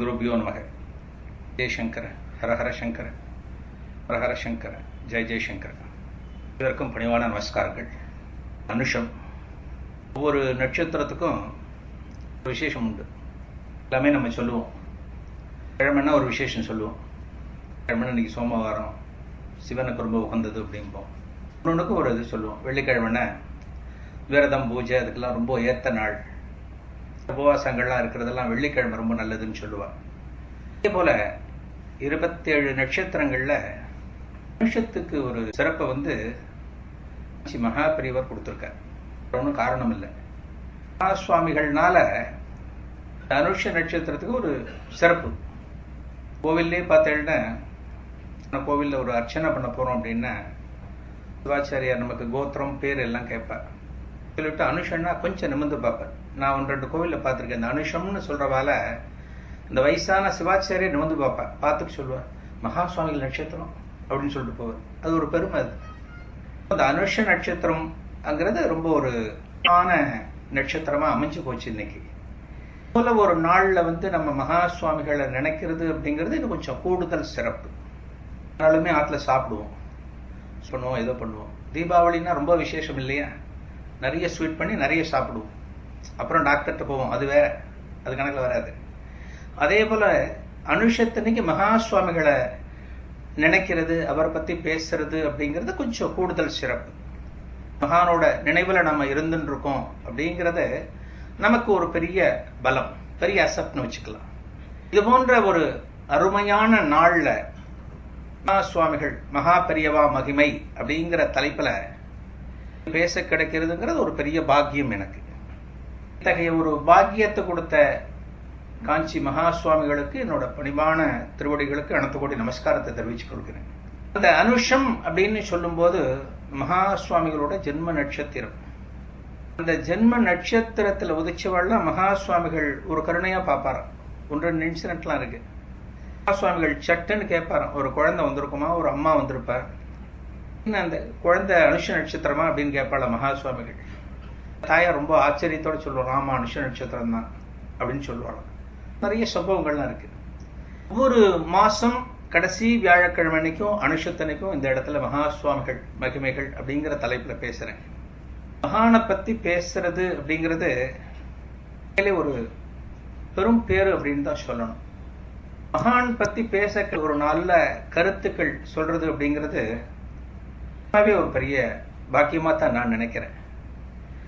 குருபியோ நமக. ஜெய்சங்கர, ஹரஹர சங்கர, ஹரஹர சங்கர, ஜெய் ஜெய்சங்கர. இதற்கும் பணிவான நமஸ்காரங்கள். அனுஷம். ஒவ்வொரு நட்சத்திரத்துக்கும் ஒரு விசேஷம் உண்டு. எல்லாமே நம்ம சொல்லுவோம். கிழமைன்னா ஒரு விசேஷம் சொல்லுவோம். கிழமைன்னா இன்னைக்கு சோமவாரம், சிவனுக்கு ரொம்ப உகந்தது அப்படிம்போம். இன்னொன்றுக்கும் ஒரு இது சொல்லுவோம். வெள்ளிக்கிழமைன்னா விரதம், பூஜை, அதுக்கெல்லாம் ரொம்ப ஏற்ற நாள். உபவாசங்கள்லாம் இருக்கிறதெல்லாம் வெள்ளிக்கிழமை ரொம்ப நல்லதுன்னு சொல்லுவாள். இதே போல 27 நட்சத்திரங்கள்ல அனுஷத்துக்கு ஒரு சிறப்பை மகாபெரியவர் கொடுத்துருக்கார். ஒன்றும் காரணம் இல்லை. சுவாமிகள்னால அனுஷ நட்சத்திரத்துக்கு ஒரு சிறப்பு. கோவில்லே பார்த்தேன்னா, கோவிலில் ஒரு அர்ச்சனை பண்ண போறோம் அப்படின்னா சிவாச்சாரியார் நமக்கு கோத்திரம் பேர் எல்லாம் கேட்பார். சொல்லிட்டு அனுஷன்னா கொஞ்சம் நிமிர்ந்து பார்ப்பார். நான் 1-2 கோவிலில் பார்த்துருக்கேன். இந்த அனுஷம்னு சொல்றவால இந்த வயசான சிவாச்சாரியை நிமிர்ந்து பார்ப்பார். பார்த்துட்டு சொல்லுவார், மகா சுவாமிகள் நட்சத்திரம் அப்படின்னு சொல்லிட்டு போவார். அது ஒரு பெருமை. அது அந்த அனுஷ நட்சத்திரம் அங்கிறது ரொம்ப ஒரு நட்சத்திரமா அமைஞ்சு போச்சு இன்னைக்கு. போல ஒரு நாள்ல நம்ம மகா சுவாமிகளை நினைக்கிறது அப்படிங்கிறது இது கொஞ்சம் கூடுதல் சிறப்பு. நாளுமே ஆத்துல சாப்பிடுவோம், பண்ணுவோம், ஏதோ பண்ணுவோம். தீபாவளின்னா ரொம்ப விசேஷம் இல்லையா? நிறைய ஸ்வீட் பண்ணி நிறைய சாப்பிடுவோம். அப்புறம் டாக்டர்கிட்ட போவோம். அது வேற, அது கணக்கில் வராது. அதே போல அனுஷத்தன்னைக்கு மகா சுவாமிகளை நினைக்கிறது, அவரை பத்தி பேசுறது அப்படிங்கிறது கொஞ்சம் கூடுதல் சிறப்பு. மகானோட நினைவுல நம்ம இருந்துட்டு இருக்கோம் அப்படிங்கறது நமக்கு ஒரு பெரிய பலம், பெரிய அசப்ட்னு வச்சுக்கலாம். இது போன்ற ஒரு அருமையான நாள்ல மகா சுவாமிகள் மகா பெரியவா மகிமை அப்படிங்கிற தலைப்புல பேச கிடைக்கிறதுங்கிறது ஒரு பெரிய பாக்கியம் எனக்கு. இத்தகைய ஒரு பாக்கியத்தை கொடுத்த காஞ்சி மகா சுவாமிகளுக்கு என்னோட பணிவான திருவடிகளுக்கு அனைத்து கோடி நமஸ்காரத்தை தெரிவித்துக் கொள்கிறேன். அந்த அனுஷம் அப்படின்னு சொல்லும் போது மகா சுவாமிகளோட ஜென்ம நட்சத்திரம். அந்த ஜென்ம நட்சத்திரத்துல உதிச்சவாள்லாம் மகா சுவாமிகள் ஒரு கருணையா பார்ப்பாராம். 1-2 இன்சிடென்ட்லாம் இருக்கு. மகா சுவாமிகள் சட்டுன்னு கேட்பாராம், ஒரு குழந்தை வந்திருக்குமா, ஒரு அம்மா வந்திருப்பார், அந்த குழந்தை அனுஷ நட்சத்திரமா அப்படின்னு கேட்பாள மகா சுவாமிகள். தாயார் ரொம்ப ஆச்சரியத்தோட சொல்லுவாங்க, ஆமா அனுஷ நட்சத்திரம் தான் அப்படின்னு சொல்லுவாங்க. நிறைய சம்பவங்கள்லாம் இருக்கு. ஒவ்வொரு மாசம் கடைசி வியாழக்கிழமை அன்னைக்கும் அனுஷத்தனைக்கும் இந்த இடத்துல மகா சுவாமிகள் மகிமைகள் அப்படிங்கிற தலைப்புல பேசுறேன். மகானை பத்தி பேசுறது அப்படிங்கிறது ஒரு பெரும் பேரு அப்படின்னு தான் சொல்லணும். மகான் பத்தி பேச ஒரு நல்ல கருத்துக்கள் சொல்றது அப்படிங்கிறது ஒரு பெரிய பாக்கியமா தான் நான் நினைக்கிறேன்.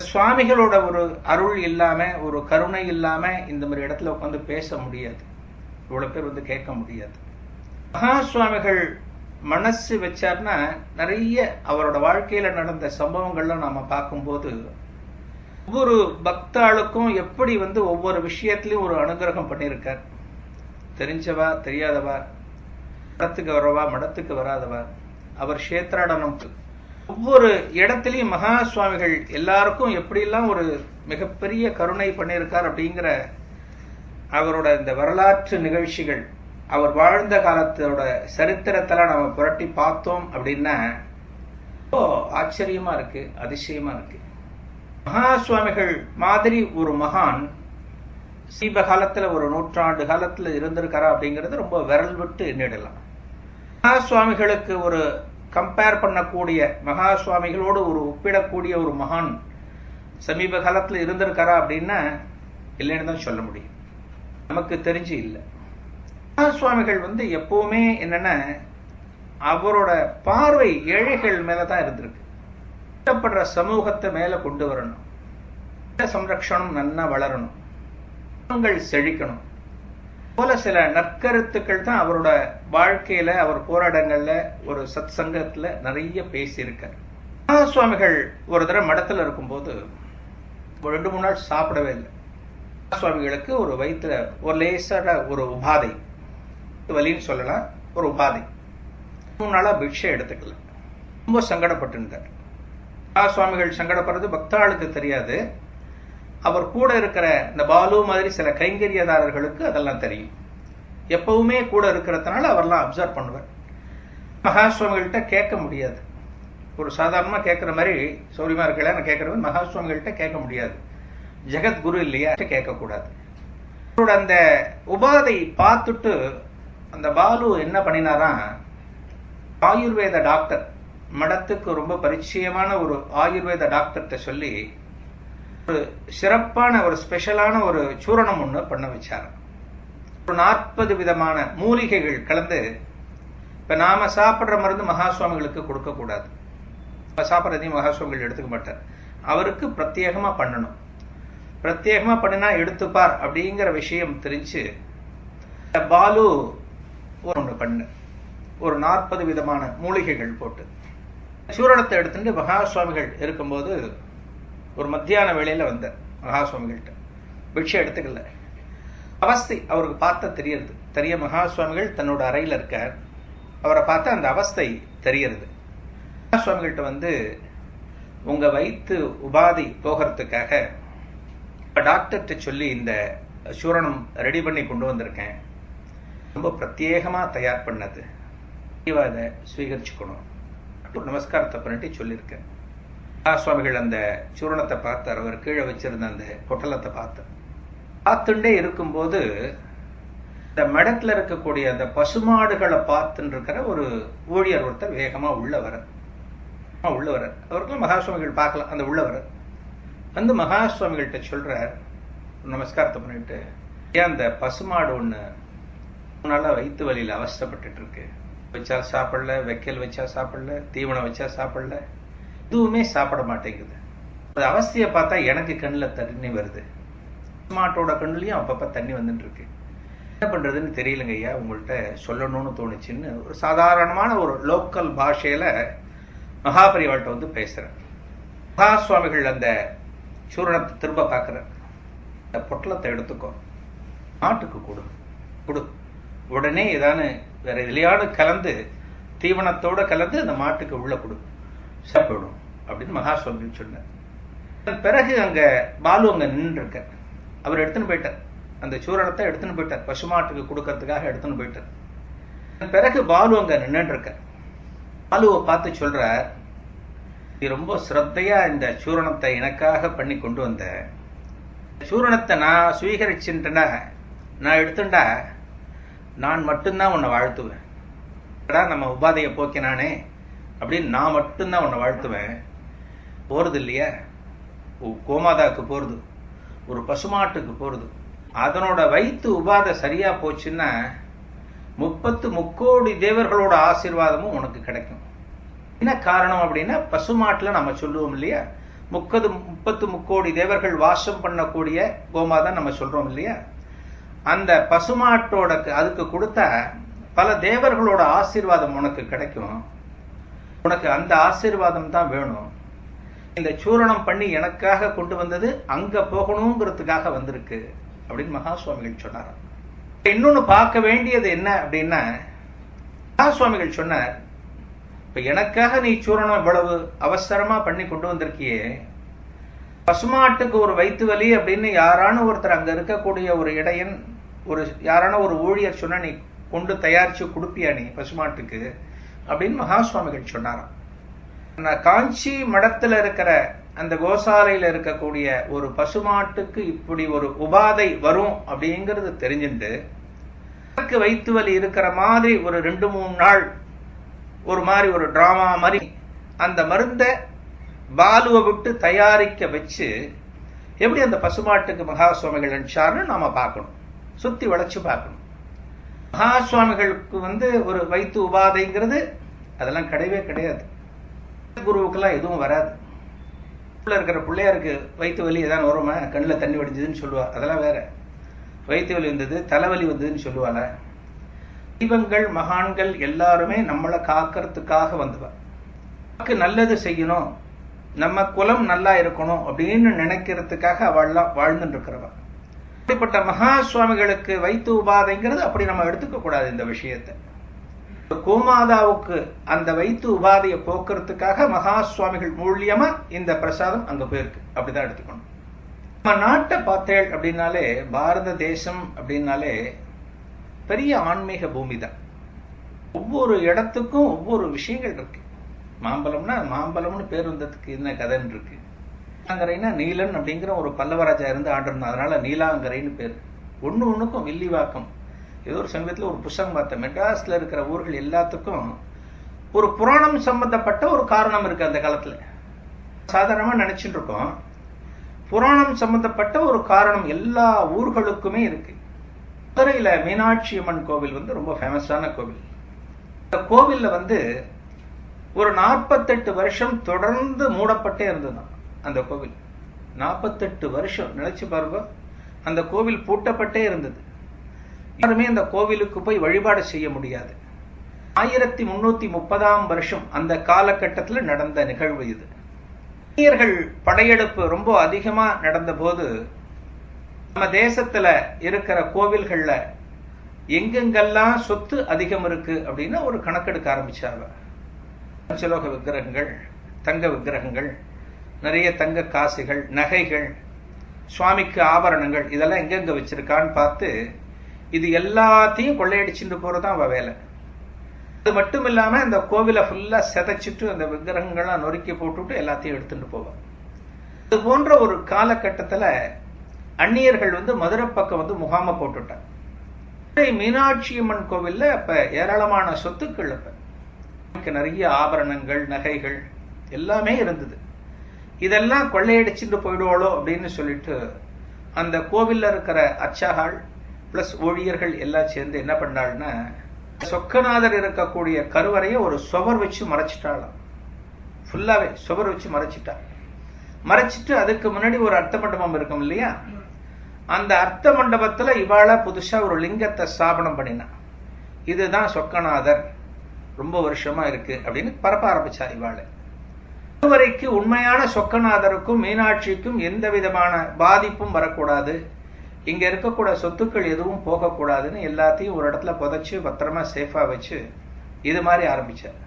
சுவாமிகளோட ஒரு அருள் இல்லாம, ஒரு கருணை இல்லாம இந்த மாதிரி இடத்துல உட்காந்து பேச முடியாது. இவ்வளவு பேர் கேட்க முடியாது. மகா சுவாமிகள் மனசு வச்சார்னா நிறைய அவரோட வாழ்க்கையில நடந்த சம்பவங்கள்லாம் நாம பார்க்கும்போது ஒவ்வொரு பக்தாளுக்கும் எப்படி ஒவ்வொரு விஷயத்திலையும் ஒரு அனுகிரகம் பண்ணியிருக்கார். தெரிஞ்சவா, தெரியாதவா, மடத்துக்கு வரவா, மடத்துக்கு வராதவா, அவர் கஷேத்ராடனம் ஒவ்வொரு இடத்திலையும் மகா சுவாமிகள் எல்லாருக்கும் எப்படியெல்லாம் ஒரு மிகப்பெரிய கருணை பண்ணியிருக்கார் அப்படிங்கிற அவரோட இந்த வரலாற்று நிகழ்ச்சிகள், அவர் வாழ்ந்த காலத்தோட சரித்திரத்தெல்லாம் நம்ம புரட்டி பார்த்தோம் அப்படின்னா ஆச்சரியமா இருக்கு, அதிசயமா இருக்கு. மகா சுவாமிகள் மாதிரி ஒரு மகான் சீப காலத்துல ஒரு 100 ஆண்டு காலத்துல இருந்திருக்காரா அப்படிங்கிறது ரொம்ப விரல் விட்டு எண்ணிடலாம். மகா சுவாமிகளுக்கு ஒரு கம்பேர் பண்ணக்கூடிய, மகா சுவாமிகளோடு ஒரு ஒப்பிடக்கூடிய ஒரு மகான் சமீப காலத்துல இருந்திருக்காரா அப்படின்னா இல்லைன்னு தான் சொல்ல முடியும். நமக்கு தெரிஞ்சு இல்லை. மகா சுவாமிகள் எப்பவுமே என்னன்னா அவரோட பார்வை ஏழைகள் மேலதான் இருந்திருக்கு. கஷ்டப்படுற சமூகத்தை மேல கொண்டு வரணும், சம்ரக்ஷணம் நன்னா வளரணும், செழிக்கணும் போல சில நற்கருத்துக்கள் தான் அவரோட வாழ்க்கையில, அவர் போராட்டங்கள்ல, ஒரு சத் சங்கத்துல நிறைய பேசியிருக்கார். மகா சுவாமிகள் ஒரு தடவை மடத்துல இருக்கும்போது 2-3 நாள் சாப்பிடவே இல்லை. மகா சுவாமிகளுக்கு ஒரு வயிற்றுல ஒரு லேசான ஒரு உபாதை, வலின்னு சொல்லலாம், ஒரு உபாதை. 3 நாளா பிக்ஷை எடுத்துக்கல. ரொம்ப சங்கடப்பட்டு இருந்தார். மகா சுவாமிகள் சங்கடப்படுறது பக்தாளுக்கு தெரியாது. அவர் கூட இருக்கிற இந்த பாலு மாதிரி சில கைங்கரியதாரர்களுக்கு அதெல்லாம் தெரியும். எப்பவுமே கூட இருக்கிறதுனால அவர்லாம் அப்சர்வ் பண்ணுவார். மகா சுவாமிகள்கிட்ட கேட்க முடியாது. ஒரு சாதாரணமா கேட்கிற மாதிரி சௌரியமா இருக்கல கேட்கறவன் மகா சுவாமிகள்கிட்ட கேட்க முடியாது. ஜெகத்குரு இல்லையா, கேட்கக்கூடாது. அந்த உபாதை பார்த்துட்டு அந்த பாலு என்ன பண்ணினாராம், ஆயுர்வேத டாக்டர், மடத்துக்கு ரொம்ப பரிச்சயமான ஒரு ஆயுர்வேத டாக்டர்கிட்ட சொல்லி ஒரு சிறப்பான ஒரு ஸ்பெஷலான ஒரு சூரணம் ஒன்று பண்ண வச்சார். ஒரு 40 விதமான மூலிகைகள் கலந்து. இப்ப நாம சாப்பிட்ற மருந்து மகா சுவாமிகளுக்கு கொடுக்க கூடாது. சாப்பிட்றதையும் மகா சுவாமிகள் எடுத்துக்க மாட்டார். அவருக்கு பிரத்யேகமா பண்ணணும். பிரத்யேகமா பண்ணினா எடுத்துப்பார் அப்படிங்கிற விஷயம் தெரிஞ்சு பாலு ஒன்று பண்ண ஒரு 40 விதமான மூலிகைகள் போட்டு சூரணத்தை எடுத்துட்டு மகா சுவாமிகள் இருக்கும்போது ஒரு மத்தியான வேளையில வந்த மகா சுவாமிகள்கிட்ட பிக்ஷை எடுத்துக்கல. அவஸ்தை அவருக்கு பார்த்தா தெரியறது. தெரிய மகா சுவாமிகள் தன்னோட அறையில் இருக்கார். அவரை பார்த்தா அந்த அவஸ்தை தெரியறது. மகா சுவாமிகள்கிட்ட வந்து, உங்க வயிற்று உபாதை போகிறதுக்காக டாக்டர்கிட்ட சொல்லி இந்த சூரணம் ரெடி பண்ணி கொண்டு வந்திருக்கேன். ரொம்ப பிரத்யேகமா தயார் பண்ணது. அதை ஸ்வீகரிச்சுக்கணும். நமஸ்காரத்தை பண்ணிட்டு சொல்லியிருக்கேன். சுவாமிகள் அந்த சூரணத்தை பார்த்தார். அவர் கீழே வச்சிருந்த அந்த பொட்டலத்தை பார்த்துட்டே இருக்கும்போது இந்த மடத்துல இருக்கக்கூடிய அந்த பசுமாடுகளை பார்த்துட்டு இருக்கிற ஒரு ஊழியர் ஒருத்தர் வேகமா உள்ளவர். அவருக்குள்ள மகா சுவாமிகள் பார்க்கலாம். அந்த உள்ளவர் வந்து மகா சுவாமிகள்கிட்ட சொல்றார், நமஸ்காரத்தை பண்ணிட்டு, ஏன் அந்த பசுமாடு ஒண்ணு நாளா வயிற்று வலியில அவஸ்தப்பட்டு இருக்கு. வச்சா சாப்பிடல, வைக்கல் வச்சா சாப்பிடல, தீவனம் வச்சா சாப்பிடல, எதுவுமே சாப்பிட மாட்டேங்குது. அந்த அவஸ்தையை பார்த்தா எனக்கு கண்ணில் தண்ணி வருது. மாட்டோட கண்ணுலயும் அப்பப்ப தண்ணி வந்துட்டு இருக்கு. என்ன பண்றதுன்னு தெரியலங்க ஐயா, உங்கள்கிட்ட சொல்லணும்னு தோணுச்சுன்னு ஒரு சாதாரணமான ஒரு லோக்கல் பாஷையில மகாபரிவாள்கிட்ட வந்து பேசுறேன். மகா சுவாமிகள் அந்த சூரணத்தை திரும்ப பார்க்கிறார். இந்த பொட்டலத்தை எடுத்துக்கோ, மாட்டுக்கு கொடு. உடனே ஏதானு வேற எதுலையானு கலந்து தீவனத்தோட கலந்து அந்த மாட்டுக்கு உள்ள கொடு, சாப்பிடும் அப்படின்னு மகா சுவாமிகள் சொன்னார். பிறகு அங்க பாலு அங்க நின்று இருக்க. அவர் எடுத்துன்னு போயிட்டார். அந்த சூரணத்தை எடுத்துன்னு போயிட்டார். பசுமாட்டுக்கு கொடுக்கறதுக்காக எடுத்துன்னு போயிட்டார். பிறகு பாலு அங்க நின்று இருக்க. பாலுவை பார்த்து சொல்றார், நீ ரொம்ப ஸ்ரத்தையா இந்த சூரணத்தை எனக்காக பண்ணி கொண்டு வந்த. சூரணத்தை நான் சுவீகரிச்சுட்டேன்னா, நான் எடுத்துட்டா நான் மட்டும்தான் உன்னை வாழ்த்துவேன். நம்ம உபாதையை போக்கினானே அப்படின்னு நான் மட்டும்தான் உன்னை வாழ்த்துவேன். போறது இல்லையா, கோமாதாக்கு போறது, ஒரு பசுமாட்டுக்கு போறது, அதனோட வயிற்று உபாதை சரியா போச்சுன்னா 30 முக்கோடி தேவர்களோட ஆசீர்வாதமும் உனக்கு கிடைக்கும். என்ன காரணம் அப்படின்னா, பசுமாட்டுல நம்ம சொல்லுவோம் இல்லையா, 30 முக்கோடி தேவர்கள் வாசம் பண்ணக்கூடிய கோமாதான் நம்ம சொல்றோம் இல்லையா. அந்த பசுமாட்டோட அதுக்கு கொடுத்தா பல தேவர்களோட ஆசீர்வாதம் உனக்கு கிடைக்கும். உனக்கு அந்த ஆசீர்வாதம் தான் வேணும். இந்த சூரணம் பண்ணி எனக்காக கொண்டு வந்தது அங்க போகணுங்கிறதுக்காக வந்திருக்கு அப்படின்னு மகா சுவாமிகள் சொன்னாராம். இன்னொன்னு பார்க்க வேண்டியது என்ன அப்படின்னா, மகா சுவாமிகள் சொன்னார், இப்ப எனக்காக நீ சூரணம் இவ்வளவு அவசரமா பண்ணி கொண்டு வந்திருக்கியே, பசுமாட்டுக்கு ஒரு வயிற்று வலி அப்படின்னு யாரான ஒருத்தர் அங்க இருக்கக்கூடிய ஒரு இடையன், ஒரு யாரான ஒரு ஊழியர் சொன்னா நீ கொண்டு தயாரிச்சு கொடுப்பியா நீ பசுமாட்டுக்கு அப்படின்னு மகா சுவாமிகள் சொன்னாராம். காஞ்சி மடத்துல இருக்கிற அந்த கோசாலையில இருக்கக்கூடிய ஒரு பசுமாட்டுக்கு இப்படி ஒரு உபாதை வரும் அப்படிங்கிறது தெரிஞ்சுட்டு, வயிற்று வலி இருக்கிற மாதிரி ஒரு 2-3 நாள் ஒரு மாதிரி ஒரு டிராமா மாதிரி அந்த மருந்தை பாலுவை விட்டு தயாரிக்க வச்சு எப்படி அந்த பசுமாட்டுக்கு மகா சுவாமிகள் அனுப்பிச்சாருன்னு நாம பார்க்கணும். சுத்தி வளைச்சு பார்க்கணும். மகா சுவாமிகளுக்கு வந்து ஒரு வயிற்று உபாதைங்கிறது அதெல்லாம் கிடையவே கிடையாது. குருவுக்கெல்லாம் எதுவும் வராது. இருக்கிற பிள்ளையாருக்கு வயிற்று வலி ஏதாவது வருமா, கண்ணில் தண்ணி வடிஞ்சதுன்னு சொல்லுவா, அதெல்லாம் வேற. வயிற்று வலி வந்தது, தலைவலி வந்ததுன்னு சொல்லுவாள. தெய்வங்கள் மகான்கள் எல்லாருமே நம்மளை காக்கிறதுக்காக வந்தவா. நமக்கு நல்லது செய்யணும், நம்ம குலம் நல்லா இருக்கணும் அப்படின்னு நினைக்கிறதுக்காக அவள்லாம் வாழ்ந்துட்டு இருக்கிறவா. அப்படிப்பட்ட மகா சுவாமிகளுக்கு வயிற்று உபாதைங்கிறது அப்படி நம்ம எடுத்துக்க கூடாது. இந்த விஷயத்தை கோமாதாவுக்கு அந்த வயிற்று உபாதையை போக்குறதுக்காக மகா சுவாமிகள் மூலியமா இந்த பிரசாதம் அங்க போயிருக்கு. அப்படிதான் எடுத்துக்கணும். நம்ம நாட்டை பார்த்தேள் அப்படின்னாலே, பாரத தேசம் அப்படின்னாலே பெரிய ஆன்மீக பூமி தான். ஒவ்வொரு இடத்துக்கும் ஒவ்வொரு விஷயங்கள் இருக்கு. மாம்பழம்னா மாம்பழம்னு பேர் வந்ததுக்கு என்ன கதைன்னு இருக்கு. நீலாங்கரைனா நீலன் அப்படிங்கிற ஒரு பல்லவராஜா இருந்து ஆண்டிருந்தான், அதனால நீலாங்கரைன்னு பேர். ஒண்ணுக்கும் வில்லிவாக்கம் ஏதோ ஒரு சமயத்தில் ஒரு புத்தகம் பார்த்தேன். மெட்ராஸ்ல இருக்கிற ஊர்கள் எல்லாத்துக்கும் ஒரு புராணம் சம்பந்தப்பட்ட ஒரு காரணம் இருக்கு. அந்த காலத்துல சாதாரணமா நினைச்சுட்டு இருக்கோம், புராணம் சம்பந்தப்பட்ட ஒரு காரணம் எல்லா ஊர்களுக்குமே இருக்கு. மதுரையில மீனாட்சி அம்மன் கோவில் ரொம்ப ஃபேமஸான கோவில். இந்த கோவில்ல ஒரு 48 வருஷம் தொடர்ந்து மூடப்பட்டே இருந்ததுதான் அந்த கோவில். 48 வருஷம் நினைச்சு பாருங்க, அந்த கோவில் பூட்டப்பட்டே இருந்தது. யாருமே அந்த கோவிலுக்கு போய் வழிபாடு செய்ய முடியாது. 1330ஆம் வருஷம் அந்த காலகட்டத்தில் நடந்த நிகழ்வு இது. அந்நியர்கள் படையெடுப்பு ரொம்ப அதிகமா நடந்த போது நம்ம தேசத்துல இருக்கிற கோவில்கள்ல எங்கெங்கெல்லாம் சொத்து அதிகம் இருக்கு அப்படின்னு ஒரு கணக்கெடுக்க ஆரம்பிச்சாங்க. பஞ்சலோக விக்கிரகங்கள், தங்க விக்கிரகங்கள், நிறைய தங்க காசுகள், நகைகள், சுவாமிக்கு ஆபரணங்கள், இதெல்லாம் எங்கெங்க வச்சிருக்கான்னு பார்த்து இது எல்லாத்தையும் கொள்ளையடிச்சுட்டு போறதுதான் அவ வேலை. அது மட்டும் இல்லாம இந்த கோவிலை ஃபுல்லா செதைச்சிட்டு அந்த விக்கிரகங்கள்லாம் நொறுக்கி போட்டுட்டு எல்லாத்தையும் எடுத்துட்டு போவாங்க. இது போன்ற ஒரு காலகட்டத்துல அந்நியர்கள் மதுரை பக்கம் முகாம போட்டுட்டாங்க. மீனாட்சி அம்மன் கோவில்ல அப்ப ஏராளமான சொத்துக்கள், அப்ப நிறைய ஆபரணங்கள், நகைகள் எல்லாமே இருந்தது. இதெல்லாம் கொள்ளையடிச்சுட்டு போயிடுவாளோ அப்படின்னு சொல்லிட்டு அந்த கோவில்ல இருக்கிற அர்ச்சகாள் பிளஸ் ஊழியர்கள் எல்லாம் சேர்ந்து என்ன பண்ணாள்னா, சொக்கநாதர் இருக்கக்கூடிய கருவறையை ஒரு சுவர் வச்சு மறைச்சிட்டாளாம். ஃபுல்லாவே சுவர் வச்சு மறைச்சிட்டா. மறைச்சிட்டு அதுக்கு முன்னாடி ஒரு அர்த்த மண்டபம் இருக்கும் இல்லையா, அந்த அர்த்த மண்டபத்துல இவாள புதுசா ஒரு லிங்கத்தை ஸ்தாபனம் பண்ணினா. இதுதான் சொக்கநாதர், ரொம்ப வருஷமா இருக்கு அப்படின்னு பரப்ப ஆரம்பிச்சா இவாள. கருவறைக்கு உண்மையான சொக்கநாதருக்கும் மீனாட்சிக்கும் எந்த விதமான பாதிப்பும் வரக்கூடாது, இங்க இருக்கக்கூட சொத்துக்கள் எதுவும் போகக்கூடாதுன்னு எல்லாத்தையும் ஒரு இடத்துல புதைச்சு பத்திரமா சேஃபா வச்சு இது மாதிரி ஆரம்பிச்சார்.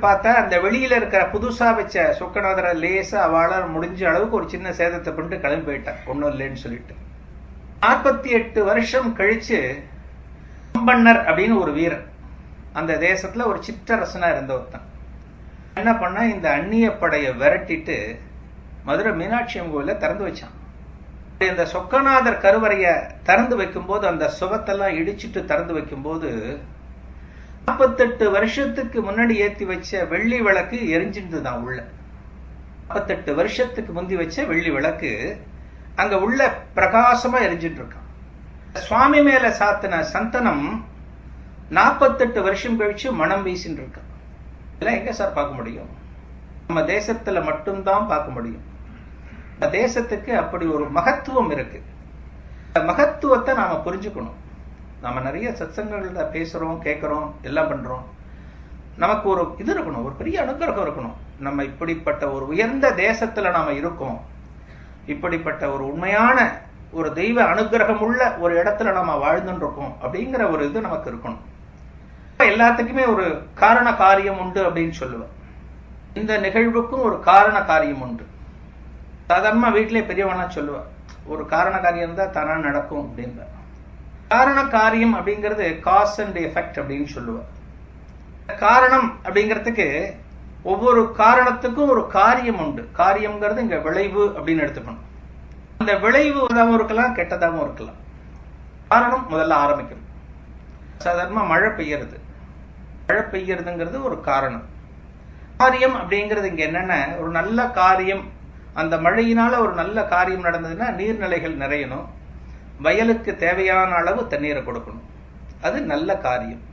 பார்த்தா அந்த வெளியில இருக்கிற புதுசா வச்ச சொக்கநாதரை லேசா அவளால் முடிஞ்ச அளவுக்கு ஒரு சின்ன சேதத்தை பண்ணிட்டு கிளம்பி போயிட்டான், ஒன்னும் இல்லைன்னு சொல்லிட்டு. 48 வருஷம் கழிச்சு கம்பண்ணர் அப்படின்னு ஒரு வீரன், அந்த தேசத்துல ஒரு சிற்றரசனா இருந்த ஒருத்தன் என்ன பண்ண, இந்த அந்நிய படையை விரட்டிட்டு மதுரை மீனாட்சி அம்மன் கோயில திறந்து வச்சான். இந்த சொக்கநாதர் கருவறைய திறந்து வைக்கும் போது அந்த சுவத்தெல்லாம் இடிச்சிட்டு திறந்து வைக்கும் போது 48 வருஷத்துக்கு முன்னாடி ஏத்தி வச்ச வெள்ளி விளக்கு எரிஞ்சிருந்துதான் உள்ள. 48 வருஷத்துக்கு முந்தி வச்ச வெள்ளி விளக்கு அங்க உள்ள பிரகாசமா எரிஞ்சிட்டு இருக்கான். சுவாமி மேல சாத்தின சந்தனம் 48 வருஷம் கழிச்சு மனம் வீசின்னு இருக்கான். இதெல்லாம் எங்க சார் பார்க்க முடியும்? நம்ம தேசத்துல மட்டும்தான் பார்க்க முடியும். இந்த தேசத்துக்கு அப்படி ஒரு மகத்துவம் இருக்கு. மகத்துவத்தை நாம புரிஞ்சுக்கணும். நம்ம நிறைய சத்சங்கங்கள்ல பேசுறோம், கேட்கிறோம், எல்லாம் பண்றோம். நமக்கு ஒரு இது இருக்கணும், ஒரு பெரிய அனுகிரகம் இருக்கணும். நம்ம இப்படிப்பட்ட ஒரு உயர்ந்த தேசத்துல நாம இருக்கோம், இப்படிப்பட்ட ஒரு உண்மையான ஒரு தெய்வ அனுகிரகம் உள்ள ஒரு இடத்துல நாம வாழ்ந்துட்டு இருக்கோம் அப்படிங்கிற ஒரு இது நமக்கு இருக்கணும். எல்லாத்துக்குமே ஒரு காரண காரியம் உண்டு அப்படின்னு சொல்லுவேன். இந்த நிகழ்வுக்கும் ஒரு காரண காரியம் உண்டு. சாதாரணமா வீட்டிலே பெரியவனா சொல்லுவேன், ஒரு காரண காரியம் இருந்தா தானா நடக்கும் அப்படின்னு. காரண காரியம் அப்படிங்கிறது காஸ் அண்ட் எஃபெக்ட் அப்படின்னு சொல்லுவேன். காரணம் அப்படிங்கிறதுக்கு ஒவ்வொரு காரணத்துக்கும் ஒரு காரியம் உண்டு. காரியம்ங்கிறது இங்க விளைவு அப்படின்னு எடுத்துக்கணும். அந்த விளைவு நல்லதாகவும் இருக்கலாம், கெட்டதாகவும் இருக்கலாம். காரணம் முதல்ல ஆரம்பிக்கணும். சாதாரணமா மழை பெய்யறது, மழை பெய்யறதுங்கிறது ஒரு காரணம். காரியம் அப்படிங்கிறது இங்க என்னன்னா, ஒரு நல்ல காரியம், அந்த மழையினால ஒரு நல்ல காரியம் நடந்ததுன்னா நீர்நிலைகள் நிறையணும், வயலுக்கு தேவையான அளவு தண்ணீரை கொடுக்கணும், அது நல்ல காரியம்.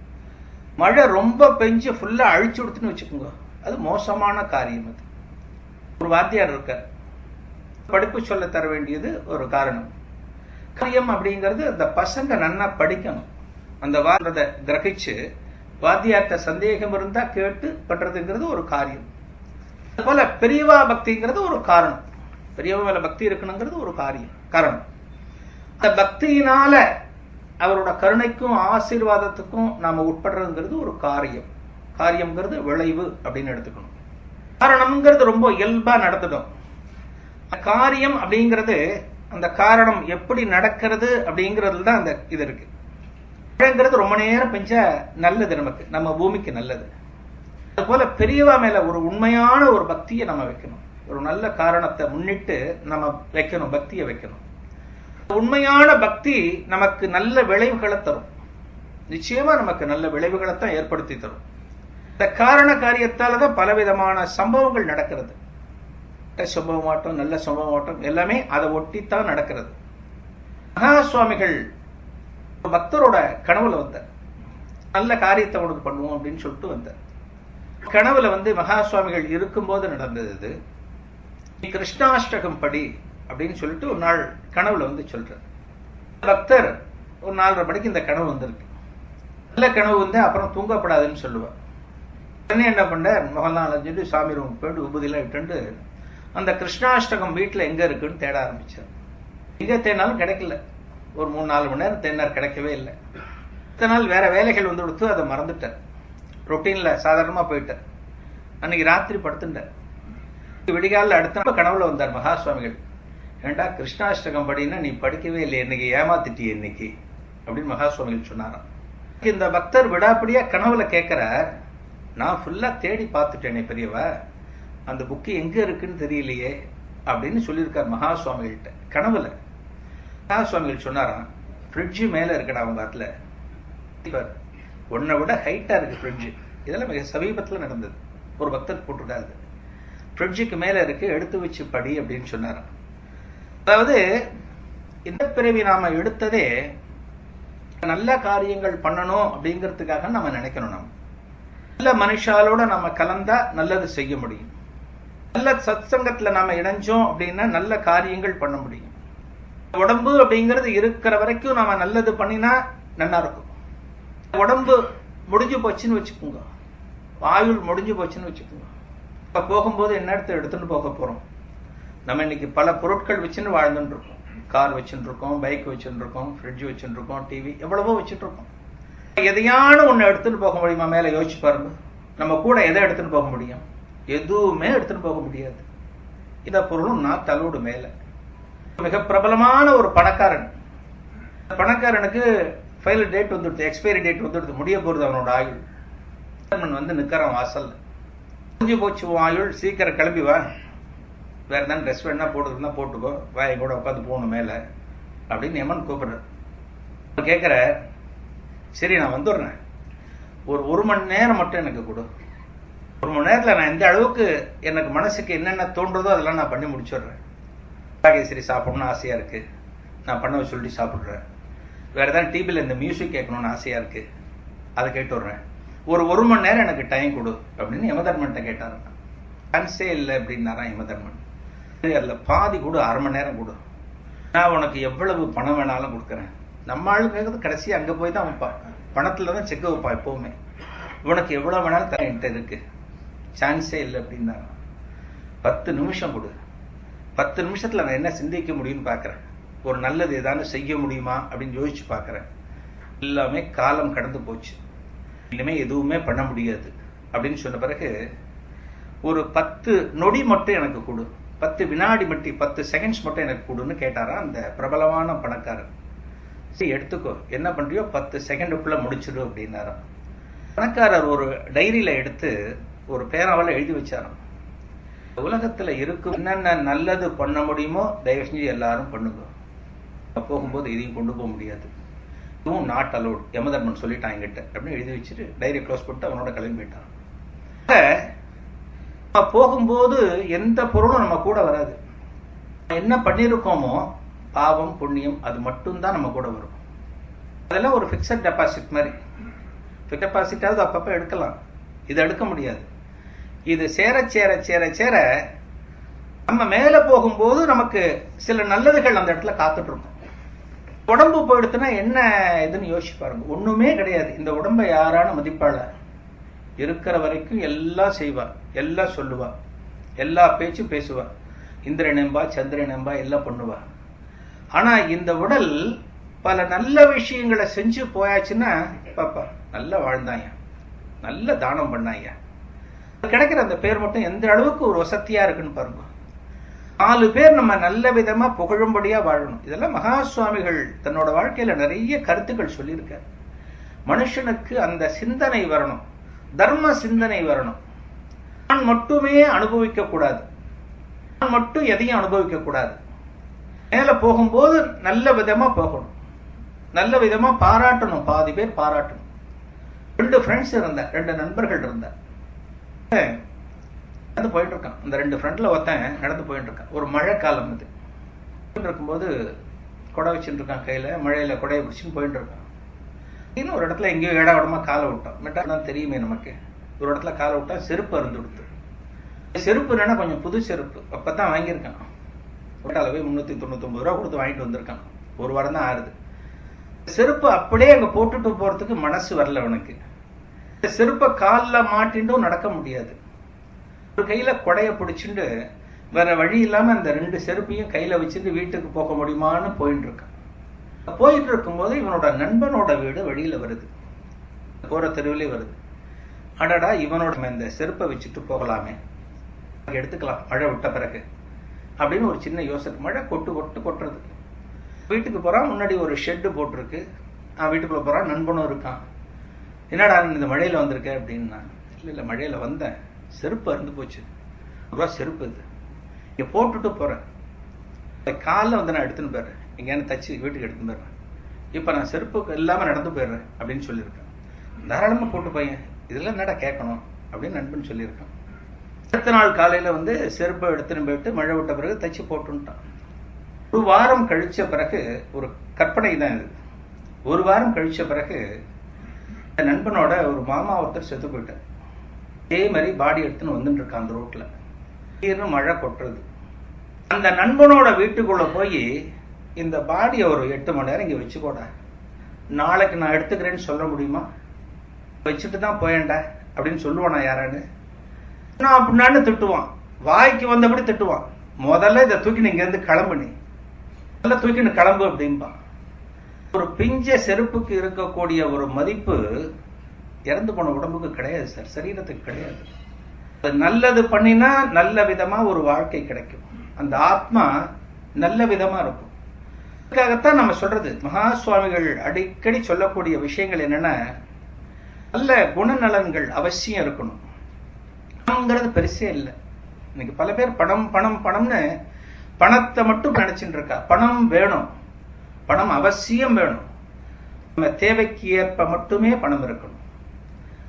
மழை ரொம்ப பெஞ்சு ஃபுல்லா அழிச்சு கொடுத்துன்னு வச்சுக்கோங்க, அது மோசமான காரியம். அது ஒரு வாத்தியார் இருக்கார், படிப்பு சொல்ல தர வேண்டியது ஒரு காரணம். காரியம் அப்படிங்கிறது அந்த பசங்க நன்னா படிக்கணும், அந்த வாரத்தை கிரகிச்சு வாத்தியார்ட்ட சந்தேகம் இருந்தா கேட்டு பண்றதுங்கிறது ஒரு காரியம். அது போல பெரியவா பக்திங்கிறது ஒரு காரணம், பெரியவா மேல பக்தி இருக்கணுங்கிறது ஒரு காரணம். அந்த பக்தியினால அவரோட கருணைக்கும் ஆசீர்வாதத்துக்கும் நாம உட்படுறதுங்கிறது ஒரு காரியம். காரியம்ங்கிறது விளைவு அப்படின்னு எடுத்துக்கணும். காரணம்ங்கிறது ரொம்ப இயல்பா நடந்துடும். காரியம் அப்படிங்கிறது அந்த காரணம் எப்படி நடக்கிறது அப்படிங்கிறதுல தான் அந்த இது இருக்கு. மழைங்கிறது ரொம்ப நேரம் பெஞ்சா நல்லது, நமக்கு நம்ம பூமிக்கு நல்லது. அது போல பெரியவா மேல ஒரு உண்மையான ஒரு பக்தியை நம்ம வைக்கணும். ஒரு நல்ல காரணத்தை முன்னிட்டு நம்ம வைக்கணும், பக்தியை வைக்கணும். உண்மையான பக்தி நமக்கு நல்ல விளைவுகளை தரும். நிச்சயமா நமக்கு நல்ல விளைவுகளை தான் ஏற்படுத்தி தரும். இந்த காரண காரியத்தால தான் பலவிதமான சம்பவங்கள் நடக்கிறது. சம்பவமாட்டம், நல்ல சம்பவமாட்டம் எல்லாமே அதை ஒட்டித்தான் நடக்கிறது. மகா சுவாமிகள் பக்தரோட கனவுல வந்தார். நல்ல காரியத்தை உனக்கு பண்ணுவோம் அப்படின்னு சொல்லிட்டு வந்தார். கனவுல மகா சுவாமிகள் இருக்கும்போது நடந்தது. நீ கிருஷ்ணாஷ்டகம் படி அப்படின்னு சொல்லிட்டு ஒரு நாள் கனவுல சொல்றார். பக்தர் ஒரு 4:30 மணிக்கு இந்த கனவு வந்திருக்கு. நல்ல கனவு அப்புறம் தூங்கப்படாதுன்னு சொல்லுவார். உடனே என்ன பண்ணார், முகலாம் அலைஞ்சிட்டு சாமி ரூம் போயிட்டு உபதியெல்லாம் இட்டு அந்த கிருஷ்ணாஷ்டகம் வீட்டில் எங்க இருக்குன்னு தேட ஆரம்பிச்சார். எங்க தேடினாலும் கிடைக்கல. ஒரு 3-4 மணி நேரம் தேடினார், கிடைக்கவே இல்லை. இத்தனை நாள் வேற வேலைகள் கொடுத்து அதை மறந்துட்டார். ரொட்டீன்ல சாதாரணமா போயிட்டார். அன்னைக்கு ராத்திரி படுத்துட்டார். விடிகாலில் அடுத்த கனவுல வந்தார் மகா சுவாமிகள். ஏண்டா கிருஷ்ணாஷ்டகம் படின்னா நீ படிக்கவே இல்லை, இன்னைக்கு ஏமாத்திட்டிய இன்னைக்கு அப்படின்னு மகா சுவாமிகள் சொன்னாராம். இந்த பக்தர் விடாப்படியா கனவுல கேட்கிறார், நான் ஃபுல்லா தேடி பார்த்துட்டேனே பெரியவா, அந்த புக்கு எங்க இருக்குன்னு தெரியலையே அப்படின்னு சொல்லியிருக்கார் மகா சுவாமிகள்கிட்ட கனவுல. மகா சுவாமிகள் சொன்னாராம், ஃப்ரிட்ஜு மேல இருக்கடா அவங்க காட்டுல, உன்னை விட ஹைட்டா இருக்கு ஃப்ரிட்ஜு. இதெல்லாம் மிக சமீபத்தில் நடந்தது. ஒரு பக்தர் போட்டிருக்காரு, ஃப்ரிட்ஜுக்கு மேல இருக்கு, எடுத்து வச்சு படி அப்படின்னு சொன்னாராம். அதாவது இந்த பிறவி நாம எடுத்ததே நல்ல காரியங்கள் பண்ணணும் அப்படிங்கிறதுக்காக நம்ம நினைக்கணும். நம்ம நல்ல மனுஷாலோட நம்ம கலந்தா நல்லது செய்ய முடியும். நல்ல சத்சங்கத்துல நாம இணைஞ்சோம் அப்படின்னா நல்ல காரியங்கள் பண்ண முடியும். உடம்பு அப்படிங்கிறது இருக்கிற வரைக்கும் நாம நல்லது பண்ணினா நல்லா இருக்கும். உடம்பு முடிஞ்சு போச்சுன்னு வச்சுக்கோங்க, ஆயுள் முடிஞ்சு போச்சுன்னு வச்சுக்கோங்க, இப்ப போகும்போது என்ன எடுத்துட்டு போக போறோம்? நம்ம இன்னைக்கு பல பொருட்கள் வச்சுன்னு வாழ்ந்துட்டு இருக்கோம். கார் வச்சுட்டு இருக்கோம், பைக் வச்சுட்டு இருக்கோம், ஃப்ரிட்ஜ் வச்சுட்டு இருக்கோம், டிவி எவ்வளவோ வச்சுட்டு இருக்கோம். எதையான ஒண்ணு எடுத்துட்டு போக முடியுமா? மேல யோசிச்சு பாருங்க. நம்ம கூட எதை எடுத்துட்டு போக முடியும்? எதுவுமே எடுத்துட்டு போக முடியாது. இந்த பொருளும் நான் தலோடு மேல. மிக பிரபலமான ஒரு பணக்காரன், பணக்காரனுக்கு ஃபைல் டேட் வந்துடுது, எக்ஸ்பைரி டேட் வந்துடுது, முடிய போறது அவனோட ஆயுள். நிக்கிறான் வாசல். முடிஞ்சு போச்சு ஆயுள், சீக்கிரம் கிளம்பி வா, வேற ஏதாவது ட்ரெஸ் வேணா போட்டுருந்தா போட்டுக்கோ, வாயை கூட உட்காந்து போகணும் மேல அப்படின்னு எமன் கூப்பிடுற கேட்கிற. சரி நான் வந்துடுறேன், ஒரு 1 மணி நேரம் மட்டும் எனக்கு கொடு. 1 மணி நேரத்தில் நான் எந்த அளவுக்கு எனக்கு மனசுக்கு என்னென்ன தோன்றதோ அதெல்லாம் நான் பண்ணி முடிச்சிடுறேன். கேசரி சாப்பிடணும்னு ஆசையா இருக்கு, நான் பண்ண சொல்லி சாப்பிடுறேன். வேற ஏதாவது டிவியில் இந்த மியூசிக் கேட்கணும்னு ஆசையா இருக்கு, அதை கேட்டு விடுறேன். ஒரு 1 மணி நேரம் எனக்கு டைம் கொடு அப்படின்னு யமதர்மன்ட்ட கேட்டாரு. சான்ஸே இல்லை அப்படின்னாரான் யமதர்மன். அதுல பாதி கொடு, 1/2 மணி நேரம் கொடு, நான் உனக்கு எவ்வளவு பணம் வேணாலும் கொடுக்குறேன். நம்ம ஆளுங்கிறது கடைசி அங்க போய் தான் வைப்பா, பணத்துலதான் செக் வைப்பா எப்பவுமே. உனக்கு எவ்வளவு வேணாலும் என்கிட்ட இருக்கு, சான்ஸே இல்லை அப்படின்னாரா. 10 நிமிஷம் கொடு, 10 நிமிஷத்துல நான் என்ன சிந்திக்க முடியும்னு பாக்குறேன், ஒரு நல்லது ஏதாவது செய்ய முடியுமா அப்படின்னு யோசிச்சு பாக்குறேன். எல்லாமே காலம் கடந்து போச்சு, இனிமே எதுவுமே பண்ண முடியாது அப்படின்னு சொன்ன பிறகு ஒரு 10 நொடி மட்டும் எனக்கு கொடு, 10 வினாடி மட்டும், 10 செகண்ட்ஸ் மட்டும் எனக்கு கொடுன்னு கேட்டாரா அந்த பிரபலமான பணக்காரர். சரி எடுத்துக்கோ, என்ன பண்றியோ 10 செகண்டுக்குள்ள முடிச்சிடும் அப்படின்னாரா. பணக்காரர் ஒரு டைரியில எடுத்து ஒரு பேனாவில் எழுதி வச்சாராம், உலகத்துல இருக்கும் என்னென்ன நல்லது பண்ண முடியுமோ தயவு செஞ்சு எல்லாரும் பண்ணுங்க, போகும்போது இதையும் கொண்டு போக முடியாது, இதுவும் நாட் அலோட், யமதர்மன் சொல்லிட்டான் என்கிட்ட அப்படின்னு எழுதி வச்சுட்டு டைரி க்ளோஸ் பண்ணிட்டு அவனோட கிளம்பி போயிட்டான். போகும்போது எந்த பொருளும் நம்ம கூட வராது. என்ன பண்ணிருக்கோமோ பாவம் புண்ணியம் அது மட்டும்தான் நம்ம கூட வரும். அதெல்லாம் ஒரு பிக்சட் டெபாசிட் மாதிரி. பிக்சட் டெபாசிட்டாவது அப்பப்ப எடுக்கலாம், இது எடுக்க முடியாது. இது சேர சேர சேர சேர நம்ம மேல போகும்போது நமக்கு சில நல்லதுகள் அந்த இடத்துல காத்துட்டு இருக்கும். உடம்பு போயிடுத்துனா என்ன இதுன்னு யோசிச்சு பாருங்க, ஒண்ணுமே கிடையாது. இந்த உடம்பை யாரான மதிப்பாள? இருக்கிற வரைக்கும் எல்லாம் செய்வா, எல்லாம் சொல்லுவா, எல்லா பேச்சும் பேசுவா, இந்திரனெம்பா சந்திரனெம்பா எல்லாம் பண்ணுவா. ஆனா இந்த உடல் பல நல்ல விஷயங்களை செஞ்சு போயாச்சுன்னா பாப்பா நல்லா வாழ்ந்தாங்க, நல்ல தானம் பண்ணாங்க, கிடைக்கிற அந்த பேர் மட்டும் எந்த அளவுக்கு ஒரு வசதியா இருக்குன்னு பாருங்க. 4 பேர் நம்ம நல்ல விதமா புகழும்படியா வாழணும். இதெல்லாம் மகா சுவாமிகள் தன்னோட வாழ்க்கையில நிறைய கருத்துக்கள் சொல்லியிருக்கார். மனுஷனுக்கு அந்த சிந்தனை வரணும், தர்ம சிந்தனை வரணும். நான் மட்டுமே அனுபவிக்க கூடாது, நான் மட்டும் எதையும் அனுபவிக்க கூடாது. மேல போகும்போது நல்ல விதமா போகணும், நல்ல விதமா பாராட்டணும், பாதி பேர் பாராட்டணும். 2 ஃப்ரெண்ட்ஸ் இருந்தா, 2 நண்பர்கள் இருந்தா, நடந்து போயிட்டு இருக்கான். அந்த 2 ஃப்ரெண்ட்ல ஒருத்தன் நடந்து போயிட்டு இருக்கான். ஒரு மழை காலம் இது. இருக்கும்போது கொடை வச்சுட்டு இருக்கான் கையில, மழையில கொடையை பிடிச்சின்னு போயிட்டு இருக்கான். இன்னும் ஒரு இடத்துல எங்கேயோ இடமா காலை விட்டான். மெட்டா தான் தெரியுமே நமக்கு. ஒரு இடத்துல காலை விட்டா செருப்பு அருந்து கொடுத்து. செருப்பு என்னன்னா கொஞ்சம் புது செருப்பு, அப்பதான் வாங்கியிருக்கான். அளவே 399 ரூபா கொடுத்து வாங்கிட்டு வந்திருக்கான். ஒரு வாரம் தான் ஆறுது. செருப்பு அப்படியே அங்க போட்டுட்டு போறதுக்கு மனசு வரல அவனுக்கு. செருப்பை காலில் மாட்டின்டும் நடக்க முடியாது. ஒரு கையில கொடைய பிடிச்சிட்டு வேற வழி இல்லாம அந்த 2 செருப்பையும் கையில வச்சுட்டு வீட்டுக்கு போக முடியுமான்னு போயிட்டு இருக்கான். போயிட்டு இருக்கும்போது இவனோட நண்பனோட வீடு வெளியில வருது, போற தெருவிலே வருது. அடடா, இவனோட இந்த செருப்பை வச்சுட்டு போகலாமே, எடுத்துக்கலாம் மழை விட்ட பிறகு அப்படின்னு ஒரு சின்ன யோசனை. மழை கொட்டுறது. வீட்டுக்கு போறான். முன்னாடி ஒரு ஷெட்டு போட்டிருக்கு. வீட்டுக்குள்ள போறான். நண்பனும் இருக்கான். என்னடா இந்த மழையில வந்திருக்க அப்படின்னா, இல்ல மழையில வந்தேன், செருப்பு அருந்து போச்சு, ரூபா செருப்பு இது, இங்க போட்டுட்டு போறேன், காலில் வந்து நான் எடுத்துன்னு போயிடுறேன், எங்கேயானு தச்சு வீட்டுக்கு எடுத்துன்னு போயிடுறேன், இப்ப நான் செருப்பு இல்லாம நடந்து போயிடுறேன் அப்படின்னு சொல்லியிருக்கேன். தாராளமா போட்டு பையன், இதெல்லாம் என்னடா கேட்கணும் அப்படின்னு நண்பன் சொல்லியிருக்கான். அடுத்த நாள் காலையில வந்து செருப்பை எடுத்துன்னு போயிட்டு மழை விட்ட பிறகு தச்சு போட்டுட்டான். ஒரு வாரம் கழிச்ச பிறகு, ஒரு கற்பனை தான் இது, ஒரு வாரம் கழிச்ச பிறகு நண்பனோட ஒரு மாமா ஒருத்தர் செத்து போயிட்டார். அதே மாதிரி பாடி எடுத்துன்னு வந்துட்டு இருக்கான் அந்த ரோட்ல. திடீர்னு மழை கொட்டுறது. அந்த நண்பனோட வீட்டுக்குள்ள போய் இந்த பாடியை ஒரு 8 மணி நேரம் இங்க வச்சுக்கோட, நாளைக்கு நான் எடுத்துக்கிறேன்னு சொல்ல முடியுமா? வச்சுட்டு தான் போயேன்டா அப்படின்னு சொல்லுவானா யாரான்னு? நான் அப்படின்னான்னு திட்டுவான், வாய்க்கு வந்தபடி திட்டுவான். முதல்ல இதை தூக்கி இங்க இருந்து கிளம்புனி, முதல்ல தூக்கின்னு கிளம்பு அப்படின்பான். ஒரு பிஞ்ச செருப்புக்கு இருக்கக்கூடிய ஒரு மதிப்பு இறந்து போன உடம்புக்கு கிடையாது சார், சரீரத்துக்கு கிடையாது. நல்லது பண்ணினா நல்ல விதமா ஒரு வாழ்க்கை கிடைக்கும், அந்த ஆத்மா நல்ல விதமா இருக்கும். அதுக்காகத்தான் நம்ம சொல்றது, மகா சுவாமிகள் அடிக்கடி சொல்லக்கூடிய விஷயங்கள் என்னன்னா, நல்ல குணநலன்கள் அவசியம் இருக்கணும். பணம்ங்கிறது பெருசே இல்லை. இன்னைக்கு பல பேர் பணம் பணம் பணம்னு பணத்தை மட்டும் நினைச்சுட்டு இருக்கா. பணம் வேணும், பணம் அவசியம் வேணும். நம்ம தேவைக்கு ஏற்ப மட்டுமே பணம் இருக்கணும்.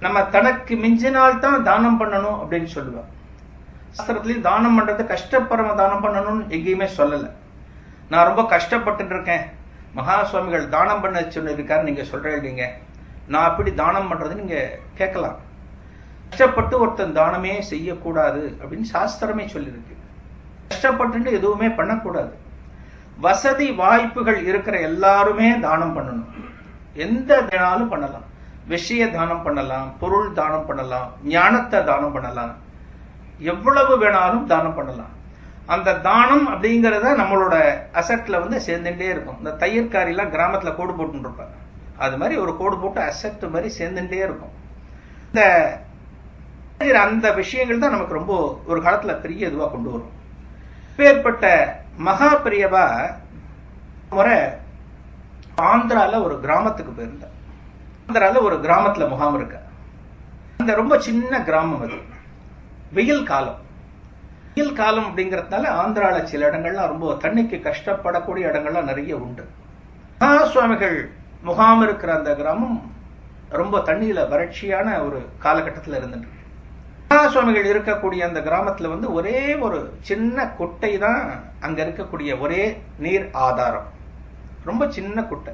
நம்ம தனக்கு மிஞ்சினால் தான் தானம் பண்ணணும் அப்படின்னு சொல்லுவேன். சாஸ்திரத்திலையும் தானம் பண்றது கஷ்டப்படுற தானம் பண்ணணும்னு எங்கேயுமே சொல்லல. நான் ரொம்ப கஷ்டப்பட்டு இருக்கேன், மகா சுவாமிகள் தானம் பண்ண சொல்லியிருக்காரு, நீங்க சொல்றீங்க, நான் அப்படி தானம் பண்றது நீங்க கேட்கலாம். கஷ்டப்பட்டு ஒருத்தன் தானமே செய்யக்கூடாது அப்படின்னு சாஸ்திரமே சொல்லியிருக்கு. கஷ்டப்பட்டு எதுவுமே பண்ணக்கூடாது. வசதி வாய்ப்புகள் இருக்கிற எல்லாருமே தானம் பண்ணணும். எந்த வேணாலும் பண்ணலாம். விஷய தானம் பண்ணலாம், பொருள் தானம் பண்ணலாம், ஞானத்தை தானம் பண்ணலாம், எவ்வளவு வேணாலும் தானம் பண்ணலாம். அந்த தானம் அப்படிங்கறத நம்மளோட அசட்ல வந்து சேர்ந்துட்டே இருக்கும். இந்த தையற்காரிலாம் கிராமத்துல கோடு போட்டு இருப்பாங்க, அது மாதிரி ஒரு கோடு போட்டு அசட் மாதிரி சேர்ந்துட்டே இருக்கும். அந்த விஷயங்கள் தான் நமக்கு ரொம்ப ஒரு காலத்துல பெரிய இதுவா கொண்டு வரும். பேர்பட்ட மகா பெரியவா முறை ஆந்திரால ஒரு கிராமத்துக்கு போயிருந்த. ஆந்திரால ஒரு கிராமத்துல முகாம் இருக்க. அந்த ரொம்ப சின்ன கிராமம் அது. வெயில் காலம். வெயில் காலம் அப்படிங்கறதுனால ஆந்திரால சில இடங்கள்லாம் ரொம்ப தண்ணிக்கு கஷ்டப்படக்கூடிய இடங்கள்லாம் நிறைய உண்டு. மகா சுவாமிகள் முகாம் இருக்கிற அந்த கிராமம் ரொம்ப தண்ணியில வறட்சியான ஒரு காலகட்டத்தில் இருந்துட்டு. மகா சுவாமிகள் இருக்கக்கூடிய அந்த கிராமத்துல வந்து ஒரே ஒரு சின்ன குட்டை தான் அங்க இருக்கக்கூடிய ஒரே நீர் ஆதாரம். ரொம்ப சின்ன குட்டை.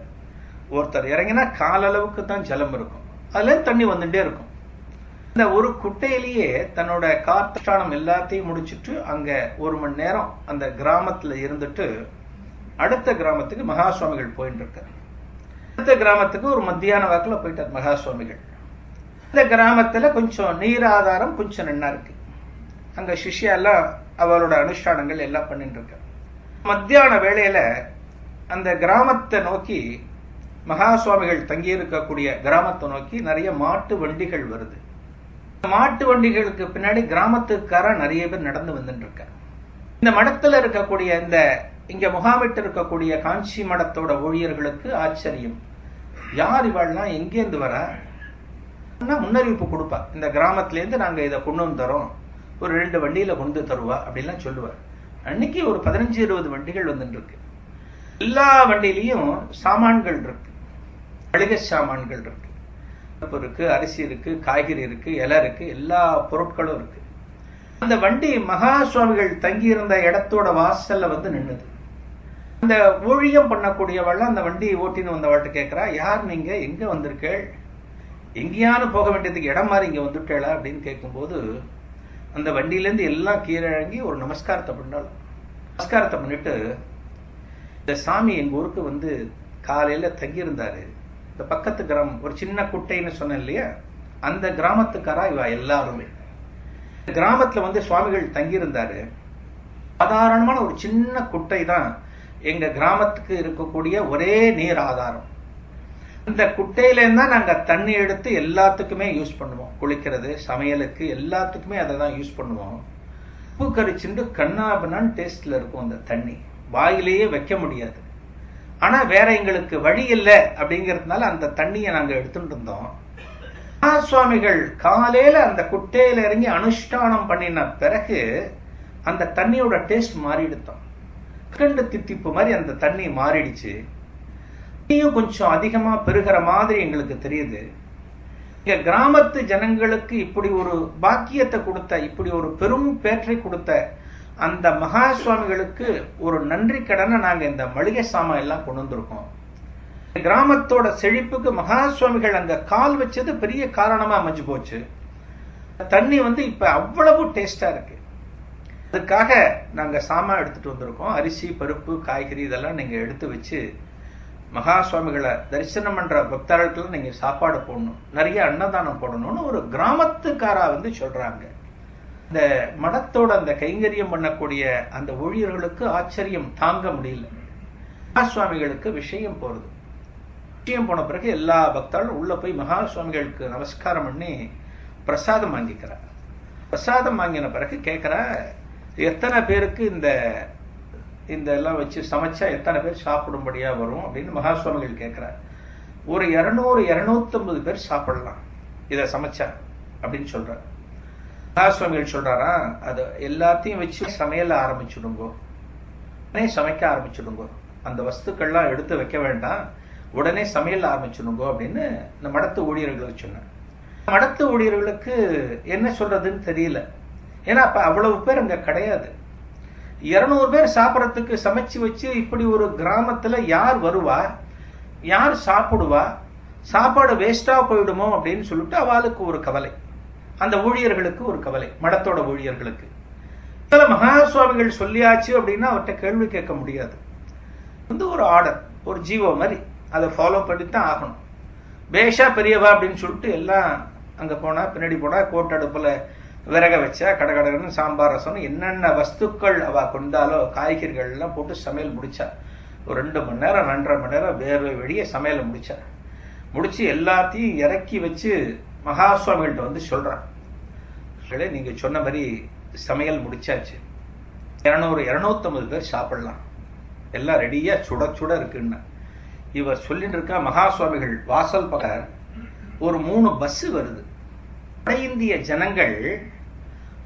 ஒருத்தர் இறங்கினா காலளவுக்கு தான் ஜலம் இருக்கும், அதுல தண்ணி வந்துட்டே இருக்கும். இந்த ஒரு குட்டையிலேயே தன்னோட கார்த்தானம் எல்லாத்தையும் முடிச்சுட்டு அங்க 1 மணி நேரம் அந்த கிராமத்துல இருந்துட்டு அடுத்த கிராமத்துக்கு மகா சுவாமிகள் போயிட்டு இருக்காரு. அடுத்த கிராமத்துக்கு ஒரு மத்தியான வாக்குல போயிட்டார் மகா சுவாமிகள். இந்த கிராமத்துல கொஞ்சம் நீர் ஆதாரம் கொஞ்சம் நன்னா இருக்கு. அங்க சிஷ்யா எல்லாம் அவரோட அனுஷ்டானங்கள் எல்லாம் பண்ணிட்டு இருக்க. மத்தியான வேளையில அந்த கிராமத்தை நோக்கி, மகா சுவாமிகள் தங்கி இருக்கக்கூடிய கிராமத்தை நோக்கி நிறைய மாட்டு வண்டிகள் வருது. மாட்டு வண்டிகளுக்கு பின்னாடி கிராமத்துக்கார நிறைய பேர் நடந்து வந்துட்டு இருக்க. இந்த மடத்துல இருக்கக்கூடிய இந்த இங்க முகாமிட்டு இருக்கக்கூடிய காஞ்சி மடத்தோட ஊழியர்களுக்கு ஆச்சரியம், யார் இவாள்லாம் எங்கேருந்து வர முன்னறிவிப்பு கொடுப்பா. இந்த கிராமத்துல இருந்து நாங்க இதை கொண்டு வந்து தரோம், ஒரு 2 வண்டியில கொண்டு தருவா அப்படின்லாம் சொல்லுவார். அன்னைக்கு ஒரு 15-20 வண்டிகள் வந்துட்டு இருக்கு. எல்லா வண்டியிலையும் சாமான்கள் இருக்கு, மளிகை சாமான்கள் இருக்கு, பருப்பு இருக்கு, அரிசி இருக்கு, காய்கறி இருக்கு, இலை இருக்கு, எல்லா பொருட்களும் இருக்கு. அந்த வண்டி மகா சுவாமிகள் தங்கியிருந்த இடத்தோட வாசல்ல வந்து நின்னுது. அந்த ஊழியம் பண்ணக்கூடியவள் அந்த வண்டியை ஓட்டின்னு வந்தவள்கிட்ட கேட்கிறா, யார் நீங்க, எங்க வந்திருக்கேள், எங்கேயானு போக வேண்டியதுக்கு இடம் மாதிரி இங்க வந்துட்டேளா அப்படின்னு கேட்கும்போது அந்த வண்டியிலேருந்து எல்லாம் கீழே இறங்கி ஒரு நமஸ்காரத்தை பண்ணாள். நமஸ்காரத்தை பண்ணிட்டு, இந்த சாமி எங்க ஊருக்கு வந்து காலையில தங்கியிருந்தாரு, இந்த பக்கத்து கிராமம் ஒரு சின்ன குட்டைன்னு சொன்னேன் இல்லையா, அந்த கிராமத்துக்காரா இவ எல்லாருமே. கிராமத்துல வந்து சுவாமிகள் தங்கியிருந்தாரு. சாதாரணமான ஒரு சின்ன குட்டை தான் எங்க கிராமத்துக்கு இருக்கக்கூடிய ஒரே நீர் ஆதாரம். இந்த குட்டையில இருந்தா நாங்க தண்ணி எடுத்து எல்லாத்துக்குமே யூஸ் பண்ணுவோம், குளிக்கிறது, சமையலுக்கு, எல்லாத்துக்குமே அதை தான் யூஸ் பண்ணுவோம். உப்பு கரிச்சுண்டு கண்ணாபனான் டேஸ்ட்ல இருக்கும் அந்த தண்ணி, வாயிலேயே வைக்க முடியாது. ஆனா வேற எங்களுக்கு வழி இல்லை அப்படிங்கிறதுனால அந்த தண்ணியை நாங்க எடுத்துட்டு இருந்தோம். சுவாமிகள் காலையில அந்த குட்டையில இறங்கி அனுஷ்டானம் பண்ணின பிறகு அந்த தண்ணியோட டேஸ்ட் மாறிடுத்தோம். கண்டு தித்திப்பு மாதிரி அந்த தண்ணி மாறிடுச்சு. தண்ணியும் கொஞ்சம் அதிகமா பெருகிற மாதிரி எங்களுக்கு தெரியுது. இங்க கிராமத்து ஜனங்களுக்கு இப்படி ஒரு பாக்கியத்தை கொடுத்த, இப்படி ஒரு பெரும் பேற்றை கொடுத்த அந்த மகா சுவாமிகளுக்கு ஒரு நன்றி கடனை நாங்க இந்த மளிகை சாமான் எல்லாம் கொண்டு வந்திருக்கோம். கிராமத்தோட செழிப்புக்கு மகா சுவாமிகள் அங்க கால் வச்சது பெரிய காரணமா அமைஞ்சு போச்சு. தண்ணி வந்து இப்ப அவ்வளவு டேஸ்டா இருக்கு. அதுக்காக நாங்க சாமான் எடுத்துட்டு வந்திருக்கோம். அரிசி, பருப்பு, காய்கறி இதெல்லாம் நீங்க எடுத்து வச்சு மகா சுவாமிகளை தரிசனம் பண்ற பக்தர்களுக்கு நீங்க சாப்பாடு போடணும், நிறைய அன்னதானம் போடணும்னு ஒரு கிராமத்துக்காரா வந்து சொல்றாங்க. இந்த மடத்தோட அந்த கைங்கரியம் பண்ணக்கூடிய அந்த ஊழியர்களுக்கு ஆச்சரியம் தாங்க முடியல. மகா சுவாமிகளுக்கு விஷயம் போறது. விஷயம் போன பிறகு எல்லா பக்தர்களும் உள்ள போய் மகா சுவாமிகளுக்கு நமஸ்காரம் பண்ணி பிரசாதம் வாங்கிக்கிறார். பிரசாதம் வாங்கின பிறகு கேட்கிற, எத்தனை பேருக்கு இந்த இந்த எல்லாம் வச்சு சமைச்சா எத்தனை பேர் சாப்பிடும்படியா வரும் அப்படின்னு மகா சுவாமிகள் கேட்கிறார். ஒரு 200-250 பேர் சாப்பிடலாம் இதை சமைச்சா அப்படின்னு சொல்றார். மகா சுவாமிகள் சொல்றாரா, அது எல்லாத்தையும் வச்சு சமையல ஆரம்பிச்சுடுங்கோ, உடனே சமைக்க ஆரம்பிச்சுடுங்கோ, அந்த வஸ்துக்கள்லாம் எடுத்து வைக்க வேண்டாம், உடனே சமையல் ஆரம்பிச்சுடுங்கோ அப்படின்னு இந்த மடத்து ஊழியர்களுக்கு சொன்னேன். மடத்து ஊழியர்களுக்கு என்ன சொல்றதுன்னு தெரியல. ஏன்னா அப்ப அவ்வளவு பேர் அங்க கிடையாது. 200 பேர் சாப்பிடறதுக்கு சமைச்சு வச்சு இப்படி ஒரு கிராமத்துல யார் வருவா, யார் சாப்பிடுவா, சாப்பாடு வேஸ்டா போயிடுமோ அப்படின்னு சொல்லிட்டு அவளுக்கு ஒரு கவலை, அந்த ஊழியர்களுக்கு ஒரு கவலை, மடத்தோட ஊழியர்களுக்கு. மகா சுவாமிகள் சொல்லியாச்சு அப்படின்னா அவர்கிட்ட கேள்வி கேட்க முடியாது. வந்து ஒரு ஆர்டர், ஒரு ஜீவோ மாதிரி அதை ஃபாலோ பண்ணித்தான் ஆகணும். பேஷா பெரியவா அப்படின்னு சொல்லிட்டு எல்லாம் அங்க போனா, பின்னாடி போனா கோட் அடுப்புல விறக வச்சா கடகடன்னு சாம்பார், ரசம், என்னென்ன வஸ்துக்கள் அவ கொண்டாலோ காய்கறிகள் எல்லாம் போட்டு சமையல் முடிச்சா. ஒரு 2 மணி நேரம் 2.5 மணி நேரம் வேர்வை வெளியே சமையலை முடிச்சா. முடிச்சு எல்லாத்தையும் இறக்கி வச்சு மகா சுவாமிகள்கிட்ட வந்து சொல்றான், நீங்க சொன்ன மாதிரி சமையல் முடிச்சாச்சு, 200-250 பேர் சாப்பிடலாம், எல்லாம் ரெடியா சுட சுட இருக்குன்னு இவர் சொல்லிட்டு இருக்கா. மகா சுவாமிகள் வாசல் பக்கம் ஒரு 3 பஸ் வருது. வட இந்திய ஜனங்கள்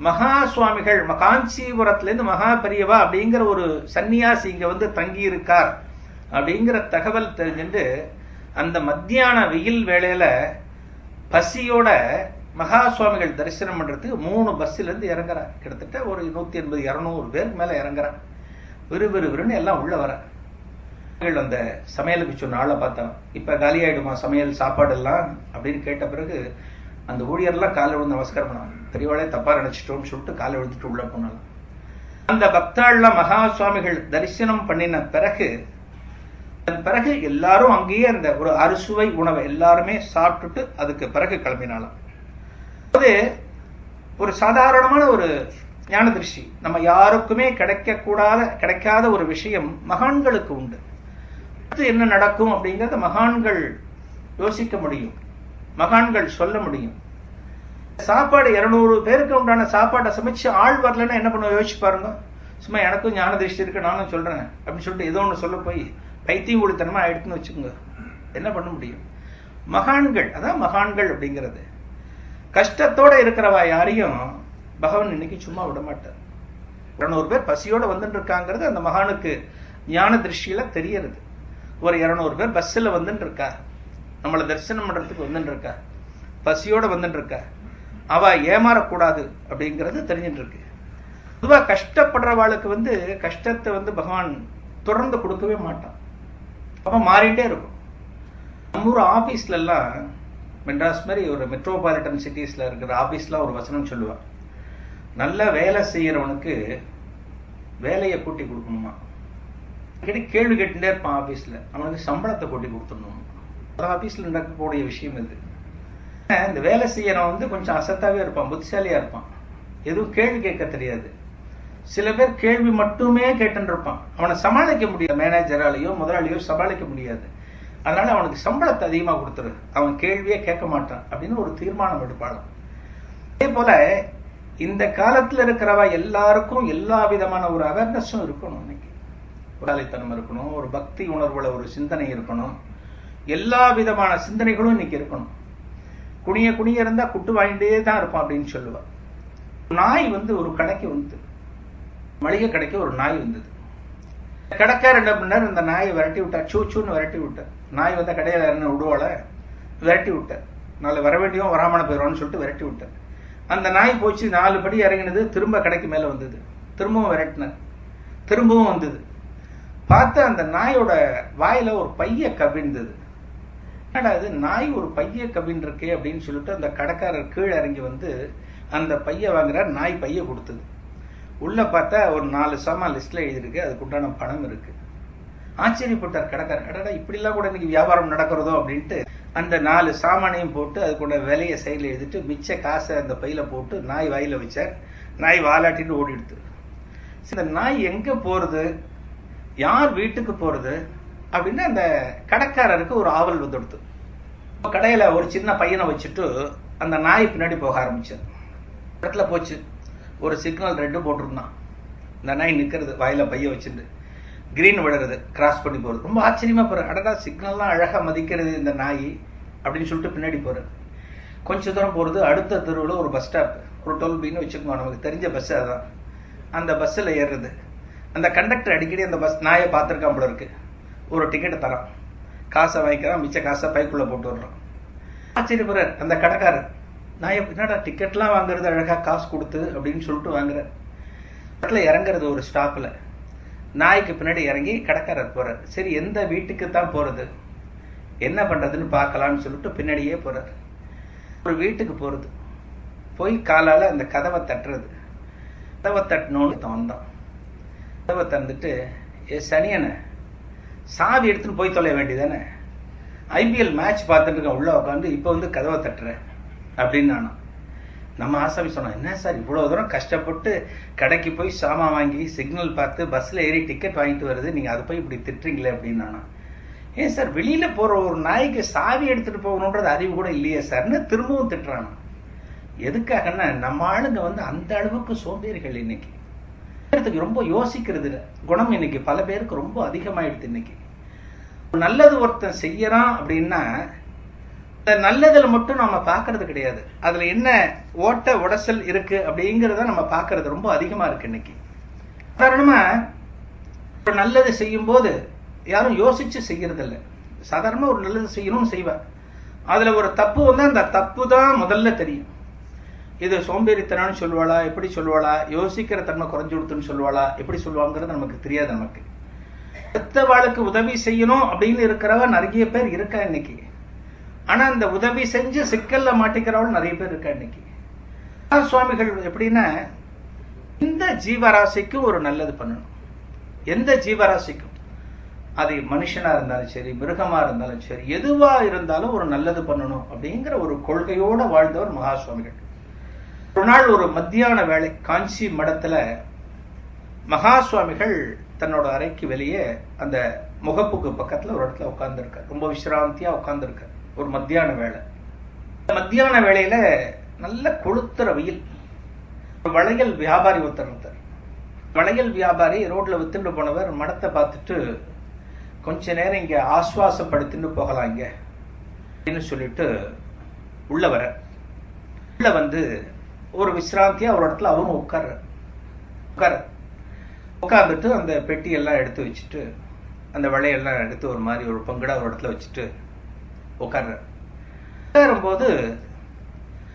மகா சுவாமிகள் காஞ்சிபுரத்திலிருந்து மகா பெரியவா அப்படிங்கிற ஒரு சன்னியாசி இங்க வந்து தங்கி இருக்கார் அப்படிங்கிற தகவல் தெரிஞ்சுட்டு அந்த மத்தியான வெயில் வேளையில பசியோட மகா சுவாமிகள் தரிசனம் பண்றதுக்கு 3 பஸ்ல இருந்து இறங்குறார். கிட்டத்தட்ட ஒரு 180-200 பேர் மேல இறங்குறார். விறுவிறுன்னு எல்லாம் உள்ள வர. அந்த சமையலுக்கு சொன்ன ஆளை பார்த்தோம், இப்ப காலி ஆயிடுமா சமையல் சாப்பாடு எல்லாம் அப்படின்னு கேட்ட பிறகு அந்த ஊழியர்லாம் காலை விழுந்து நமஸ்காரம் பண்ணாங்க. பெரியவாளே தப்பா நினைச்சிட்டோம்னு சொல்லிட்டு காலை விழுந்துட்டு உள்ள போனாலும் அந்த பக்தாள்லாம் மகா சுவாமிகள் தரிசனம் பண்ணின பிறகு அதன் பிறகு எல்லாரும் அங்கேயே அந்த ஒரு அறுசுவை உணவை எல்லாருமே சாப்பிட்டுட்டு அதுக்கு பிறகு கிளம்பினாலும். அது ஒரு சாதாரணமான ஒரு ஞான திருஷ்டி. நம்ம யாருக்குமே கிடைக்காத ஒரு விஷயம் மகான்களுக்கு உண்டு. என்ன நடக்கும் அப்படிங்கறத மகான்கள் யோசிக்க முடியும், மகான்கள் சொல்ல முடியும். சாப்பாடு 200 பேருக்கு உண்டான சாப்பாட்டை சமைச்சு ஆள் வரலன்னா என்ன பண்ண யோசிச்சு பாருங்க. சும்மா எனக்கும் ஞான திருஷ்டி இருக்கு, நானும் சொல்றேன் அப்படின்னு சொல்லிட்டு ஏதோ ஒண்ணு சொல்ல போய் பைத்தியம் கூடித்தனமா ஆயிடுச்சுன்னு வச்சுக்கோங்க, என்ன பண்ண முடியும்? மகான்கள், அதான் மகான்கள் அப்படிங்கிறது. கஷ்டத்தோட இருக்கிறவா யாரையும் பகவான் இன்னைக்கு சும்மா விட மாட்டார். 200 பேர் பசியோட வந்துட்டு இருக்காங்கிறது அந்த மகானுக்கு ஞான திருஷ்டியில தெரியறது. ஒரு 200 பேர் பஸ்ஸில் வந்துட்டு இருக்கா, நம்மளை தரிசனம் பண்றதுக்கு வந்துட்டு இருக்கா, பசியோட வந்துட்டு இருக்கா, அவ ஏமாறக்கூடாது அப்படிங்கிறது தெரிஞ்சுட்டு இருக்கு. பொதுவாக கஷ்டப்படுறவாளுக்கு கஷ்டத்தை பகவான் தொடர்ந்து கொடுக்கவே மாட்டான், அப்ப மாறிட்டே இருக்கும். நம்ம ஊர் ஆபீஸ்ல எல்லாம், மெட்ராஸ் மாதிரி ஒரு மெட்ரோபாலிட்டன் சிட்டிஸ்ல இருக்கிற ஆபீஸ்ல ஒரு வசனம் சொல்லுவான், நல்ல வேலை செய்யறவனுக்கு வேலையை கூட்டி கொடுக்கணுமா, கேள்வி கேட்டுட்டே இருப்பான் ஆபீஸ்ல, அவனுக்கு சம்பளத்தை கூட்டி கொடுத்துடணும். ஆபீஸ்ல நடக்கக்கூடிய விஷயம் இது. இந்த வேலை செய்யறவன் கொஞ்சம் அசத்தாவே இருப்பான், புத்திசாலியா இருப்பான், எதுவும் கேள்வி கேட்க தெரியாது. சில பேர் கேள்வி மட்டுமே கேட்டுன்னு இருப்பான், அவனை சமாளிக்க முடியாது, மேனேஜராலேயோ முதலாளியோ சமாளிக்க முடியாது. அதனால அவனுக்கு சம்பளத்தை அதிகமாக கொடுத்துரு, அவன் கேள்வியே கேட்க மாட்டான் அப்படின்னு ஒரு தீர்மானம் எடுப்பாளாம். அதே போல இந்த காலத்துல இருக்கிறவா எல்லாருக்கும் எல்லா விதமான ஒரு அவேர்னஸும் இருக்கணும். இன்னைக்கு உடாலித்தனம் இருக்கணும், ஒரு பக்தி உணர்வுல ஒரு சிந்தனை இருக்கணும், எல்லா விதமான சிந்தனைகளும் இன்னைக்கு இருக்கணும். குனிய குனிய இருந்தா குட்டு வாங்கிட்டே தான் இருப்பான் அப்படின்னு சொல்லுவா. நாய் ஒரு கடைக்கு மளிகை கடைக்கு ஒரு நாய் வந்தது. கடைக்கார என்ன பண்ணார், இந்த நாயை விரட்டி விட்டார், சூன்னு விரட்டி விட்டார். நாய் கடையில என்ன விடுவாள விரட்டி விட்டார், நாளை வர வேண்டியும் வராமன போயிடுவான்னு சொல்லிட்டு விரட்டி விட்டார். அந்த நாய் போச்சு, 4 படி இறங்கினது, திரும்ப கடைக்கு மேல வந்தது, திரும்பவும் விரட்டினார், திரும்பவும் வந்தது. பார்த்து அந்த நாயோட வாயில ஒரு பைய கவிழ்ந்தது. என்னடா இது, நாய் ஒரு பைய கவின் இருக்கே அப்படின்னு சொல்லிட்டு அந்த கடைக்காரர் கீழே இறங்கி அந்த பைய வாங்குறார். நாய் பைய கொடுத்தது. உள்ள பார்த்தா ஒரு 4 சாமான் லிஸ்ட்ல எழுதிருக்கு, அதுக்கு உண்டான பணம் இருக்கு. ஆச்சரியப்பட்டார் கடைக்காரர், அடடா இப்படிலாம் கூட இன்னைக்கு வியாபாரம் நடக்கிறதோ அப்படின்ட்டு அந்த 4 சாமானையும் போட்டு அதுக்குள்ள விலையை சைடில் எழுதிட்டு மிச்ச காசை அந்த பையில போட்டு நாய் வாயில வச்சார். நாய் வாலாட்டிட்டு ஓடிடுது. இந்த நாய் எங்க போறது, யார் வீட்டுக்கு போறது அப்படின்னு அந்த கடைக்காரருக்கு ஒரு ஆவல் வந்துடுது. கடையில ஒரு சின்ன பையனை வச்சுட்டு அந்த நாய் பின்னாடி போக ஆரம்பிச்சார். இடத்துல போச்சு, ஒரு சிக்னல் ரெட்டு போட்டிருந்தான். இந்த நாய் நிக்கிறது, வாயில பைய வச்சுட்டு கிரீன் விழுறது, கிராஸ் பண்ணி போறது. ரொம்ப ஆச்சரியமா போற, அடடா சிக்னல்லாம் அழகா மதிக்கிறது இந்த நாய் அப்படின்னு சொல்லிட்டு பின்னாடி போறது. கொஞ்ச தூரம் போறது, அடுத்த தெருவில் ஒரு பஸ் ஸ்டாப், ஒரு 12Bன்னு வச்சுக்கோங்க, நமக்கு தெரிஞ்ச பஸ் அதான். அந்த பஸ்ஸில் ஏறுறது. அந்த கண்டக்டர் அடிக்கடி அந்த பஸ் நாயை பார்த்துருக்கான் போல இருக்கு. ஒரு டிக்கெட்டை தரான், காசை வாங்கிக்கிறான், மிச்ச காசை பைக்குள்ள போட்டு வர்றான். ஆச்சரியப்படுறார் அந்த கடைக்காரர், நாயை என்னடா டிக்கெட்லாம் வாங்குறது அழகா காசு கொடுத்து அப்படின்னு சொல்லிட்டு வாங்குறார். இடத்துல இறங்குறது ஒரு ஸ்டாப்ல, நாய்க்கு பின்னாடி இறங்கி கடைக்காரர் போறார். சரி எந்த வீட்டுக்கு தான் போறது, என்ன பண்றதுன்னு பார்க்கலாம்னு சொல்லிட்டு பின்னாடியே போறார். ஒரு வீட்டுக்கு போறது, போய் காலால அந்த கதவை தட்டுறது. கதவை தட்டணும்னு வந்தான். கதவை தந்துட்டு, ஏ சனியன சாவி எடுத்துன்னு போய் தொலைய வேண்டியதானே, ஐபிஎல் மேட்ச் பார்த்துட்டு இருக்கேன் உள்ள உட்காந்து, இப்போ கதவை தட்டுறேன் அப்படின்னு நானும். நம்ம ஆசாமி சொன்னோம், என்ன சார் இவ்வளவு தூரம் கஷ்டப்பட்டு கடைக்கு போய் சாமான் வாங்கி சிக்னல் பார்த்து பஸ்ல ஏறி டிக்கெட் வாங்கிட்டு வருது, நீங்க அதை போய் இப்படி திட்டுறீங்களே அப்படின்னு நானும். ஏன் சார் வெளியில போற ஒரு நாய்க்கு சாவி எடுத்துட்டு போகணுன்றது அறிவு கூட இல்லையே சார்னு திரும்பவும் திட்டுறான். எதுக்காகன்னா நம்ம ஆளுங்க அந்த அளவுக்கு சோம்பேறிகள். இன்னைக்கு ரொம்ப யோசிக்கிறது குணம் இன்னைக்கு பல பேருக்கு ரொம்ப அதிகமாயிடுது. இன்னைக்கு நல்லது ஒருத்தன் செய்யறான் அப்படின்னா நல்லதுல மட்டும் நம்ம பாக்குறது கிடையாது, அதுல என்ன ஓட்ட உடசல் இருக்கு அப்படிங்கறத நம்ம பாக்குறது ரொம்ப அதிகமா இருக்கு இன்னைக்கு. சாதாரணமா நல்லது செய்யும் போது யாரும் யோசிச்சு செய்யறது இல்லை. சாதாரணமா ஒரு நல்லது செய்யணும்னு செய்வேன், அதுல ஒரு தப்பு அந்த தப்பு தான் முதல்ல தெரியும். இது சோம்பேறித்தனம்னு சொல்லுவாளா, எப்படி சொல்லுவாளா, யோசிக்கிற தன்மை குறைஞ்சு கொடுத்துன்னு சொல்லுவாளா, எப்படி சொல்லுவாங்கிறது நமக்கு தெரியாது. நமக்கு அடுத்தவாளுக்கு உதவி செய்யணும் அப்படின்னு இருக்கிறவ நிறைய பேர் இருக்கா இன்னைக்கு. ஆனா அந்த உதவி செஞ்சு சிக்கல்ல மாட்டிக்கிறவள் நிறைய பேர் இருக்கா இன்னைக்கு. சுவாமிகள் எப்படின்னா, இந்த ஜீவராசிக்கு ஒரு நல்லது பண்ணணும், எந்த ஜீவராசிக்கும், அது மனுஷனா இருந்தாலும் சரி, மிருகமா இருந்தாலும் சரி, எதுவா இருந்தாலும் ஒரு நல்லது பண்ணணும் அப்படிங்கிற ஒரு கொள்கையோட வாழ்ந்தவர் மகா சுவாமிகள். ஒரு நாள் ஒரு மத்தியான வேளை காஞ்சி மடத்துல மகா சுவாமிகள் தன்னோட அறைக்கு வெளியே அந்த முகப்புக்கு பக்கத்துல ஒரு இடத்துல உட்கார்ந்து இருக்கார். ரொம்ப விசிராந்தியா உட்கார்ந்து இருக்கார். ஒரு மத்தியான வேளை. மத்தியான வேளையில நல்ல கொளுத்துற வெயில். ஒரு வளையல் வியாபாரி ஒருத்தர் இருந்தார். வளையல் வியாபாரி ரோட்ல வித்துட்டு போனவர் மடத்தை பார்த்துட்டு, கொஞ்ச நேரம் இங்க ஆஸ்வாசப்படுத்திட்டு போகலாம் இங்க அப்படின்னு சொல்லிட்டு உள்ள வர, உள்ள ஒரு விசிராந்தியா ஒரு இடத்துல அவரும் உட்கார உட்காந்துட்டு அந்த பெட்டியெல்லாம் எடுத்து வச்சுட்டு அந்த வளையெல்லாம் எடுத்து ஒரு மாதிரி ஒரு பங்குடா ஒரு இடத்துல வச்சுட்டு உட்காரும்போது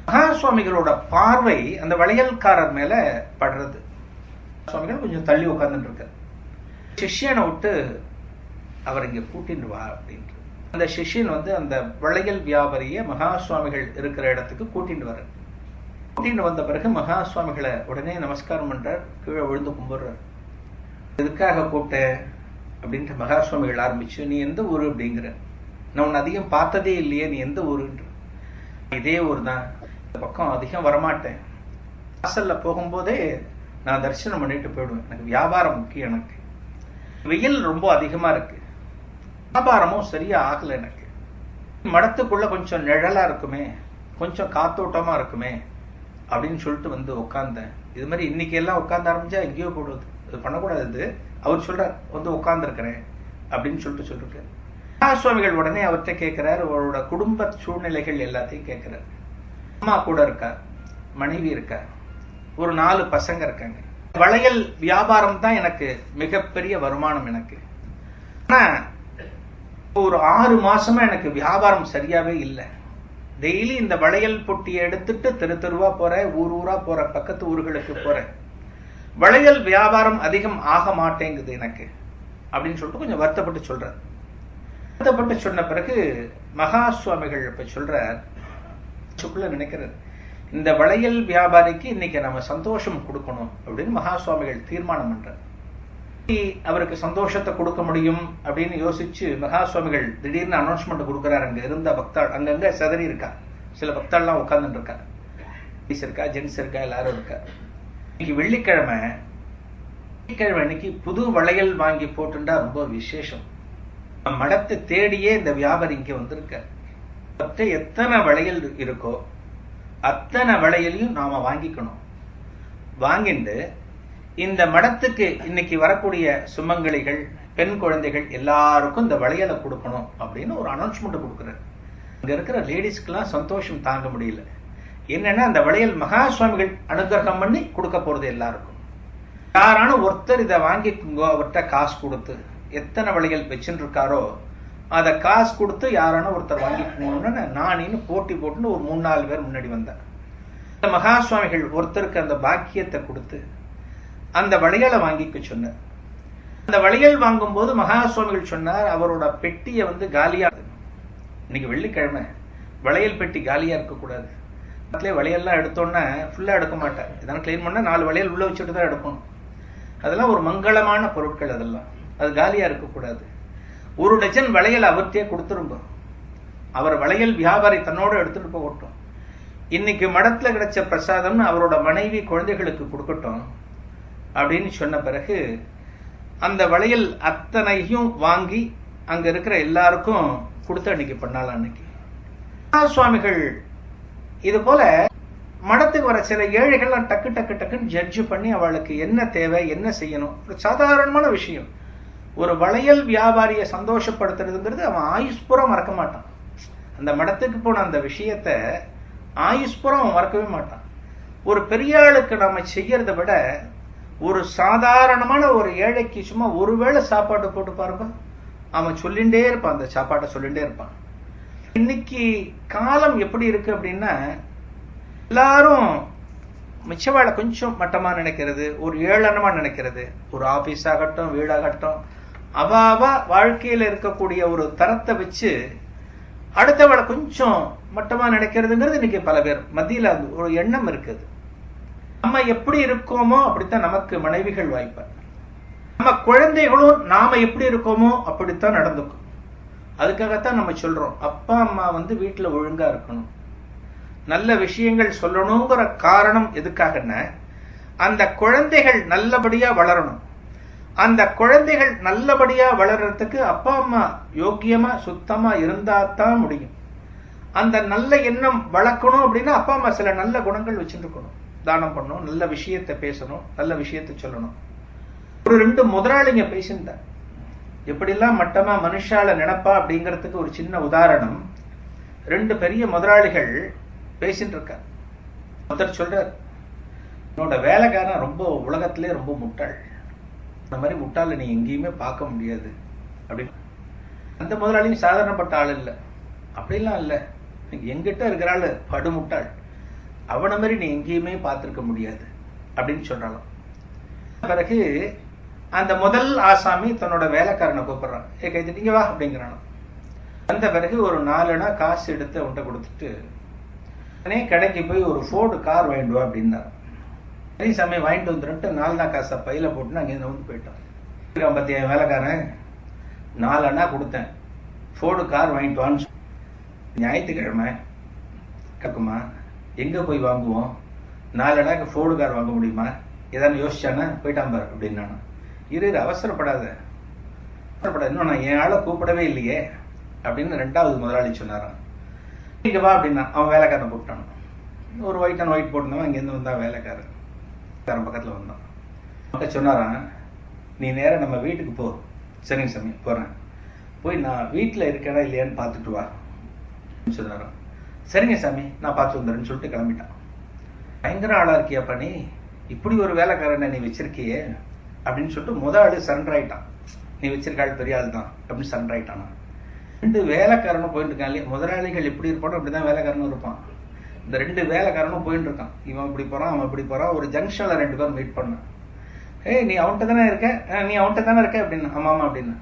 மகா சுவாமிகளோட பார்வை அந்த வளையல்காரர் மேல படுறது. சுவாமிகள் கொஞ்சம் தள்ளி உட்கார்ந்துட்டு இருக்காரு. சிஷ்யனை விட்டு அவர் இங்க கூட்டிட்டு வா அப்படின்ட்டு அந்த சிஷ்யன் அந்த வளையல் வியாபாரிய மகா சுவாமிகள் இருக்கிற இடத்துக்கு கூட்டிட்டு வர. கூட்டிட்டு வந்த பிறகு மகா சுவாமிகளை உடனே நமஸ்காரம் பண்றார், கீழே விழுந்து கும்பிடுறார். எதுக்காக கூப்பிட்டேன் அப்படின்ட்டு மகா சுவாமிகள் ஆரம்பிச்சு, நீ எந்த ஊரு அப்படிங்கிற, நான் உன்னை அதிகம் பார்த்ததே இல்லையே, நீ எந்த ஊருன்ற. இதே ஊர் தான், இந்த பக்கம் அதிகம் வரமாட்டேன், வாசல்ல போகும்போதே நான் தரிசனம் பண்ணிட்டு போயிடுவேன், எனக்கு வியாபாரம் முக்கியம், எனக்கு வெயில் ரொம்ப அதிகமா இருக்கு, வியாபாரமும் சரியா ஆகல, எனக்கு மடத்துக்குள்ள கொஞ்சம் நிழலா இருக்குமே, கொஞ்சம் காத்தோட்டமா இருக்குமே அப்படின்னு சொல்லிட்டு உட்கார்ந்தேன். இது மாதிரி இன்னைக்கு எல்லாம் உட்கார்ந்து ஆரம்பிச்சா எங்கேயோ போடுவது, அது பண்ணக்கூடாது. இது அவர் சொல்றார், உட்கார்ந்து இருக்கிறேன் அப்படின்னு சொல்லிருக்காரு. சுவாமிகள் உடனே அவர்கிட்ட கேட்கிறார், அவரோட குடும்ப சூழ்நிலைகள் எல்லாத்தையும் கேட்கிறார். அம்மா கூட இருக்கா, மனைவி இருக்கா, ஒரு 4 பசங்க இருக்காங்க. வளையல் வியாபாரம் தான் எனக்கு மிகப்பெரிய வருமானம். எனக்கு ஆனா ஒரு 6 மாசமா எனக்கு வியாபாரம் சரியாவே இல்லை. டெய்லி இந்த வளையல் பொட்டியை எடுத்துட்டு தெருவா போறேன், ஊரா போறேன், பக்கத்து ஊர்களுக்கு போறேன், வளையல் வியாபாரம் அதிகம் ஆக மாட்டேங்குது எனக்கு அப்படின்னு சொல்லிட்டு கொஞ்சம் வருத்தப்பட்டு சொல்றார். வருத்தப்பட்டு சொன்ன பிறகு மகா சுவாமிகள் இப்ப சொல்றார், நினைக்கிறார், இந்த வளையல் வியாபாரிக்கு இன்னைக்கு நம்ம சந்தோஷம் கொடுக்கணும் அப்படின்னு மகா சுவாமிகள் தீர்மானம் பண்றார். அவருக்கு சந்தோஷத்தை கொடுக்க முடியும் அப்படின்னு யோசிச்சு மகா சுவாமிகள் திடீர்னு அனௌன்ஸ்மெண்ட் கொடுக்கிறார். அங்க இருந்த பக்தாள் அங்கங்க செதறி இருக்கா, சில பக்தாள்லாம் உட்கார்ந்துட்டு இருக்கா, இருக்கா, ஜென்ஸ் இருக்கா, எல்லாரும் இருக்கா. இன்னைக்கு வெள்ளிக்கிழமை இன்னைக்கு புது வளையல் வாங்கி போட்டுண்டா ரொம்ப விசேஷம். மடத்தை தேடியே இந்த வியாபாரி இங்க வந்திருக்க. எத்தனை வளையல் இருக்கோ அத்தனை வளையலையும் நாம வாங்கிக்கணும். வாங்கிட்டு இந்த மடத்துக்கு இன்னைக்கு வரக்கூடிய சுமங்கலிகள், பெண் குழந்தைகள் எல்லாருக்கும் இந்த வளையலை கொடுக்கணும் அப்படின்னு ஒரு அனௌன்ஸ்மெண்ட் கொடுக்குறாரு. அங்க இருக்கிற லேடிஸ்க்கெல்லாம் சந்தோஷம் தாங்க முடியல. என்னன்னா அந்த வளையல் மகா சுவாமிகள் அனுகிரகம் பண்ணி கொடுக்க போறது எல்லாருக்கும். யாரான ஒருத்தர் இதை வாங்கிக்குங்கோ, அவர்கிட்ட காசு கொடுத்து, எத்தனை வளையல் வச்சுட்டு இருக்காரோ அதை காசு கொடுத்து யாரான ஒருத்தர் வாங்கிக்கணும்னு நானின்னு போட்டி போட்டுன்னு ஒரு 3-4 பேர் முன்னாடி வந்தார். மகா சுவாமிகள் ஒருத்தருக்கு அந்த பாக்கியத்தை கொடுத்து அந்த வளையலை வாங்கிக்க சொன்னார். அந்த வளையல் வாங்கும் போது மகா சுவாமிகள் சொன்னார், அவரோட பெட்டியை காலியா, இன்னைக்கு வெள்ளிக்கிழமை வளையல் பெட்டி காலியா இருக்கக்கூடாது. வளையல்லாம் எடுத்தோன்னா ஃபுல்லா எடுக்க மாட்டேன், இதெல்லாம் கிளீன் பண்ண 4 வளையல் உள்ள வச்சுட்டு தான் எடுக்கணும். அதெல்லாம் ஒரு மங்களமான பொருட்கள், அதெல்லாம் அது காலியா இருக்கக்கூடாது. 1 டஜன் வளையல் அவர்கிட்டயே கொடுத்துருங்க, அவர் வளையல் வியாபாரி தன்னோட எடுத்துட்டு போகட்டும். இன்னைக்கு மடத்துல கிடைச்ச பிரசாதம்னு அவரோட மனைவி குழந்தைகளுக்கு கொடுக்கட்டும் அப்படின்னு சொன்ன பிறகு அந்த வளையல் அத்தனையும் வாங்கி அங்க இருக்கிற எல்லாருக்கும் கொடுத்து அன்னைக்கு பண்ணலாம். அன்னைக்கு சுவாமிகள் இது போல மடத்துக்கு வர சில ஏழைகள்லாம் டக்கு டக்கு டக்குன்னு ஜட்ஜ் பண்ணி அவளுக்கு என்ன தேவை, என்ன செய்யணும், ஒரு சாதாரணமான விஷயம். ஒரு வளையல் வியாபாரியை சந்தோஷப்படுத்துறதுங்கிறது அவன் ஆயுஷ்புறம் மறக்க மாட்டான். அந்த மடத்துக்கு போன அந்த விஷயத்த ஆயுஷ்புறம் அவன் மறக்கவே மாட்டான். ஒரு பெரிய ஆளுக்கு நம்ம செய்யறதை விட ஒரு சாதாரணமான ஒரு ஏழைக்கு சும்மா ஒருவேளை சாப்பாடு போட்டு பாருங்க, அவன் சொல்லிண்டே இருப்பான், அந்த சாப்பாட்டை சொல்லிண்டே இருப்பான். இன்னைக்கு காலம் எப்படி இருக்கு அப்படின்னா, எல்லாரும் மிச்சவாழ கொஞ்சம் மட்டமா நினைக்கிறது, ஒரு ஏளனமா நினைக்கிறது. ஒரு ஆபீஸ் ஆகட்டும், வீடாகட்டும், அவாவா வாழ்க்கையில இருக்கக்கூடிய ஒரு தரத்தை வச்சு அடுத்தவளை கொஞ்சம் மட்டமா நினைக்கிறதுங்கிறது இன்னைக்கு பல பேர் மத்தியில ஒரு எண்ணம் இருக்குது. நம்ம எப்படி இருக்கோமோ அப்படித்தான் நமக்கு மனைவிகள் வாய்ப்பார், நம்ம குழந்தைகளும் நாம எப்படி இருக்கோமோ அப்படித்தான் நடந்துக்கும். அதுக்காகத்தான் நம்ம சொல்றோம், அப்பா அம்மா வீட்டுல ஒழுங்கா இருக்கணும், நல்ல விஷயங்கள் சொல்லணுங்கிற காரணம் எதுக்காகன்னா அந்த குழந்தைகள் நல்லபடியா வளரணும். அந்த குழந்தைகள் நல்லபடியா வளர்றதுக்கு அப்பா அம்மா யோக்கியமா சுத்தமா இருந்தா தான் முடியும். அந்த நல்ல எண்ணம் வளர்க்கணும் அப்படின்னா அப்பா அம்மா சில நல்ல குணங்கள் வச்சுருக்கணும், தானம் பண்ணணும், நல்ல விஷயத்தை பேசணும், நல்ல விஷயத்தை சொல்லணும். ஒரு 2 முதலாளிங்க பேசியிருந்தார், எப்படிலாம் மட்டமா மனுஷால நினைப்பா அப்படிங்கிறதுக்கு ஒரு சின்ன உதாரணம். 2 பெரிய முதலாளிகள் பேசிட்டு இருக்கார். ஒருத்தர் சொல்றார், என்னோட வேலைக்காரன் ரொம்ப உலகத்திலே ரொம்ப முட்டாள், அந்த மாதிரி முட்டாள நீ எங்கேயுமே பார்க்க முடியாது அப்படின்னு. அந்த முதலாளியும் சாதாரணப்பட்ட ஆள் இல்லை, அப்படிலாம் இல்லை, எங்கிட்ட இருக்கிற ஆள் படுமுட்டாள், அவனை மாதிரி நீ எங்கேயுமே பார்த்துருக்க முடியாது அப்படின்னு சொல்றாலும். பிறகு அந்த முதல் ஆசாமி தன்னோட வேலைக்காரனை கூப்பிடுறான், கைத்திட்டீங்க வா அப்படிங்கிறானோ. அந்த பிறகு ஒரு 4 அணா காசு எடுத்து அவன்கிட்ட கொடுத்துட்டு உடனே கடைக்கு போய் ஒரு ஃபோர்டு கார் வாங்கிட்டு வா அப்படின்னாரு. சரி சாமி வாங்கிட்டு வந்துட்டு 4 அணா காசை பையில போட்டு அங்கேருந்து வந்து போயிட்டான். பத்திய வேலைக்காரன் 4 அணா கொடுத்தேன், ஃபோர்டு கார் வாங்கிட்டு வான்னு. ஞாயிற்றுக்கிழமை கேட்குமா, எங்க போய் வாங்குவோம், 4 அணாக்கு ஃபோர்டு கார் வாங்க முடியுமா, ஏதாவது யோசிச்சானா, போயிட்டான் பாரு அப்படின்னு. இரு அவசரப்படாத, இன்னும் நான் என் ஆளை கூப்பிடவே இல்லையே அப்படின்னு 2வது முதலாளி சொன்னாரான். இங்க வா அப்படின்னா அவன் வேலைக்காரன் கூப்பிட்டான். ஒரு ஒயிட் அண்ட் ஒயிட் போட்டுருந்தவன் இங்கேருந்து வந்தான், வேலைக்காரன் பக்கத்துல வந்தான். சொன்னாரான், நீ நேரம் நம்ம வீட்டுக்கு போ. சரிங்க சாமி போறேன், போய் நான் வீட்டுல இருக்கேனா இல்லையான்னு பார்த்துட்டு வா சொன்னாரான். சரிங்க சாமி நான் பார்த்து வந்துடுறேன்னு சொல்லிட்டு கிளம்பிட்டான். பயங்கர ஆளா இருக்கியாப்பா நீ, இப்படி ஒரு வேலைக்காரனை நீ வச்சிருக்கியே அப்படின்னு சொல்லிட்டு முதலாளி சரண்டர் ஆயிட்டான். நீ வச்சிருக்காள் பெரிய ஆள் தான் அப்படின்னு சரண்டர் ஆயிட்டானா. 2 வேலைக்காரனும் போயிட்டு இருக்காங்க. முதலாளிகள் எப்படி இருப்பானோ அப்படிதான் வேலைக்காரனும் இருப்பான். இந்த 2 வேலைக்காரனும் போயிட்டு இருக்கான். இவன் இப்படி போறான், அவன் இப்படி போறான். ஒரு ஜங்ஷன்ல 2 பேரும் மீட் பண்ணான். நீ அவன்கிட்ட தானே இருக்க, நீ அவன்கிட்ட தானே இருக்க அப்படின்னு. ஆமாமா அப்படின்னு.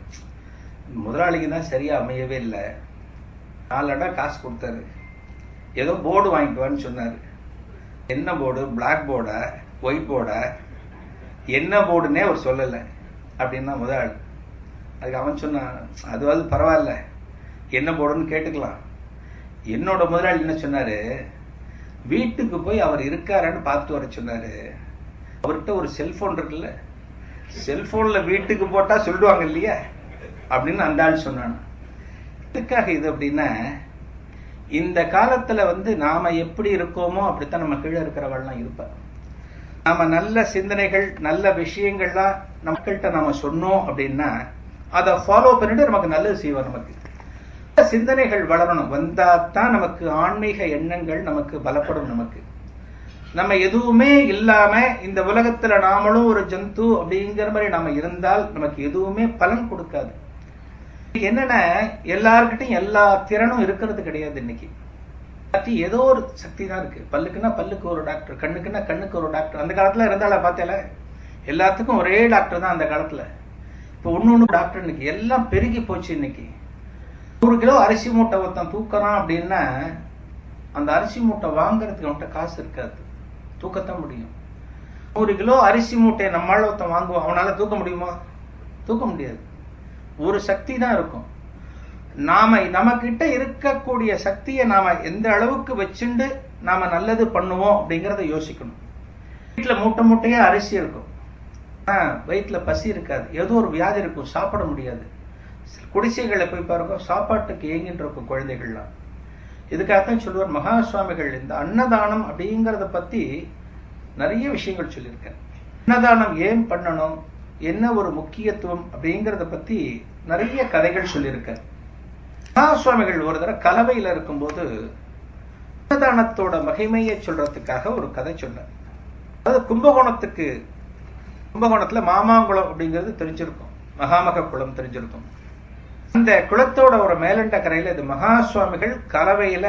முதலாளிக்கு தான் சரியா அமையவே இல்லை. 4 அணா காசு கொடுத்தாரு, ஏதோ போர்டு வாங்கிட்டு வான்னு சொன்னாரு. என்ன போர்டு, பிளாக் போர்டா ஒயிட் போர்டா, என்ன போர்டுன்னே அவர் சொல்லலை அப்படின்னா முதலாளி. அதுக்கு அவன் சொன்னான், அதுவாது பரவாயில்ல, என்ன போர்டுன்னு கேட்டுக்கலாம். என்னோட முதலாளி என்ன சொன்னாரு, வீட்டுக்கு போய் அவர் இருக்காரான்னு பார்த்துட்டு வர சொன்னாரு. அவர்கிட்ட ஒரு செல்போன் இருக்குல்ல, செல்போன்ல வீட்டுக்கு போட்டா சொல்லுவாங்க இல்லையா அப்படின்னு அந்த ஆள் சொன்னான். இதுக்காக இது அப்படின்னா, இந்த காலத்துல நாம எப்படி இருக்கோமோ அப்படித்தான் நம்ம கீழே இருக்கிறவள்லாம் இருப்ப. நாம நல்ல சிந்தனைகள் நல்ல விஷயங்கள்லாம் மக்கள்கிட்ட நாம சொன்னோம் அப்படின்னா அதை ஃபாலோ பண்ணிட்டு நமக்கு நல்லது செய்வோம். நமக்கு சிந்தனைகள் வளரணும், வந்தாதான் நமக்கு ஆன்மீக எண்ணங்கள் நமக்கு பலப்படும். நமக்கு நம்ம எதுவுமே இல்லாம இந்த உலகத்துல நாமளும் ஒரு ஜந்து அப்படிங்கிற மாதிரி நாம இருந்தால் நமக்கு எதுவுமே பலன் கொடுக்காது. என்னன்னா எல்லார்கிட்டையும் எல்லா திறனும் இருக்கிறது கிடையாது. இன்னைக்கு ஏதோ ஒரு சக்தி தான் இருக்கு. பல்லுக்குன்னா பல்லுக்கு ஒரு டாக்டர், கண்ணுக்குன்னா கண்ணுக்கு ஒரு டாக்டர். அந்த காலத்துல இருந்தால பார்த்தேல, எல்லாத்துக்கும் ஒரே டாக்டர் தான் அந்த காலத்துல. இப்ப ஒண்ணு டாக்டர். இன்னைக்கு எல்லாம் பெருகி போச்சு. இன்னைக்கு 100 கிலோ அரிசி மூட்டை ஒருத்தன் தூக்குறான் அப்படின்னா அந்த அரிசி மூட்டை வாங்குறதுக்கு அவன்கிட்ட காசு இருக்காது, தூக்கத்தான் முடியும். 100 கிலோ அரிசி மூட்டையை நம்மளால ஒருத்தன் வாங்குவான், அவனால தூக்க முடியுமா? தூக்க முடியாது. ஒரு சக்தி தான் இருக்கும். நாம நமக்கிட்ட இருக்கக்கூடிய சக்தியை நாம எந்த அளவுக்கு வச்சுண்டு நாம நல்லது பண்ணுவோம் அப்படிங்கறத யோசிக்கணும். வீட்டுல மூட்டை மூட்டையே அரிசி இருக்கும், வயிற்றுல பசி இருக்காது, ஏதோ ஒரு வியாதி இருக்கும், சாப்பிட முடியாது. குடிசைகளை போய் பாருங்க, சாப்பாட்டுக்கு ஏங்கிட்டு இருக்கும் குழந்தைகள்லாம். இதுக்காகத்தான் சொல்லுவார் மகா சுவாமிகள் இந்த அன்னதானம் அப்படிங்கறத பத்தி நிறைய விஷயங்கள் சொல்லியிருக்காரு. அன்னதானம் ஏன் பண்ணணும், என்ன ஒரு முக்கியத்துவம் அப்படிங்கறத பத்தி நிறைய கதைகள் சொல்லியிருக்காரு. மகா சுவாமிகள் ஒரு தடவை கலவையில இருக்கும்போது அன்னதானத்தோட மகிமையை சொல்றதுக்காக ஒரு கதை சொன்னார். அதாவது கும்பகோணத்துல மாமாங்குளம் அப்படிங்கிறது தெரிஞ்சிருக்கும், மகாமக குளம் தெரிஞ்சிருக்கும். அந்த குளத்தோட ஒரு மேலண்ட கரையில இது மகா சுவாமிகள் கலவையில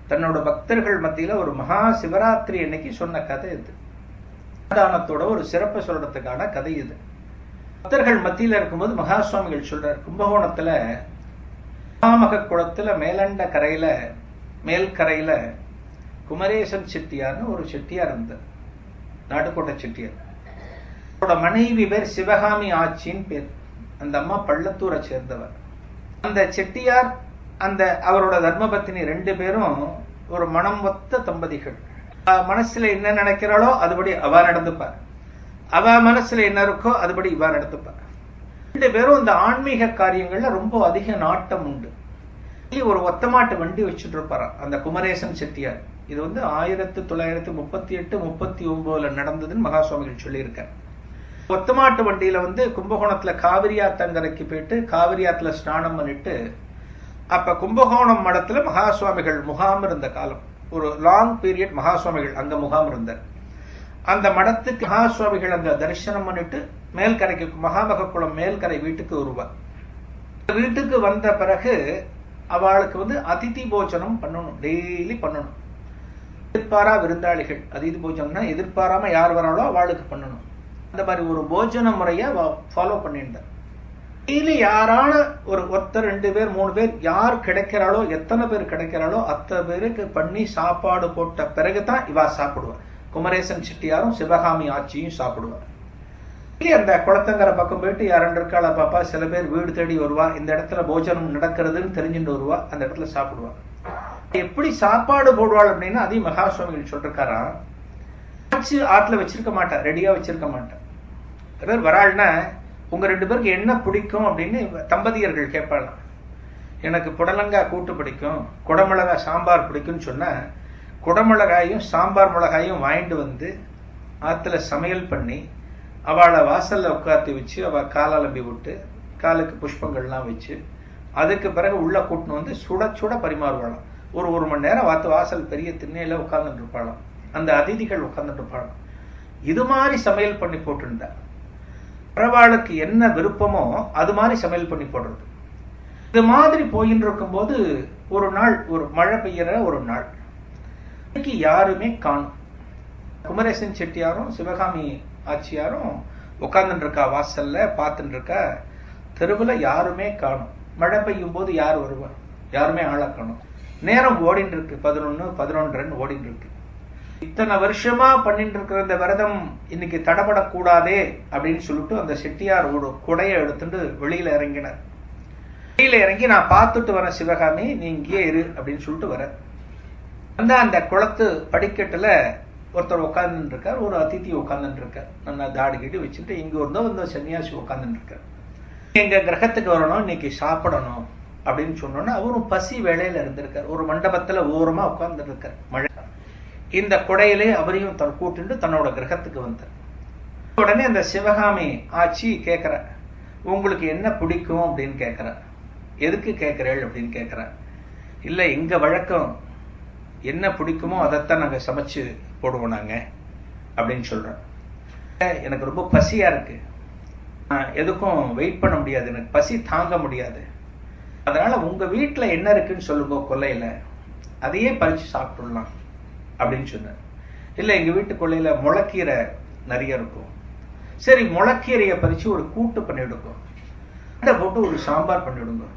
தன்னோட பக்தர்கள் மத்தியில ஒரு மகா சிவராத்திரி அன்னைக்கு சொன்ன கதை இது. அன்னதானத்தோட ஒரு சிறப்பு சொல்றதுக்கான கதை இது. பக்தர்கள் மத்தியில இருக்கும்போது மகா சுவாமிகள் சொல்றார், கும்பகோணத்துல மகாமக குளத்துல மேலண்ட கரையில மேல்கரையில குமரேசன் செட்டியார்னு ஒரு செட்டியார் இருந்தார், நாட்டுக்கோட்டை செட்டியார். அவரோட மனைவி பேர் சிவகாமி ஆச்சின்னு பேர். அந்த அம்மா பள்ளத்தூரை சேர்ந்தவர். அந்த செட்டியார் அந்த அவரோட தர்மபத்தினி 2 பேரும் ஒரு மனம் ஒத்த தம்பதிகள். மனசுல என்ன நினைக்கிறாளோ அதுபடி அவ நடந்துப்பார், அவ மனசுல என்ன இருக்கோ அதுபடி இவ நடந்துப்பார். 2 பேரும் இந்த ஆன்மீக காரியங்கள்ல ரொம்ப அதிக நாட்டம் உண்டு. ஒரு ஒத்தமாட்டு வண்டி வச்சுட்டு இருப்பாராம் அந்த குமரேசன் செட்டியார். இது 1938-39 நடந்ததுன்னு மகா சுவாமிகள் சொல்லியிருக்கார். ஒத்தமாட்டு வண்டியில கும்பகோணத்துல காவிரி ஆத்தங்கரைக்கு போயிட்டு காவிரி ஆத்துல ஸ்நானம் பண்ணிட்டு, அப்ப கும்பகோணம் மடத்துல மகா சுவாமிகள் முகாம் இருந்த காலம், ஒரு லாங் பீரியட் மகா சுவாமிகள் அங்க முகாம் இருந்தார். அந்த மடத்துக்கு மகா சுவாமிகள் அங்க தரிசனம் பண்ணிட்டு மேல்கரைக்கு மகாமக குளம் மேல்கரை வீட்டுக்கு வருவா. வீட்டுக்கு வந்த பிறகு அவளுக்கு அதிதி போஜனம் பண்ணணும், டெய்லி பண்ணணும். எதிர்பாரா விருந்தாளிகள், அதிதி போஜனம்னா எதிர்பாராம யார் வராளோ அவளுக்கு பண்ணணும். அந்த மாதிரி ஒரு போஜன முறைய ஃபாலோ பண்ணியிருந்தார். டெய்லி யாரான ஒருத்தர் 2 பேர் 3 பேர் யார் கிடைக்கிறாளோ, எத்தனை பேர் கிடைக்கிறாளோ அத்தனை பேருக்கு பண்ணி சாப்பாடு போட்ட பிறகுதான் இவா சாப்பிடுவார். குமரேசன் செட்டியாரும் சிவகாமி ஆட்சியும் சாப்பிடுவார். அந்த குளத்தங்கரை பக்கம் போயிட்டு யாரும் இருக்காளா பாப்பா, சில பேர் வீடு தேடி வருவா, இந்த இடத்துல போஜனம் நடக்கிறதுன்னு தெரிஞ்சுட்டு வருவா, அந்த இடத்துல சாப்பிடுவா. எப்படி சாப்பாடு போடுவாள் அப்படின்னா அதையும் மகா சுவாமிகள் சொல்றாராம். ஆற்றுல வச்சிருக்க மாட்டா, ரெடியா வச்சிருக்க மாட்டா. பேர் வராள்னா உங்க 2 பேருக்கு என்ன பிடிக்கும் அப்படின்னு தம்பதியர்கள் கேட்பாளாம். எனக்கு புடலங்காய் கூட்டு பிடிக்கும், குடமிளகாய் சாம்பார் பிடிக்கும்னு சொன்னா குடமிளகாயும் சாம்பார் மிளகாயும் வாங்கிட்டு வந்து ஆத்துல சமையல் பண்ணி அவளை வாசல்ல உட்காந்து வச்சு அவ காலம்பி விட்டு காலுக்கு புஷ்பங்கள்லாம் வச்சு அதுக்கு பிறகு உள்ள கூட்டின்னு வந்து சுட சுட பரிமாறுவாளாம். ஒரு மணி நேரம் வாசல் பெரிய திண்ணையில உட்கார்ந்துட்டு இருப்பாளாம். அந்த அதிதிகள் உட்கார்ந்துட்டு இருப்பாளாம். இது மாதிரி சமையல் பண்ணி போட்டுருந்தா பரவாளுக்கு என்ன விருப்பமோ அது மாதிரி சமையல் பண்ணி போடுறது. இது மாதிரி போயின்னு இருக்கும் போது ஒரு நாள் ஒரு மழை பெய்யற ஒரு நாள், இன்னைக்கு யாருமே காணும். குமரேசன் செட்டியாரும் சிவகாமி ஆட்சியாரும் உட்கார்ந்துட்டு இருக்கா, வாசல்ல பார்த்துட்டு இருக்கா. தெருவுல யாருமே காணும். மழை பெய்யும் போது யார் வருவா, யாருமே ஆள காணும். நேரம் ஓடிட்டு இருக்கு, 11, 11:30 ஓடிட்டு இருக்கு. இத்தனை வருஷமா பண்ணிட்டு இருக்கிற இந்த விரதம் இன்னைக்கு தடபடக்கூடாதே அப்படின்னு சொல்லிட்டு அந்த செட்டியார் ஒரு குடையை எடுத்துட்டு வெளியில இறங்கினார். வெளியில இறங்கி நான் பார்த்துட்டு வரேன் சிவகாமி, நீ இங்கேயே இரு அப்படின்னு சொல்லிட்டு வர. அந்த குளத்து படிக்கட்டுல ஒருத்தர் உட்கார்ந்துட்டு இருக்கார், ஒரு அதிதி உட்கார்ந்துட்டு இருக்கார். நல்லா தாடி கீடி வச்சுட்டு இங்க வந்த சன்னியாசி உட்கார்ந்துட்டு இருக்கார். எங்க கிரகத்துக்கு வரணும், இன்னைக்கு சாப்பிடணும் அப்படின்னு சொன்னோன்னா அவரும் பசி வேளையில இருந்திருக்கார். ஒரு மண்டபத்துல ஓரமா உட்கார்ந்துட்டு இருக்கார். மழை இந்த குடையிலே அவரையும் கூட்டுண்டு தன்னோட கிரகத்துக்கு வந்தார். உடனே அந்த சிவகாமி ஆட்சி கேட்கிற, உங்களுக்கு என்ன பிடிக்கும் அப்படின்னு கேட்கிற. எதுக்கு கேட்கிறேள் அப்படின்னு கேட்கிற. இல்ல எங்க வழக்கம் என்ன பிடிக்குமோ அதைத்தான் நாங்க சமைச்சு போடுவோம் நாங்க அப்படின்னு சொல்றேன். எனக்கு ரொம்ப பசியா இருக்கு, எதுக்கும் வெயிட் பண்ண முடியாது, எனக்கு பசி தாங்க முடியாது, அதனால உங்க வீட்டுல என்ன இருக்குன்னு சொல்லுங்க கொல்லையில, அதையே பறிச்சு சாப்பிட்டுடலாம் அப்படின்னு சொன்னார். இல்ல எங்க வீட்டு கொல்லையில முளைக்கீரை நிறைய இருக்கும், சரி முளைக்கீரையை பறிச்சு ஒரு கூட்டு பண்ணிவிடுங்க, அதை போட்டு ஒரு சாம்பார் பண்ணிவிடுங்க,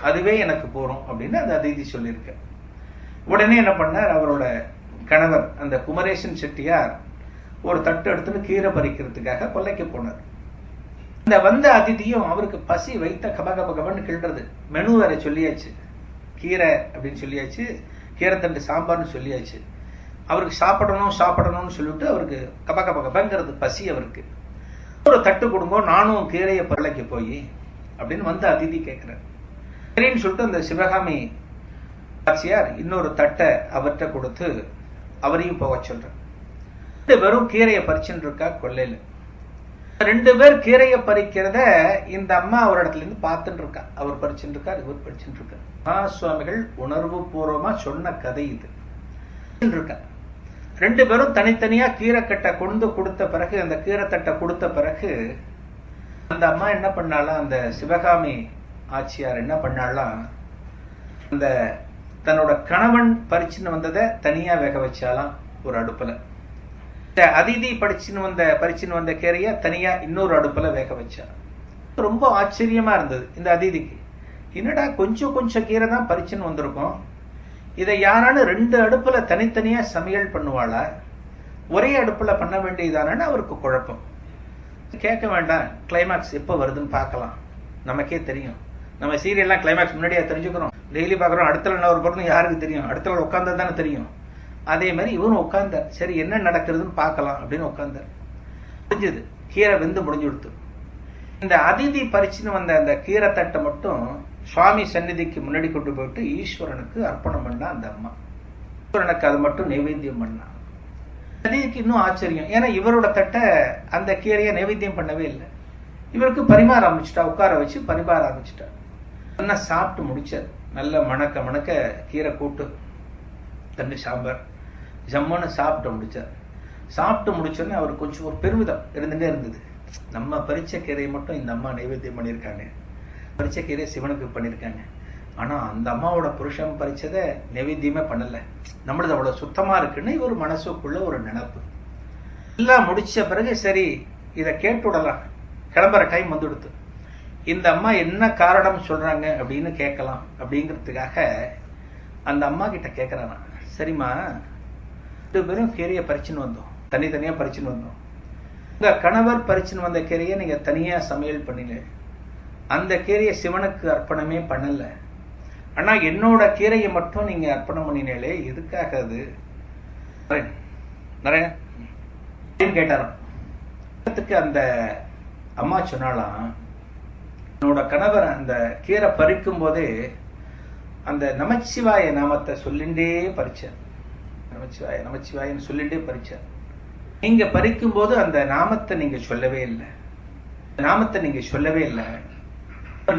அதுவே எனக்கு போறோம் அப்படின்னு அந்த அதிதி சொல்லியிருக்க. உடனே என்ன பண்ணார், அவரோட கணவர் அந்த குமரேசன் செட்டியார் ஒரு தட்டு எடுத்துட்டு கீரை பறிக்கிறதுக்காக கொல்லைக்கு போனார். இந்த வந்த அதிதியும் அவருக்கு பசி வைத்த கபகபகபன்னு கிள்றது. மெனு வேற சொல்லியாச்சு, கீரை அப்படின்னு சொல்லியாச்சு, கீரை தண்டு சாம்பார்னு சொல்லியாச்சு. அவருக்கு சாப்பிடணும்னு சொல்லிட்டு அவருக்கு கபகபகபங்கிறது பசி. அவருக்கு ஒரு தட்டு கொடுங்க, நானும் கீரையை கொல்லைக்கு போய் அப்படின்னு வந்து அதிதி கேட்கிறார். சரின்னு சொல்லிட்டு அந்த சிவகாமி ஆட்சியார் இன்னொரு தட்டை அவர்கிட்ட கொடுத்து அவரையும் போக சொல்றார். வெறும் கீரையை பறிச்சுட்டு இருக்கா கொல்லையில. 2 பேர் கீரையை பறிக்கிறத இந்த அம்மா ஒரு இடத்துல இருந்து பார்த்துட்டு இருக்கா. அவர் பறிச்சுட்டு இருக்கார், இவர் பறிச்சுட்டு இருக்கார். சுவாமிகள் உணர்வு பூர்வமா சொன்ன கதை இது. 2 பேரும் தனித்தனியா கீரை கட்டை கொண்டு கொடுத்த பிறகு, அந்த கீரை தட்டை கொடுத்த பிறகு அந்த அம்மா என்ன பண்ணாலாம், அந்த சிவகாமி ஆட்சியார் என்ன பண்ணாலாம், அந்த தன்னோட கணவன் பறிச்சுன்னு வந்ததை தனியா வேக வச்சாலாம் ஒரு அடுப்புல, அதிதி பறிச்சுன்னு வந்த கீரைய தனியா இன்னொரு அடுப்புல வேக வச்சா. ரொம்ப ஆச்சரியமா இருந்தது இந்த அதிதிக்கு. என்னடா கொஞ்சம் கீரை தான் பறிச்சுன்னு வந்திருக்கோம், இதை யாரானு 2 அடுப்புல தனித்தனியா சமையல் பண்ணுவாளா, ஒரே அடுப்புல பண்ண வேண்டியதானு அவருக்கு குழப்பம். கேட்க வேண்டாம், கிளைமேக்ஸ் எப்ப வருதுன்னு பார்க்கலாம், நமக்கே தெரியும். நம்ம சீரியல்லாம் கிளைமேக்ஸ் முன்னாடியே தெரிஞ்சுக்கிறோம், டெய்லி பாக்குறோம். அடுத்த நாள் ஒரு பொருள் யாருக்கு தெரியும், அடுத்த நாள் உட்கார்ந்தது தானே தெரியும். அதே மாதிரி இவரும் உட்கார்ந்தார். சரி என்ன நடக்கிறதுன்னு பார்க்கலாம் அப்படின்னு உட்கார்ந்தார். முடிஞ்சது, கீரை வெந்து முடிஞ்சு கொடுத்து. இந்த அதிதி பறிச்சுன்னு வந்த அந்த கீரை தட்டை மட்டும் சுவாமி சந்நிதிக்கு முன்னாடி கொண்டு போயிட்டு ஈஸ்வரனுக்கு அர்ப்பணம் பண்ணா அந்த அம்மா. ஈஸ்வரனுக்கு அது மட்டும் நைவேத்தியம் பண்ணா. அதிதிக்கு இன்னும் ஆச்சரியம், ஏன்னா இவரோட தட்டை அந்த கீரையை நைவேத்தியம் பண்ணவே இல்லை. இவருக்கு பரிமாற ஆரம்பிச்சுட்டா, உட்கார வச்சு பரிமாற ஆரம்பிச்சுட்டா. நல்லா சாப்பிட்டு முடிச்சார். நல்ல மணக்க கீரை கூட்டு தண்ணி சாம்பார் ஜம்முன்னு சாப்பிட்டு முடிச்சார். சாப்பிட்டு முடிச்சோடனே அவருக்கு கொஞ்சம் ஒரு பெருமிதம் இருந்துட்டே இருந்தது. நம்ம பறிச்ச கீரையை மட்டும் இந்த அம்மா நைவேத்தியம் பண்ணியிருக்காங்க, பறிச்ச கீரையை சிவனுக்கு பண்ணியிருக்காங்க. ஆனா அந்த அம்மாவோட புருஷன் பறிச்சதை நைவேத்தியமே பண்ணல, நம்மளது அவ்வளவு சுத்தமா இருக்குன்னு இவர் மனசுக்குள்ள ஒரு நினைப்பு. எல்லாம் முடிச்ச பிறகு சரி இதை கேட்டு விடலாம், கிளம்புற டைம் வந்துடுது. இந்த அம்மா என்ன காரணம் சொல்றாங்க அப்படின்னு கேட்கலாம் அப்படிங்கிறதுக்காக அந்த அம்மா கிட்ட கேட்கறானா, சரிம்மா 2 பேரும் கீரையை பறிச்சுன்னு வந்தோம், தனித்தனியா பறிச்சுன்னு வந்தோம். உங்க கணவர் பறிச்சுன்னு வந்த கீரையை நீங்க தனியா சமையல் பண்ணீங்க, அந்த கீரையை சிவனுக்கு அர்ப்பணமே பண்ணல. ஆனா என்னோட கீரையை மட்டும் நீங்க அர்ப்பணம் பண்ணினீங்களே, எதுக்காக அது நிறைய கேட்டாராம். அந்த அம்மா சொன்னாலாம், என்னோட கணவர் அந்த கீரை பறிக்கும் போதே அந்த நமச்சிவாய நாமத்தை சொல்லிண்டே பறிச்சார், நமச்சிவாய நமச்சிவாயன்னு சொல்லிண்டே பறிச்சார். நீங்க பறிக்கும் போது அந்த நாமத்தை நீங்க சொல்லவே இல்லை, நாமத்தை நீங்க சொல்லவே இல்லை.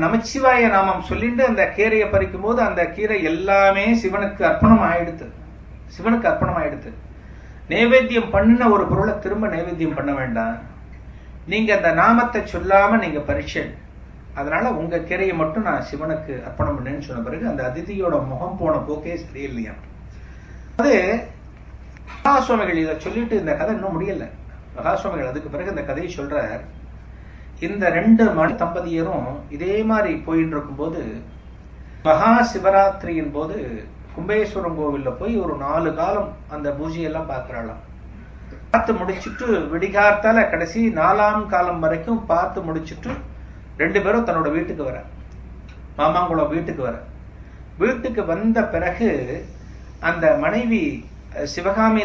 நமச்சிவாய நாமம் சொல்லிட்டு அந்த கீரையை பறிக்கும் போது அந்த கீரை எல்லாமே சிவனுக்கு அர்ப்பணம் ஆயிடுது, சிவனுக்கு அர்ப்பணம் ஆயிடுது. நைவேத்தியம் பண்ணின ஒரு பொருளை திரும்ப நைவேத்தியம் பண்ண வேண்டாம், நீங்க அந்த நாமத்தை சொல்லாம நீங்க பறிச்ச, அதனால உங்க கீரையை மட்டும் நான் சிவனுக்கு அர்ப்பணம் பண்ணேன்னு சொன்ன பிறகு அந்த அதிதியோட முகம் போன போக்கே சரியில்லையா. அது மகாசுவாமிகள் இதை சொல்லிட்டு இந்த கதை இன்னும் முடியல. மகாசுவாமிகள் அதுக்கு பிறகு இந்த கதையை சொல்றார். இந்த 2 மணி தம்பதியரும் இதே மாதிரி போயிட்டு இருக்கும் போது மகா சிவராத்திரியின் போது கும்பேஸ்வரம் கோவில்ல போய் ஒரு 4 காலம் அந்த பூஜையெல்லாம் பார்க்கிறாளாம். பார்த்து முடிச்சுட்டு விடிகாத்தால கடைசி 4ஆம் காலம் வரைக்கும் பார்த்து முடிச்சுட்டு 2 பேரும் தன்னோட வீட்டுக்கு வர, மாமாங்குளம் வீட்டுக்கு வர. வீட்டுக்கு வந்த பிறகு அந்த மனைவி சிவகாமி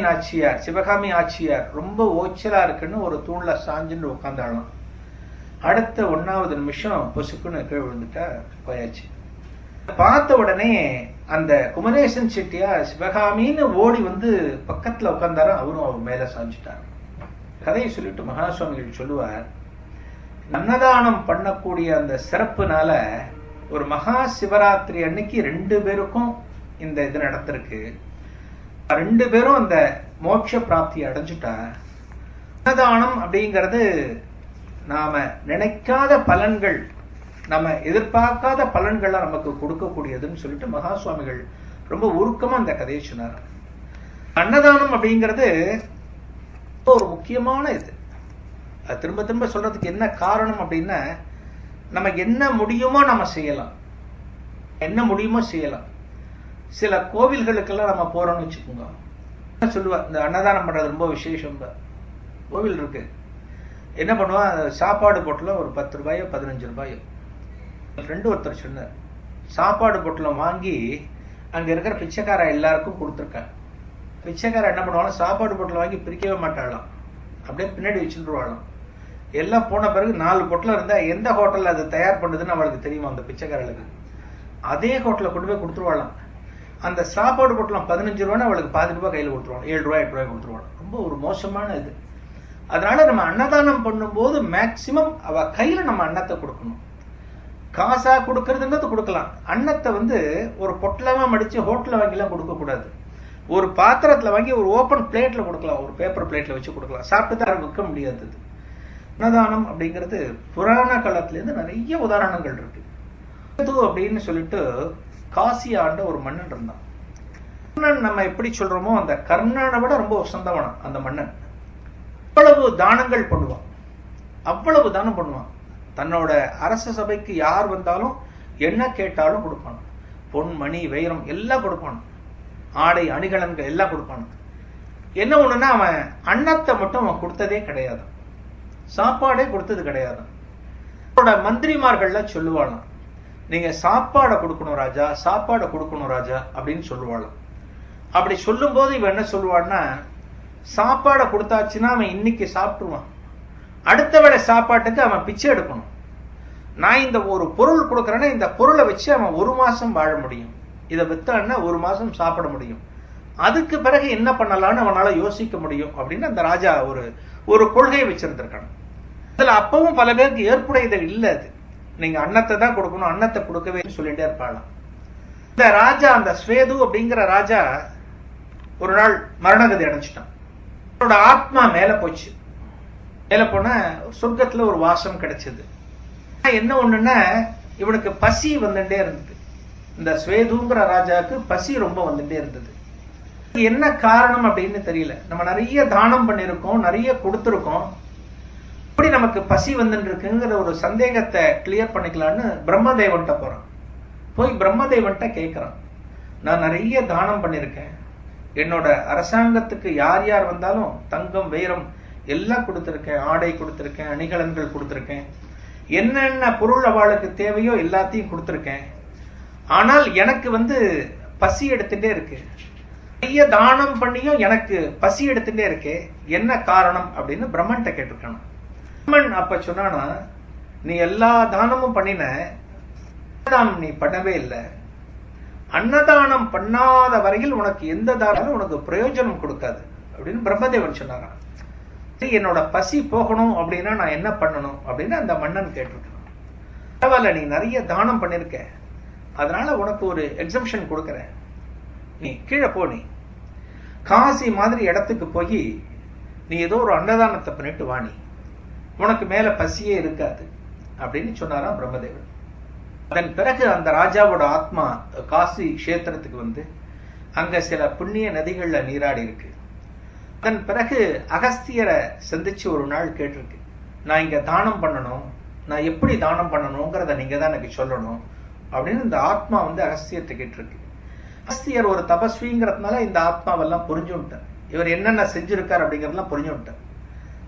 ஆட்சியார் ரொம்ப ஓச்சலா இருக்குன்னு ஒரு தூண்ல சாஞ்சுன்னு உட்காந்தாலும் அடுத்த 1வது நிமிஷம் பொசுக்குன்னு கீழே விழுந்துட்டா, போயாச்சு. பார்த்த உடனே அந்த குமரேசன் செட்டியார் சிவகாமின்னு ஓடி வந்து பக்கத்துல உட்கார்ந்தாரு, அவரும் அவர் மேல சாஞ்சிட்டார். கதையை சொல்லிட்டு மகாசுவாமிகள் சொல்லுவார், அன்னதானம் பண்ணக்கூடிய அந்த சிறப்புனால ஒரு மகா சிவராத்திரி அன்னைக்கு 2 பேருக்கும் இந்த இது நடந்திருக்கு. 2 பேரும் அந்த மோட்ச பிராப்தி அடைஞ்சுட்டா. அன்னதானம் அப்படிங்கிறது நாம நினைக்காத பலன்கள், நம்ம எதிர்பார்க்காத பலன்களை நமக்கு கொடுக்கக்கூடியதுன்னு சொல்லிட்டு மகாசுவாமிகள் ரொம்ப உருக்கமா அந்த கதையை சொன்னார். அன்னதானம் அப்படிங்கிறது ஒரு முக்கியமான இது. அது திரும்ப திரும்ப சொல்றதுக்கு என்ன காரணம் அப்படின்னா, நமக்கு என்ன முடியுமோ நம்ம செய்யலாம், என்ன முடியுமோ செய்யலாம். சில கோவில்களுக்கெல்லாம் நம்ம போறோம்னு வச்சுக்கோங்க, சொல்லுவா இந்த அன்னதானம் பண்றது ரொம்ப விசேஷம். கோவில் இருக்கு, என்ன பண்ணுவா, சாப்பாடு பொட்டலம் ஒரு 10 ரூபாயோ 15 ரூபாயோ. ஃப்ரெண்டு ஒருத்தர் சொன்னார், சாப்பாடு பொட்டலம் வாங்கி அங்க இருக்கிற பிச்சைக்கார எல்லாருக்கும் கொடுத்துருக்காங்க. பிச்சைக்கார என்ன பண்ணுவாலும் சாப்பாடு பொட்டலம் வாங்கி பிரிக்கவே மாட்டாளாம், அப்படியே பின்னாடி வச்சுருவாளாம். எல்லாம் போன பிறகு 4 பொட்டலம் இருந்தா எந்த ஹோட்டல்ல அது தயார் பண்ணுதுன்னு அவளுக்கு தெரியுமா அந்த பிச்சைக்காரர்களுக்கு. அதே ஹோட்டல்ல கொண்டு போய் கொடுத்துருவாளாம். அந்த சாப்பாடு பொட்டலம் 15 ரூபான்னு அவளுக்கு 10 ரூபாய் கையில் கொடுத்துருவாங்க, 7 ரூபாய் 8 ரூபாய் கொடுத்துருவாங்க. ரொம்ப ஒரு மோசமான இது. அதனால நம்ம அன்னதானம் பண்ணும்போது மேக்சிமம் அவ கையில நம்ம அன்னத்தை கொடுக்கணும். காசா கொடுக்கறதுன்றது கொடுக்கலாம், அன்னத்தை வந்து ஒரு பொட்டலமா மடிச்சு ஹோட்டல்ல வாங்கிலாம் கொடுக்க கூடாது. ஒரு பாத்திரத்துல வாங்கி ஒரு ஓபன் பிளேட்ல கொடுக்கலாம், ஒரு பேப்பர் பிளேட்ல வச்சு கொடுக்கலாம், சாப்பிட்டு தான் விற்க முடியாது. அன்னதானம் அப்படிங்கிறது புராண காலத்துல இருந்து நிறைய உதாரணங்கள் இருக்கு. அப்படின்னு சொல்லிட்டு காசி ஆண்ட ஒரு மன்னன் இருந்தான். மன்னன் நம்ம எப்படி சொல்றோமோ அந்த கர்ணனை விட ரொம்ப உசந்தவனான் அந்த மன்னன். அவ்வளவு தானங்கள் பண்ணுவான், அவ்வளவு தானம் பண்ணுவான். தன்னோட அரச சபைக்கு யார் வந்தாலும் என்ன கேட்டாலும் கொடுப்பான். பொன் மணி வைரம் எல்லாம் கொடுப்பான், ஆடை அணிகலன்கள் எல்லாம் கொடுப்பான். என்ன ஒண்ணுன்னா அவன் அன்னத்தை மட்டும் அவன் கொடுத்ததே கிடையாது, சாப்பாடே கொடுத்தது கிடையாது. அவனோட மந்திரிமார்கள்ல சொல்லுவாளாம், நீங்க சாப்பாடை கொடுக்கணும் ராஜா, சாப்பாடை கொடுக்கணும் ராஜா அப்படின்னு சொல்லுவாளாம். அப்படி சொல்லும் போது இவன் என்ன சொல்லுவான்னா, சாப்பாடை கொடுத்தாச்சுன்னா அவன் இன்னைக்கு சாப்பிட்டுருவான், அடுத்த வேளை சாப்பாட்டுக்கு அவன் பிச்சை எடுக்கணும். நான் இந்த ஒரு பொருள் கொடுக்கறேன்னா இந்த பொருளை வச்சு அவன் 1 மாசம் வாழ முடியும், இதை வித்தான்னா 1 மாசம் சாப்பிட முடியும், அதுக்கு பிறகு என்ன பண்ணலாம்னு அவனால யோசிக்க முடியும் அப்படின்னு அந்த ராஜா ஒரு கொள்கையை வச்சிருந்திருக்கான். அதுல அப்பவும் பல பேருக்கு ஏற்புடையது இல்லை. அது நீங்க அன்னத்தை தான் கொடுக்கணும், அன்னத்தை கொடுக்கவே சொல்லிட்டே இருப்பாளாம். இந்த ராஜா, அந்த ஸ்வேது அப்படிங்கிற ராஜா ஒரு நாள் மரணகதி அடைஞ்சிட்டான். அவனோட ஆத்மா மேல போச்சு. மேல போன சொர்க்கத்துல ஒரு வாசம் கிடைச்சது. என்ன ஒண்ணுன்னா இவனுக்கு பசி வந்துட்டே இருந்தது. இந்த ஸ்வேதுங்கிற ராஜாவுக்கு பசி ரொம்ப வந்துட்டே இருந்தது. என்ன காரணம் அப்படின்னு தெரியல. நம்ம நிறைய தானம் பண்ணிருக்கோம், நிறைய கொடுத்துருக்கோம், இப்படி நமக்கு பசி வந்துட்டு இருக்குங்கிற ஒரு சந்தேகத்தை கிளியர் பண்ணிக்கலான்னு பிரம்மதேவன்ட்ட போறான். போய் பிரம்மதேவன்ட்ட கேட்கிறான், நான் நிறைய தானம் பண்ணிருக்கேன், என்னோட அரசாங்கத்துக்கு யார் யார் வந்தாலும் தங்கம் வைரம் எல்லாம் கொடுத்திருக்கேன், ஆடை கொடுத்திருக்கேன், அணிகலன்கள் கொடுத்திருக்கேன், என்னென்ன பொருள் அவளுக்கு தேவையோ எல்லாத்தையும் கொடுத்திருக்கேன். ஆனால் எனக்கு பசி எடுத்துட்டே இருக்கு, நிறைய தானம் பண்ணியும் எனக்கு பசி எடுத்துட்டே இருக்கு, என்ன காரணம் அப்படின்னு பிரம்மன்ட்ட கேட்டிருக்கான். பிரம்மன் அப்ப சொன்னானா, நீ எல்லா தானமும் பண்ணின, அன்னதானம் நீ பண்ணவே இல்லை, அன்னதானம் பண்ணாத வரையில் உனக்கு எந்த தானமும் உனக்கு பிரயோஜனம் கொடுக்காது அப்படின்னு பிரம்மதேவன் சொன்னாராம். என்னோட பசி போகணும் அப்படின்னா நான் என்ன பண்ணணும் அப்படின்னு அந்த மன்னன் கேட்டிருக்கான். பரவாயில்ல, நீ நிறைய தானம் பண்ணிருக்க, அதனால உனக்கு ஒரு எக்ஸம்ஷன் கொடுக்கறேன், நீ கீழே போ, நீ காசி மாதிரி இடத்துக்கு போய் நீ ஏதோ ஒரு அன்னதானத்தை பண்ணிட்டு வாணி, உனக்கு மேல பசியே இருக்காது அப்படின்னு சொன்னாராம் பிரம்மதேவன். அதன் பிறகு அந்த ராஜாவோட ஆத்மா காசி கஷேத்திரத்துக்கு அங்க சில புண்ணிய நதிகள்ல நீராடி இருக்கு. அதன் பிறகு அகஸ்தியரை சந்திச்சு ஒரு நாள் கேட்டிருக்கு, நான் இங்க தானம் பண்ணணும், நான் எப்படி தானம் பண்ணணுங்கிறத நீங்க தான் எனக்கு சொல்லணும் அப்படின்னு இந்த ஆத்மா அகஸ்தியர்கிட்ட கேட்டிருக்கு. அகஸ்தியர் ஒரு தபஸ்விங்கிறதுனால இந்த ஆத்மாவெல்லாம் புரிஞ்சு விட்டார், இவர் என்னென்ன செஞ்சிருக்கார் அப்படிங்கறதெல்லாம் புரிஞ்சு விட்டார்.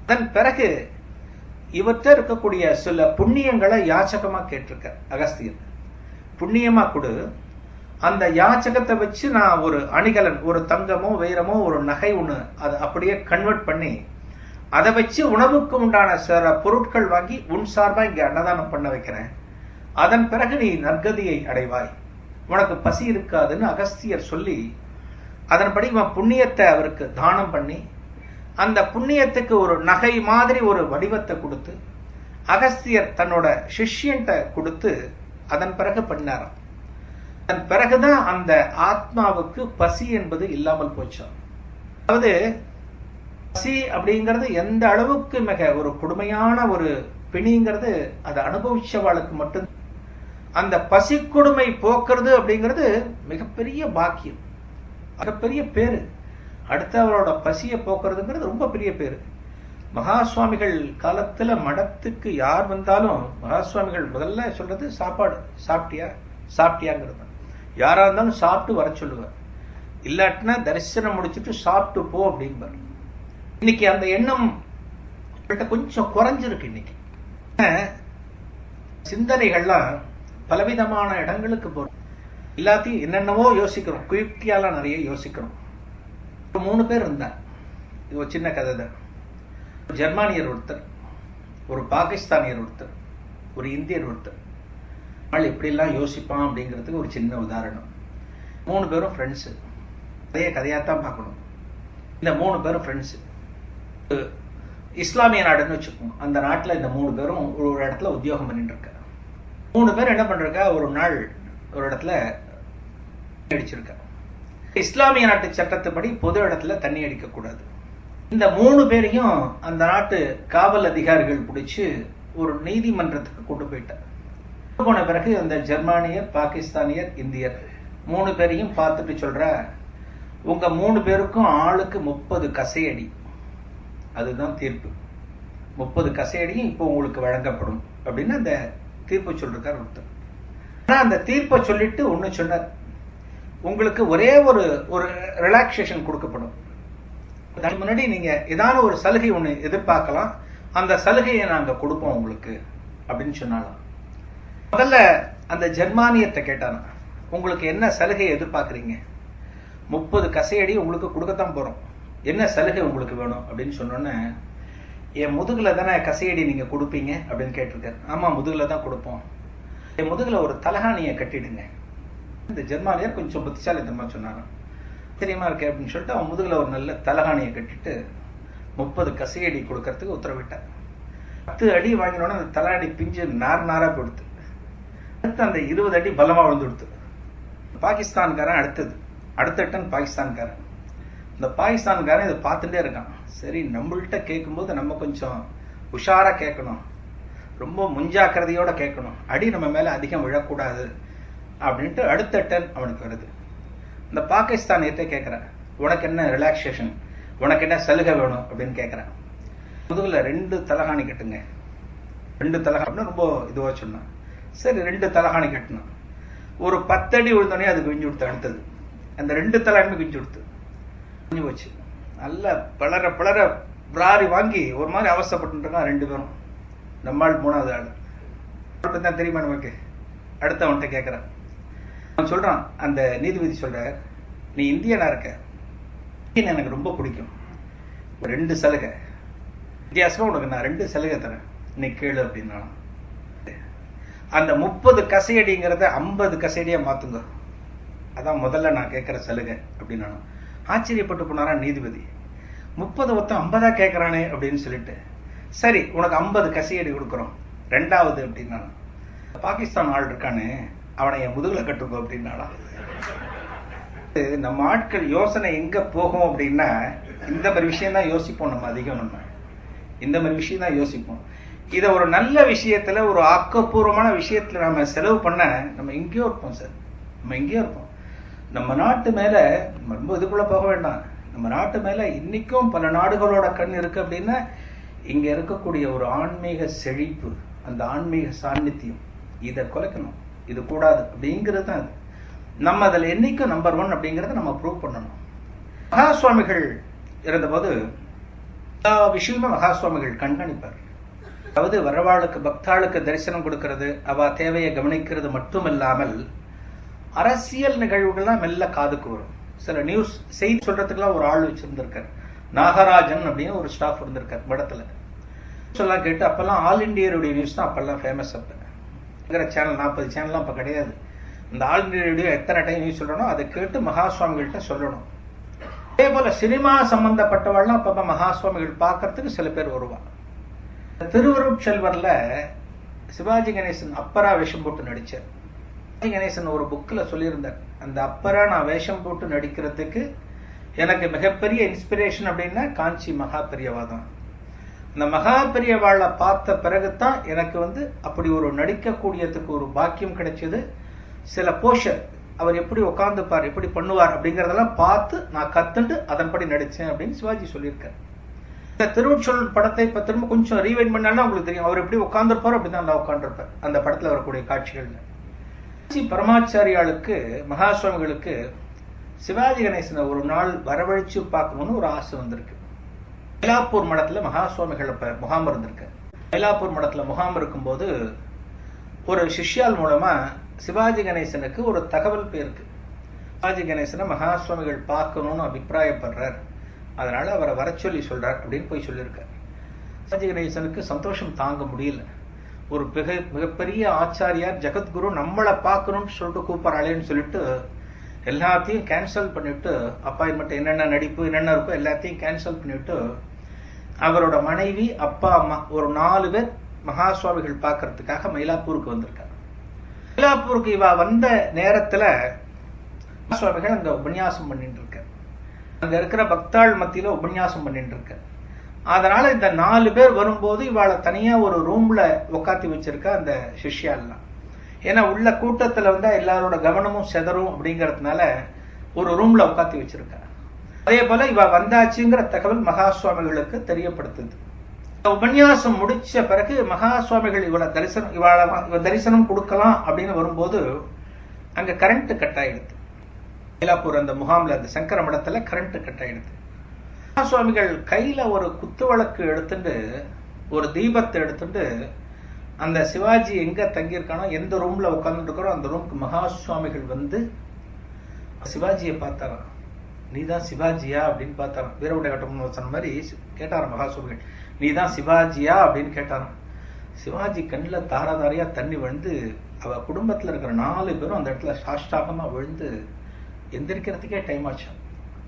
அதன் பிறகு இவற்ற இருக்கக்கூடிய சில புண்ணியங்களை யாச்சகமா கேட்டிருக்கார் அகஸ்தியர். புண்ணியமா கொடு, அந்த யாச்சகத்தை வச்சு நான் ஒரு அணிகலன், ஒரு தங்கமோ வைரமோ ஒரு நகை ஒண்ணு அதை அப்படியே கன்வெர்ட் பண்ணி அதை வச்சு உணவுக்கு உண்டான சில பொருட்கள் வாங்கி உன் சார்பா இங்க அன்னதானம் பண்ண வைக்கிறேன், அதன் பிறகு நீ நற்கதியை அடைவாய், உனக்கு பசி இருக்காதுன்னு அகஸ்தியர் சொல்லி அதன்படி இவன் புண்ணியத்தை அவருக்கு தானம் பண்ணி அந்த புண்ணியத்துக்கு ஒரு நகை மாதிரி ஒரு வடிவத்தை கொடுத்து அகஸ்தியர் தன்னோட சிஷ்யன்ட்ட கொடுத்து அதன் பிறகு பண்ணாராம். அதன் பிறகுதான் அந்த ஆத்மாவுக்கு பசி என்பது இல்லாமல் போச்சாம். அதாவது பசி அப்படிங்கிறது எந்த அளவுக்கு மிக ஒரு கொடுமையான ஒரு பிணிங்கிறது அதை அனுபவிச்சவாளுக்கு மட்டும். அந்த பசி கொடுமை போக்குறது அப்படிங்கிறது மிகப்பெரிய பாக்கியம், மிகப்பெரிய பேரு. அடுத்த அவரோட பசியை போக்குறதுங்கிறது ரொம்ப பெரிய பேரு. மகா சுவாமிகள் காலத்துல மடத்துக்கு யார் வந்தாலும் மகா சுவாமிகள் முதல்ல சொல்றது சாப்பாடு, சாப்பிட்டியா சாப்பிட்டியாங்கிறது. யாரா இருந்தாலும் சாப்பிட்டு வர சொல்லுவார், இல்லாட்டினா தரிசனம் முடிச்சுட்டு சாப்பிட்டு போ அப்படிம்பார். இன்னைக்கு அந்த எண்ணம் கொஞ்சம் குறைஞ்சிருக்கு. இன்னைக்கு சிந்தனைகள்லாம் பலவிதமான இடங்களுக்கு போறோம், எல்லாத்தையும் என்னென்னவோ யோசிக்கிறோம், குயுக்தியாலாம் நிறைய யோசிக்கிறோம். 3 பேர் இருந்தார், இது ஒரு சின்ன கதை தான். ஜெர்மானியர் ஒருத்தர், ஒரு பாகிஸ்தானியர் ஒருத்தர், ஒரு இந்தியர் ஒருத்தர். ஆள் எப்படிலாம் யோசிப்பான் அப்படிங்கிறதுக்கு ஒரு சின்ன உதாரணம். 3 பேரும் ஃப்ரெண்ட்ஸு, அதே கதையாத்தான் பார்க்கணும். இந்த 3 பேரும் ஃப்ரெண்ட்ஸு, இஸ்லாமிய நாடுன்னு வச்சுக்கோங்க. அந்த நாட்டில் இந்த 3 பேரும் ஒரு இடத்துல உத்தியோகம் பண்ணிட்டு இருக்க. 3 பேர் என்ன பண்றா, ஒரு நாள் ஒரு இடத்துல அடிச்சிருக்க. இஸ்லாமிய நாட்டு சட்டத்துப்படி பொது இடத்துல தண்ணி அடிக்க கூடாது. இந்த 3 பேரையும் அந்த நாட்டு காவல் அதிகாரிகள் பிடிச்சு ஒரு நீதிமன்றத்துக்கு கொண்டு போயிட்டார். போன பிறகு அந்த ஜெர்மானியர், பாகிஸ்தானியர், இந்தியர் 3 பேரையும் பார்த்துட்டு சொல்ற, உங்க 3 பேருக்கும் ஆளுக்கு 30 கசையடி, அதுதான் தீர்ப்பு. 30 கசையடியும் இப்போ உங்களுக்கு வழங்கப்படும் அப்படின்னு அந்த தீர்ப்பு சொல்றார் ஒருத்தர். ஆனா அந்த தீர்ப்பை சொல்லிட்டு ஒண்ணு சொன்னார், உங்களுக்கு ஒரே ஒரு ரிலாக்ஸேஷன் கொடுக்கப்படும். அதுக்கு முன்னாடி நீங்க ஏதாவது ஒரு சலுகை ஒண்ணு எதிர்பார்க்கலாம், அந்த சலுகையை நாங்க கொடுப்போம் உங்களுக்கு அப்படின்னு சொன்னாலும். முதல்ல அந்த ஜெர்மானியத்தை கேட்டானா, உங்களுக்கு என்ன சலுகை எதிர்பார்க்கறீங்க? 30 கசையடி உங்களுக்கு கொடுக்கத்தான் போறோம், என்ன சலுகை உங்களுக்கு வேணும் அப்படின்னு சொன்னோன்னே, என் முதுகுல தானே கசையடி நீங்க கொடுப்பீங்க அப்படின்னு கேட்டிருக்காரு. ஆமா, முதுகுல தான் கொடுப்போம், என் முதுகுல ஒரு தலகாணியை கட்டிடுங்க. இந்த ஜெர்மானியர் கொஞ்சம் புத்திசாலித்தனமா சொன்னாங்க. தெரியுமா இருக்கே அப்படின்னு சொல்லிட்டு அவன் முதுகுல ஒரு நல்ல தலகாணியை கட்டிட்டு 30 கசையடி கொடுக்கறதுக்கு உத்தரவிட்டார். 10 அடி வாங்கினோட அந்த தலகாணி பிஞ்சு நாரா கொடுத்து, அடுத்து அந்த 20 அடி பலமா விழுந்து கொடுத்து. பாகிஸ்தான்காரன் அடுத்த டன் பாகிஸ்தான்காரன். இந்த பாகிஸ்தான்காரன் இதை பார்த்துட்டே இருக்கான். சரி, நம்மள்கிட்ட கேட்கும்போது நம்ம கொஞ்சம் உஷாரா கேட்கணும், ரொம்ப முன்ஜாக்கிரதையோட கேட்கணும், அடி நம்ம மேல அதிகம் விழக்கூடாது அப்படின்ட்டு அடுத்த டர்ன் அவனுக்கு வருது. இந்த பாகிஸ்தானியத்தை கேட்கிறேன், உனக்கு என்ன ரிலாக்ஸேஷன், உனக்கு என்ன சலுகை வேணும் அப்படின்னு கேட்கிறேன். முதுகுல 2 தலகாணி கட்டுங்க, 2 தலகாணி ரொம்ப இதுவா சொன்னான். சரி 2 தலகாணி கட்டணும். ஒரு 10 அடி விழுந்தோடனே அது குஞ்சு கொடுத்து அடுத்தது அந்த 2 தலகாணி குஞ்சு கொடுத்து குஞ்சு போச்சு. நல்லா பலர பலர பிராரி வாங்கி ஒரு மாதிரி அவசப்பட்டு இருக்கான் 2 பேரும். நம்மால் 3வது ஆள் தான் தெரியுமா நமக்கு. அடுத்த அவன்கிட்ட கேட்கிறான். அவன் சொல்றான், அந்த நீதிபதி சொல்ற, நீ இந்தியனா இருக்க, எனக்கு ரொம்ப பிடிக்கும், 2 சலுகை வித்தியாசமா உனக்கு நான் 2 சலுகை தரேன், நீ கேளு அப்படின்னா. அந்த 30 கசையடிங்கிறத 50 கசையடியா மாத்துங்க, அதான் முதல்ல நான் கேட்கிற சலுகை அப்படின்னு. ஆச்சரியப்பட்டு போனாரா நீதிபதி. 30 ஒருத்தன் 50 கேட்கறானே அப்படின்னு சொல்லிட்டு, சரி உனக்கு 50 கசையடி கொடுக்குறோம், 2வது அப்படின்னா. பாகிஸ்தான் ஆள் இருக்கானே, அவனை என் முதுகுல கட்டுக்கோ அப்படின்னாலாம். நம்ம ஆட்கள் யோசனை எங்க போகும் அப்படின்னா, இந்த மாதிரி விஷயம் தான் யோசிப்போம். நம்ம அதிகம் நம்ம இந்த மாதிரி விஷயம் தான் யோசிப்போம். இதை ஒரு நல்ல விஷயத்துல, ஒரு ஆக்கப்பூர்வமான விஷயத்துல நம்ம செலவு பண்ண நம்ம எங்கேயோ இருப்போம் சார். நம்ம எங்கேயோ இருப்போம். நம்ம நாட்டு மேல ரொம்ப இதுக்குள்ள போக வேண்டாம். நம்ம நாட்டு மேல இன்னைக்கும் பல நாடுகளோட கண் இருக்கு அப்படின்னா, இங்க இருக்கக்கூடிய ஒரு ஆன்மீக செழிப்பு, அந்த ஆன்மீக சாநித்தியம், இதை குலைக்கணும், இது கூடாது அப்படிங்கிறது தான். நம்ம அதில் என்னைக்கும் நம்பர் 1 அப்படிங்கறத நம்ம ப்ரூவ் பண்ணணும். மகா சுவாமிகள் இருந்தபோது எல்லா விஷயமும் மகா சுவாமிகள் கண்காணிப்பார். அதாவது வரவாளுக்கு பக்தாளுக்கு தரிசனம் கொடுக்கிறது, அவ தேவையை கவனிக்கிறது மட்டுமில்லாமல் அரசியல் நிகழ்வுகள்லாம் மெல்ல காதுக்கு வரும். சில நியூஸ் செய்தி சொல்றதுக்கெல்லாம் ஒரு ஆள் வச்சிருந்திருக்காரு, நாகராஜன் அப்படின்னு ஒரு ஸ்டாஃப் இருந்திருக்காரு மடத்துல. சொல்லலாம் கேட்டு அப்பெல்லாம் ஆல் இண்டியா ரேடியோ நியூஸ் தான் அப்பெல்லாம் ஃபேமஸ். அப்ப சேனல் 40 சேனல்லாம் அப்ப கிடையாது. இந்த ஆல் இண்டியா ரேடியோ எத்தனை டைம் நியூஸ் சொல்றனோ அதை கேட்டு மகா சுவாமிகள்கிட்ட சொல்லணும். அதே போல சினிமா சம்பந்தப்பட்டவாள்லாம் அப்ப மகா சுவாமிகள் பார்க்கறதுக்கு சில பேர் வருவா. திருவருட்செல்வர்ல சிவாஜி கணேசன் அப்பரா வேஷம் போட்டு நடிச்சார். சிவாஜி கணேசன் ஒரு புக்ல சொல்லியிருந்தார், அந்த அப்பரா நான் வேஷம் போட்டு நடிக்கிறதுக்கு எனக்கு மிகப்பெரிய இன்ஸ்பிரேஷன் அப்படின்னா காஞ்சி மகா பெரியவா தான். இந்த மகா பெரியவாளை பார்த்த பிறகுதான் எனக்கு அப்படி ஒரு நடிக்கக்கூடியதுக்கு ஒரு பாக்கியம் கிடைச்சது. சில போஷர் அவர் எப்படி உட்கார்ந்துப்பார், எப்படி பண்ணுவார் அப்படிங்கறதெல்லாம் பார்த்து நான் கத்துண்டு அதன்படி நடிச்சேன் அப்படின்னு சிவாஜி சொல்லியிருக்காரு. இந்த திருவொற்றியூர் படத்தை இப்ப திரும்ப கொஞ்சம் ரீவைண்ட் பண்ணாலும் உங்களுக்கு தெரியும், அவர் எப்படி உட்கார்ந்துருப்பாரோ அப்படிதான் நல்லா உட்கார்ந்துருப்பார் அந்த படத்துல வரக்கூடிய காட்சிகள். பரமாச்சாரியாளுக்கு மகா சுவாமிகளுக்கு சிவாஜி கணேசனை ஒரு நாள் வரவழைச்சு பார்க்கணும்னு ஒரு ஆசை வந்திருக்கு. மயிலாப்பூர் மடத்துல மகா சுவாமிகள் முகாம் இருந்திருக்கு. மயிலாப்பூர் மடத்துல முகாம் இருக்கும்போது ஒரு சிஷ்யால் மூலமா சிவாஜி கணேசனுக்கு ஒரு தகவல் போயிருக்கு. சிவாஜி கணேசனை மகா சுவாமிகள் பார்க்கணும்னு அபிப்பிராயப்படுறார், அதனால அவரை வர சொல்லி சொல்றார் அப்படின்னு போய் சொல்லியிருக்கார். சிவாஜி கணேசனுக்கு சந்தோஷம் தாங்க முடியல. ஒரு மிகப்பெரிய ஆச்சாரியார் ஜெகத்குரு நம்மளை பார்க்கணும்னு சொல்லிட்டு கூப்பிடறாளேன்னு சொல்லிட்டு எல்லாத்தையும் கேன்சல் பண்ணிட்டு, அப்பாயின்மெண்ட் என்னென்ன நடிப்பு என்னென்ன இருக்கோ எல்லாத்தையும் கேன்சல் பண்ணிட்டு அவரோட மனைவி அப்பா அம்மா ஒரு 4 பேர் மகா சுவாமிகள் பார்க்கறதுக்காக மயிலாப்பூருக்கு வந்திருக்காங்க. மயிலாப்பூருக்கு இவ வந்த நேரத்துல சுவாமிகள் அங்க உபன்யாசம் பண்ணிட்டு இருக்க, அங்க இருக்கிற பக்தாள் மத்தியில உபன்யாசம் பண்ணிட்டு இருக்க. அதனால இந்த 4 பேர் வரும்போது இவாளை தனியா ஒரு ரூம்ல உட்காத்தி வச்சிருக்க அந்த சிஷ்யாலாம். ஏன்னா உள்ள கூட்டத்துல எல்லாரோட கவனமும் செதறும் அப்படிங்கறதுனால ஒரு ரூம்ல உட்காத்தி வச்சிருக்க. அதே போல இவ வந்தாச்சுங்கிற தகவல் மகா சுவாமிகளுக்கு தெரியப்படுத்துது. உபன்யாசம் முடிச்ச பிறகு மகா சுவாமிகள் இவளை தரிசனம் கொடுக்கலாம் அப்படின்னு வரும்போது அங்க கரண்ட் கட் ஆயிடுது. மயிலாப்பூர் அந்த முகாம்ல அந்த சங்கர மடத்துல கரண்ட் கட் ஆயிடுது. மகா சுவாமிகள் கையில ஒரு குத்து விளக்கு எடுத்துட்டு ஒரு தீபத்தை எடுத்துட்டு அந்த சிவாஜி எங்க தங்கியிருக்கானோ எந்த ரூம்ல உட்கார்ந்துட்டு இருக்கிறோம் அந்த ரூமுக்கு மகா சுவாமிகள் சிவாஜியை பார்த்தாராம். நீதான் சிவாஜியா அப்படின்னு பார்த்தாராம். வீரவுடைய கட்டம் சொன்ன மாதிரி கேட்டாராம் மகா சுவாமிகள், நீதான் சிவாஜியா அப்படின்னு கேட்டாராம். சிவாஜி கண்ணில் தாராதாரியா தண்ணி விழுந்து அவ குடும்பத்துல இருக்கிற 4 பேரும் அந்த இடத்துல சாஷ்டாகமா விழுந்து எந்திரிக்கிறதுக்கே டைம் ஆச்சு.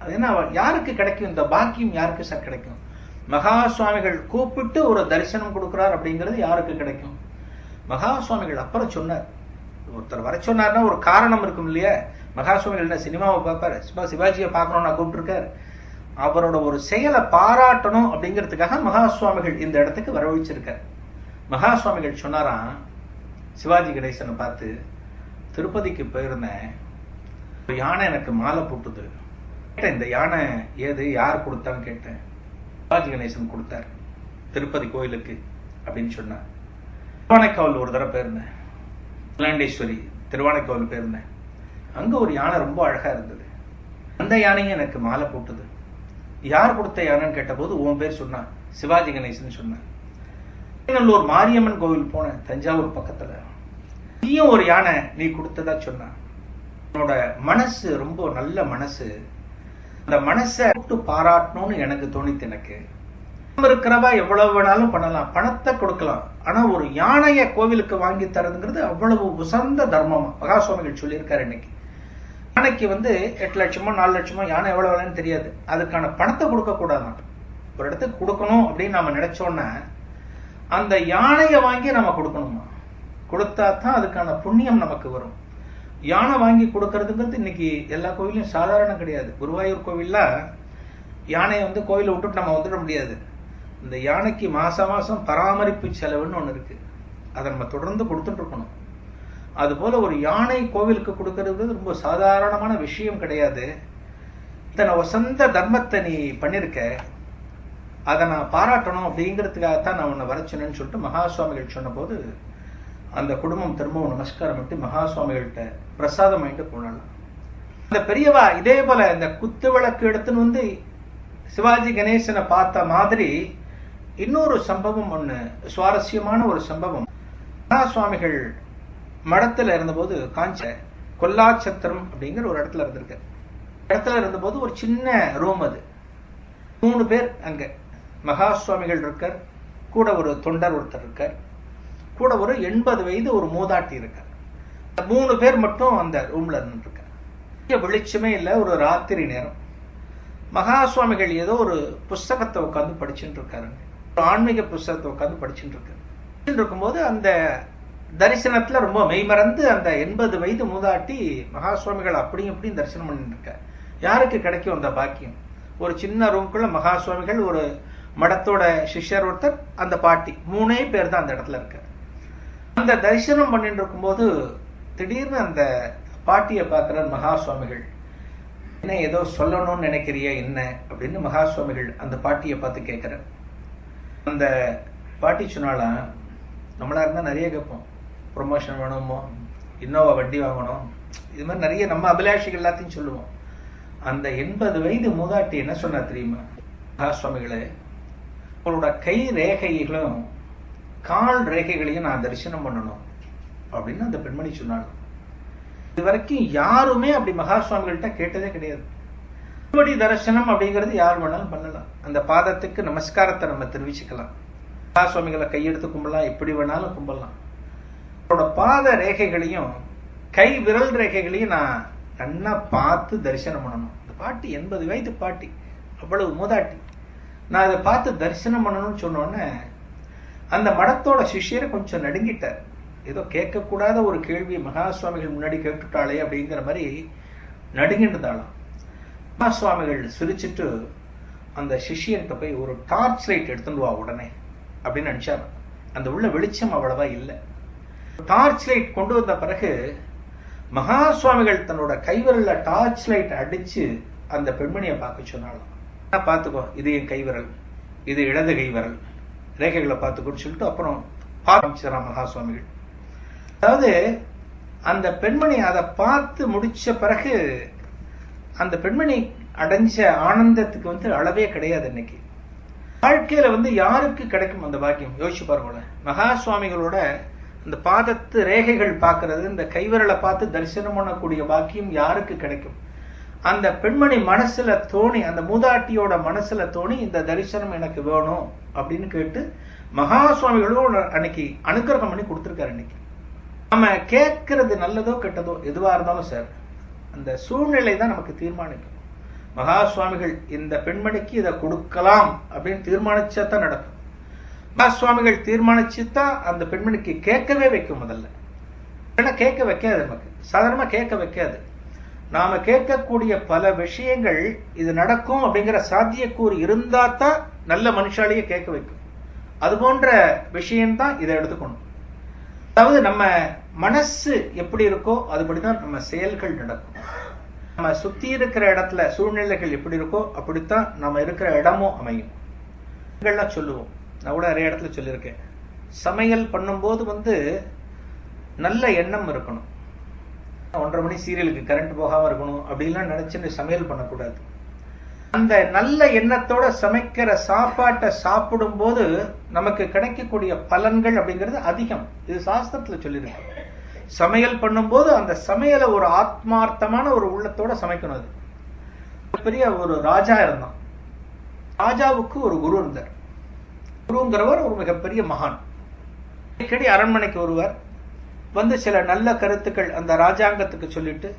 அது என்ன, யாருக்கு கிடைக்கும் இந்த பாக்கியம், யாருக்கு சார் கிடைக்கும்? மகா சுவாமிகள் கூப்பிட்டு ஒரு தரிசனம் கொடுக்கிறார் அப்படிங்கிறது யாருக்கு கிடைக்கும்? மகா சுவாமிகள் அப்புறம் சொன்னார், ஒருத்தர் வர சொன்னார்னா ஒரு காரணம் இருக்கும் இல்லையா? மகா சுவாமிகள் என்ன சினிமாவை பார்ப்பாரு, சிவாஜியை பார்க்கணும்னு கூப்பிட்டு இருக்காரு. அவரோட ஒரு செயலை பாராட்டணும் அப்படிங்கிறதுக்காக மகா சுவாமிகள் இந்த இடத்துக்கு வரவழைச்சிருக்கார். மகா சுவாமிகள் சொன்னாராம், சிவாஜி கணேசனை பார்த்து, திருப்பதிக்கு போயிருந்தேன், ஒரு யானை எனக்கு மாலை போட்டுது. கேட்டேன், இந்த யானை ஏது, யார் கொடுத்தான்னு கேட்டேன். சிவாஜி கணேசன் கொடுத்தார் திருப்பதி கோயிலுக்கு அப்படின்னு சொன்னார். திருவானைக்காவல் ஒரு தடவை போயிருந்தேன், அகிலாண்டேஸ்வரி திருவானைக்காவல் போயிருந்தேன். அங்க ஒரு யானை ரொம்ப அழகா இருந்தது. அந்த யானையும் எனக்கு மாலை போட்டுது. யார் கொடுத்த யானைன்னு கேட்டபோது உன் பேர் சொன்னா, சிவாஜி கணேசன் சொன்னேன். ஒரு மாரியம்மன் கோவில் போனேன், தஞ்சாவூர் பக்கத்துல, நீயும் ஒரு யானை நீ கொடுத்ததா சொன்ன. உன்னோட மனசு ரொம்ப நல்ல மனசு, அந்த மனசை கூப்பிட்டு பாராட்டணும்னு எனக்கு தோணித்து. எனக்கு இருக்கிறவா எவ்வளவு வேணாலும் பண்ணலாம், பணத்தை கொடுக்கலாம், ஆனா ஒரு யானைய கோவிலுக்கு வாங்கி தரதுங்கிறது அவ்வளவு உசந்த தர்மமா மகா சுவாமிகள் சொல்லியிருக்காரு. இன்னைக்கு யானைக்கு 8 லட்சமோ 4 லட்சமோ யானை எவ்வளவு வேலைன்னு தெரியாது, அதுக்கான பணத்தை கொடுக்க கூடாதான். ஒரு இடத்துக்கு கொடுக்கணும் அப்படின்னு நாம நினைச்சோன்னா அந்த யானையை வாங்கி நம்ம கொடுக்கணுமா, கொடுத்தா தான் அதுக்கான புண்ணியம் நமக்கு வரும். யானை வாங்கி கொடுக்கறதுங்கிறது இன்னைக்கு எல்லா கோவிலையும் சாதாரணம் கிடையாது. குருவாயூர் கோவில்ல யானையை கோவிலை விட்டுட்டு நம்ம வந்துட முடியாது. இந்த யானைக்கு மாசம் பராமரிப்பு செலவுன்னு ஒண்ணு இருக்கு, அதை நம்ம தொடர்ந்து கொடுத்துட்டு இருக்கணும். அது போல ஒரு யானை கோவிலுக்கு கொடுக்கறது ரொம்ப சாதாரணமான விஷயம் கிடையாது. இத்தனை வசந்த தர்மத்தை நீ பண்ணிருக்க, அதை நான் பாராட்டணும் அப்படிங்கிறதுக்காகத்தான் நான் உன்னை வர சொன்னேன்னு சொல்லிட்டு மகா சுவாமிகள் சொன்ன போது அந்த குடும்பம் திரும்பவும் நமஸ்காரம் விட்டு மகா சுவாமிகள்கிட்ட பிரசாதம் வாங்கிட்டு போனாலும். அந்த பெரியவா இதே போல இந்த குத்து விளக்கு எடுத்துன்னு சிவாஜி கணேசனை பார்த்த மாதிரி இன்னொரு சம்பவம் ஒண்ணு, சுவாரஸ்யமான ஒரு சம்பவம். மகா சுவாமிகள் மடத்துல இருந்தபோது காஞ்ச கொல்லாச்சத்திரம் அப்படிங்கிற ஒரு இடத்துல இருந்திருக்க. இடத்துல இருந்தபோது ஒரு சின்ன ரூம், அது 3 பேர் அங்க. மகா சுவாமிகள் இருக்கார், கூட ஒரு தொண்டர் ஒருத்தர் இருக்கார், கூட ஒரு 80 வயது ஒரு மூதாட்டி இருக்கார். 3 பேர் மட்டும் அந்த ரூம்ல இருந்துருக்கார். வெளிச்சமே இல்லை, ஒரு ராத்திரி நேரம். மகா சுவாமிகள் ஏதோ ஒரு புஸ்தகத்தை உட்காந்து படிச்சுட்டு இருக்காருங்க, ஒரு ஆன்மீக புஸ்தகத்தை உட்காந்து படிச்சுட்டு இருக்காரு. இருக்கும்போது அந்த தரிசனத்துல ரொம்ப மெய்மறந்து அந்த 80 வயது மூதாட்டி மகா சுவாமிகள் அப்படியும் இப்படியும் தரிசனம் பண்ணிட்டு இருக்க. யாருக்கு கிடைக்கும் அந்த பாக்கியம்? ஒரு சின்ன ரூம்குள்ள மகா சுவாமிகள், ஒரு மடத்தோட சிஷ்யர் ஒருத்தர், அந்த பாட்டி, 3 பேர் தான் அந்த இடத்துல இருக்க. அந்த தரிசனம் பண்ணிட்டு இருக்கும்போது திடீர்னு அந்த பாட்டியை பார்க்கிறார் மகா சுவாமிகள். என்ன ஏதோ சொல்லணும்னு நினைக்கிறியா என்ன அப்படின்னு மகா சுவாமிகள் அந்த பாட்டியை பார்த்து கேட்கிறார். அந்த பாட்டி சொன்னாலாம், நம்மளா இருந்தா நிறைய கேட்போம், ப்ரொமோஷன் வேணுமோ, இன்னோவா வண்டி வாங்கணும், இது மாதிரி நிறைய நம்ம அபிலாஷைகள் எல்லாத்தையும் சொல்லுவோம். அந்த 80 வயது மூதாட்டி என்ன சொன்னா தெரியுமா? மகா சுவாமிகளே, உங்களோட கை ரேகைகளும் கால் ரேகைகளையும் நான் தரிசனம் பண்ணணும் அப்படின்னு அந்த பெண்மணி சொன்னாங்க. இது வரைக்கும் யாருமே அப்படி மகா சுவாமிகள்கிட்ட கேட்டதே கிடையாது. இப்படி தரிசனம் அப்படிங்கிறது யார் வேணாலும் பண்ணலாம். அந்த பாதத்துக்கு நமஸ்காரத்தை நம்ம தெரிவிச்சுக்கலாம். மகா சுவாமிகளை கையெடுத்து கும்பலாம், எப்படி வேணாலும் கும்பலாம். அவரோட பாத ரேகைகளையும் கை விரல் ரேகைகளையும் நான் கண்ணா பார்த்து தரிசனம் பண்ணணும். இந்த பாட்டி 80 வயது பாட்டி, அவ்வளவு மூதாட்டி. நான் அதை பார்த்து தரிசனம் பண்ணணும்னு சொன்னோன்னே அந்த மடத்தோட சிஷ்யரை கொஞ்சம் நடுங்கிட்டார். ஏதோ கேட்கக்கூடாத ஒரு கேள்வி மகா சுவாமிகள் முன்னாடி கேட்டுட்டாளே அப்படிங்கிற மாதிரி நடுங்கிட்டுதாளாம். மகா சுவாமிகள் சிரிச்சுட்டு அந்த சிஷ்யர்கிட்ட போய் ஒரு டார்ச் லைட் எடுத்துட்டு வா உடனே அப்படின்னு நினைச்சாங்க. அந்த உள்ள வெளிச்சம் அவ்வளவா இல்லை. டார்ச் லைட் கொண்டு வந்த பிறகு மகா சுவாமிகள் தன்னோட கைவிரல்ல டார்ச் லைட் அடிச்சு அந்த பெண்மணியை பார்க்க சொன்னாலும், பார்த்துக்கோ, இது என் கைவிரல், இது இடது கைவிரல், ரேகைகளை பார்த்துக்கோன்னு சொல்லிட்டு அப்புறம் ஆரம்பிச்சாராம் மகா சுவாமிகள். அதாவது அந்த பெண்மணி அதை பார்த்து முடிச்ச பிறகு அந்த பெண்மணி அடைஞ்ச ஆனந்தத்துக்கு அளவே கிடையாது. இன்னைக்கு வாழ்க்கையில யாருக்கு கிடைக்கும் அந்த பாக்கியம்? யோசிச்சு பாருங்களேன். மகா சுவாமிகளோட இந்த பாதத்து ரேகைகள் பார்க்கறது, இந்த கைவிரலை பார்த்து தரிசனம் பண்ணக்கூடிய பாக்கியம் யாருக்கு கிடைக்கும்? அந்த பெண்மணி மனசுல தோணி, அந்த மூதாட்டியோட மனசுல தோணி, இந்த தரிசனம் எனக்கு வேணும் அப்படின்னு கேட்டு மகா சுவாமிகளும் அன்னைக்கு அனுக்கிரகம் பண்ணி கொடுத்திருக்காரு. இன்னைக்கு நம்ம கேட்கறது நல்லதோ கெட்டதோ எதுவா இருந்தாலும் சார், அந்த சூழ்நிலை தான் நமக்கு தீர்மானிக்கும். மகா சுவாமிகள் இந்த பெண்மணிக்கு இதை கொடுக்கலாம் அப்படின்னு தீர்மானிச்சாதான் நடக்கும். மகா சுவாமிகள் தீர்மானிச்சுதான் அந்த பெண்மணிக்கு கேட்கவே வைக்கும். முதல்ல கேட்க வைக்காது, நமக்கு சாதாரணமா கேட்க வைக்காது. நாம கேட்கக்கூடிய பல விஷயங்கள் இது நடக்கும் அப்படிங்கிற சாத்தியக்கூறு இருந்தா தான் நல்ல மனுஷாலேயே கேட்க வைக்கும். அது போன்ற விஷயம்தான் இதை எடுத்துக்கணும். அதாவது நம்ம மனசு எப்படி இருக்கோ அதுபடிதான் நம்ம செயல்கள் நடக்கும். நம்ம சுத்தி இருக்கிற இடத்துல சூழ்நிலைகள் எப்படி இருக்கோ அப்படித்தான் நம்ம இருக்கிற இடமும் அமையும். சொல்லுவோம், நான் கூட நிறைய இடத்துல சொல்லியிருக்கேன், சமையல் பண்ணும்போது நல்ல எண்ணம் இருக்கணும். 1:30 மணி சீரியலுக்கு கரண்ட் போகாம இருக்கணும் அப்படின்லாம் நினைச்சுன்னு சமையல் பண்ணக்கூடாது. அந்த நல்ல எண்ணத்தோட சமைக்கிற சாப்பாட்டை சாப்பிடும் போது நமக்கு கிடைக்கக்கூடிய பலன்கள் அப்படிங்கிறது அதிகம். இது சாஸ்திரத்துல சொல்லியிருக்கு. சமையல் பண்ணும்போது அந்த சமையலை ஒரு ஆத்மார்த்தமான ஒரு உள்ளத்தோட சமைக்கணும். அது பெரிய ஒரு ராஜா இருந்தான். ராஜாவுக்கு ஒரு குரு இருந்தார். குருங்கிறவர் ஒரு மிகப்பெரிய மகான். அடிக்கடி அரண்மனைக்கு வருவார். சில நல்ல கருத்துக்கள் அந்த ராஜாங்கத்துக்கு சொல்லிட்டு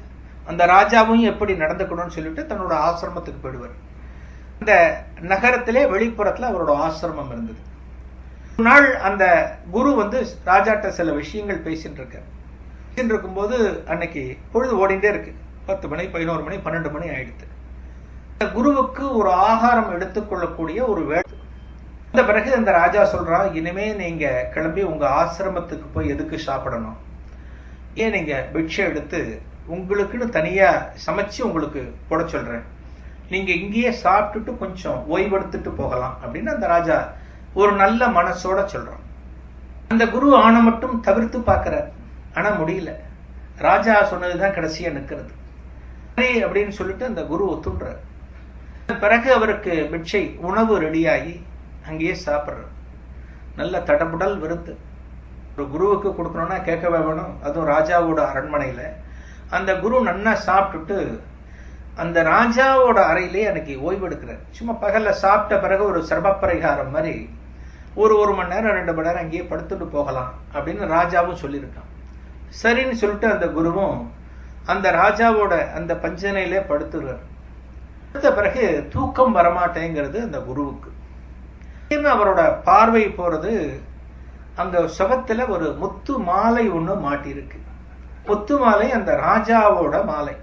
அந்த ராஜாவையும் எப்படி நடந்துக்கணும்னு சொல்லிட்டு தன்னோட ஆசிரமத்துக்கு போயிடுவார். அந்த நகரத்திலே வெளிப்புறத்துல அவரோட ஆசிரமம் இருந்தது. ஒரு நாள் அந்த குரு ராஜாட்ட சில விஷயங்கள் பேசிட்டு இருக்கும்போது அன்னைக்கு பொழுது ஓடிண்டே இருக்கு. 10 மணி 11 மணி 12 மணி ஆயிடுது. அந்த குருவுக்கு ஒரு ஆகாரம் எடுத்துக்கொள்ளக்கூடிய ஒரு வேலை. அந்த பிறகு அந்த ராஜா சொல்றா, இனிமே நீங்க கிளம்பி உங்க ஆசிரமத்துக்கு போய் எதுக்கு சாப்பிடணும், ஏன் நீங்க பிட்சை எடுத்து உங்களுக்குன்னு தனியா சமைச்சு உங்களுக்கு போட சொல்றேன், நீங்க இங்கேயே சாப்பிட்டுட்டு கொஞ்சம் ஓய்வெடுத்துட்டு போகலாம் அப்படின்னு அந்த ராஜா ஒரு நல்ல மனசோட சொல்றான். அந்த குரு ஆன மட்டும் தவிர்த்து பார்க்கிறார். ஆனா முடியல. ராஜா சொன்னதுதான் கடைசியா நிக்கிறது. சரி அப்படின்னு சொல்லிட்டு அந்த குரு ஒத்துன்றார். பிறகு அவருக்கு பிட்சை உணவு ரெடியாகி அங்கேயே சாப்பிடுறார். நல்ல தடபுடல் விருந்து. ஒரு குருவுக்கு கொடுக்கணும்னா கேட்கவே வேணும், அதுவும் ராஜாவோட அரண்மனையில. அந்த குரு நன்னா சாப்பிட்டுட்டு அந்த ராஜாவோட அறையிலே அன்னைக்கு ஓய்வு எடுக்கிறார். சும்மா பகல்ல சாப்பிட்ட பிறகு ஒரு சிரமப்பரிகாரம் மாதிரி ஒரு மணி நேரம் 2 மணி நேரம் அங்கேயே படுத்துட்டு போகலாம் அப்படின்னு ராஜாவும் சொல்லியிருக்கான். சரின்னு சொல்லிட்டு அந்த குருவும் அந்த ராஜாவோட அந்த பஞ்சனையிலே படுத்துறார். அடுத்த பிறகு தூக்கம் வரமாட்டேங்கிறது அந்த குருவுக்கு. அவரோட பார்வை போறது அங்க சுகத்துல ஒரு முத்து மாலை ஒண்ணு மாட்டிருக்கு. முத்து மாலை அந்த ராஜாவோட மாலை,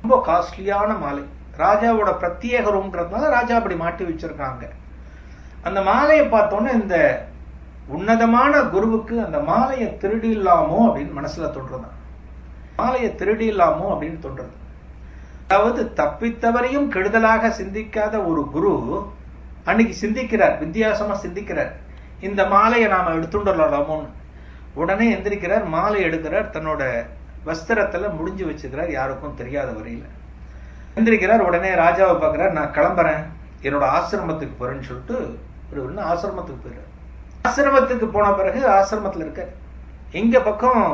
ரொம்ப காஸ்ட்லியான மாலை, ராஜாவோட பிரத்யேக ரூம்ங்கிறதுனால ராஜா அப்படி மாட்டி வச்சிருக்காங்க. அந்த மாலையை பார்த்தோன்னே இந்த உன்னதமான குருவுக்கு அந்த மாலையை திருடிடலாமோ அப்படின்னு மனசுல தோன்றதான். மாலையை திருடிடலாமோ அப்படின்னு தோன்றது. அதாவது தப்பித்தவரையும் கெடுதலாக சிந்திக்காத ஒரு குரு அன்னைக்கு சிந்திக்கிறார், வித்தியாசமா சிந்திக்கிறார், இந்த மாலையை நாம எடுத்துடலாமோன்னு. உடனே எந்திரிக்கிறார், மாலை எடுக்கிறார், தன்னோட வஸ்திரத்துல முடிஞ்சு வச்சுக்கிறார், யாருக்கும் தெரியாத வரையில எந்திரிக்கிறார். உடனே ராஜாவை பார்க்கிறார், நான் கிளம்புறேன், என்னோட ஆசிரமத்துக்கு போறேன்னு சொல்லிட்டு ஒரு ஆசிரமத்துக்கு போயிடுறார். ஆசிரமத்துக்கு போன பிறகு ஆசிரமத்துல இருக்க எங்க பக்கம்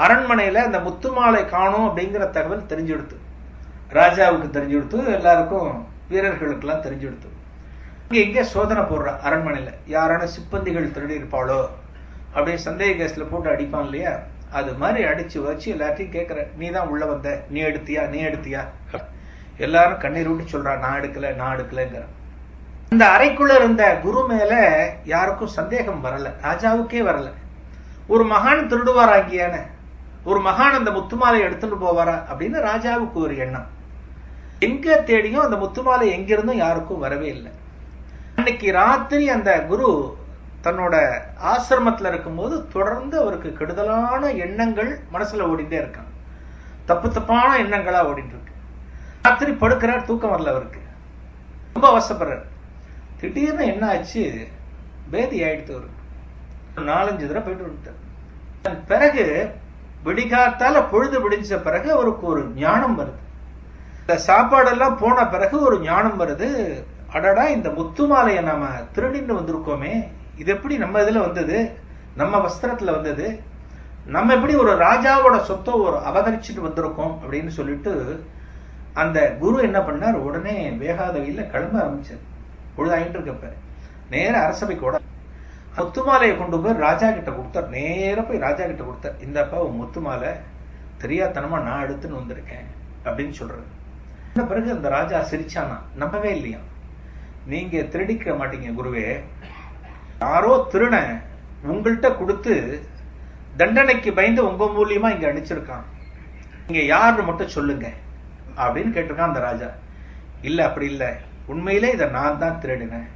அரண்மனையில அந்த முத்து மாலை காணும் அப்படிங்கிற தகவல் தெரிஞ்செடுத்து, ராஜாவுக்கு தெரிஞ்செடுத்து, எல்லாருக்கும் வீரர்களுக்கு எல்லாம் தெரிஞ்செடுத்து எங்க சோதனை போடுற அரண்மனையில யாரான சிப்பந்திகள் திருடி இருப்பாளோ அப்படியே சந்தேக கேஸ்ல போட்டு அடிப்பான் இல்லையா, அது மாதிரி அடிச்சு வச்சு எல்லாத்தையும் கேட்கிற, நீ தான் உள்ள வந்த, நீ எடுத்தியா? எல்லாரும் கண்ணீர் விட்டு சொல்றா, நான் எடுக்கலங்கிற. அந்த அறைக்குள்ள இருந்த குரு மேல யாருக்கும் சந்தேகம் வரல, ராஜாவுக்கே வரல. ஒரு மகான் திருடுவாராகியான ஒரு மகான் அந்த முத்துமாலை எடுத்துட்டு போவாரா அப்படின்னு ராஜாவுக்கு ஒரு எண்ணம். எங்க தேடியும் அந்த முத்துமாலை எங்கிருந்தும் யாருக்கும் வரவே இல்லை. அன்னைக்கு ராத்திரி அந்த குரு தன்னோட ஆசிரமத்துல இருக்கும்போது தொடர்ந்து அவருக்கு கெடுதலான எண்ணங்கள் மனசுல ஓடிட்டே இருக்கான். தப்பான எண்ணங்களா ஓடிட்டு இருக்கு. ராத்திரி படுக்கிறார், தூக்கம் வரல அவருக்கு, ரொம்ப அவசப்படுறார். திடீர்னு என்ன ஆச்சு, பேதி ஆயிடுத்து அவருக்கு. 4-5 தடவை போயிட்டு வந்துட்டார். பிறகு விடிகாத்தால பொழுது விடிஞ்ச பிறகு அவருக்கு ஒரு ஞானம் வருது. இந்த சாப்பாடெல்லாம் போன பிறகு ஒரு ஞானம் வருது. அடடா, இந்த முத்து மாலையை நாம திருடின்னு வந்திருக்கோமே, இது எப்படி நம்ம இதுல வந்தது, நம்ம வஸ்திரத்துல வந்தது, நம்ம எப்படி ஒரு ராஜாவோட சொத்தை ஒரு அபகரிச்சுட்டு வந்திருக்கோம் அப்படின்னு சொல்லிட்டு அந்த குரு என்ன பண்ணார், உடனே வேகாத வெயில கிளம்ப ஆரம்பிச்சார். பொழுதாயிட்டு இருக்கப்ப நேர அரசபைக்கு முத்து மாலையை கொண்டு போய் ராஜா கிட்ட கொடுத்தார். நேர போய் ராஜா கிட்ட கொடுத்தார், இந்தப்பா முத்து மாலை தெரியாதனமா நான் எடுத்துன்னு வந்திருக்கேன் அப்படின்னு சொல்றது. பிறகு அந்த ராஜா சிரிச்சானா, நம்பவே இல்லையா, நீங்க திருடிக்க மாட்டீங்க குருவே, யாரோ திருட உங்கள்கிட்ட கொடுத்து தண்டனைக்கு பயந்து உங்க மூலியமா இங்க அனுப்பிச்சிருக்கான், நீங்க யாருன்னு மட்டும் சொல்லுங்க அப்படின்னு கேட்டிருக்கான் அந்த ராஜா. இல்ல அப்படி இல்ல, உண்மையிலே இதை நான் தான் திருடினேன்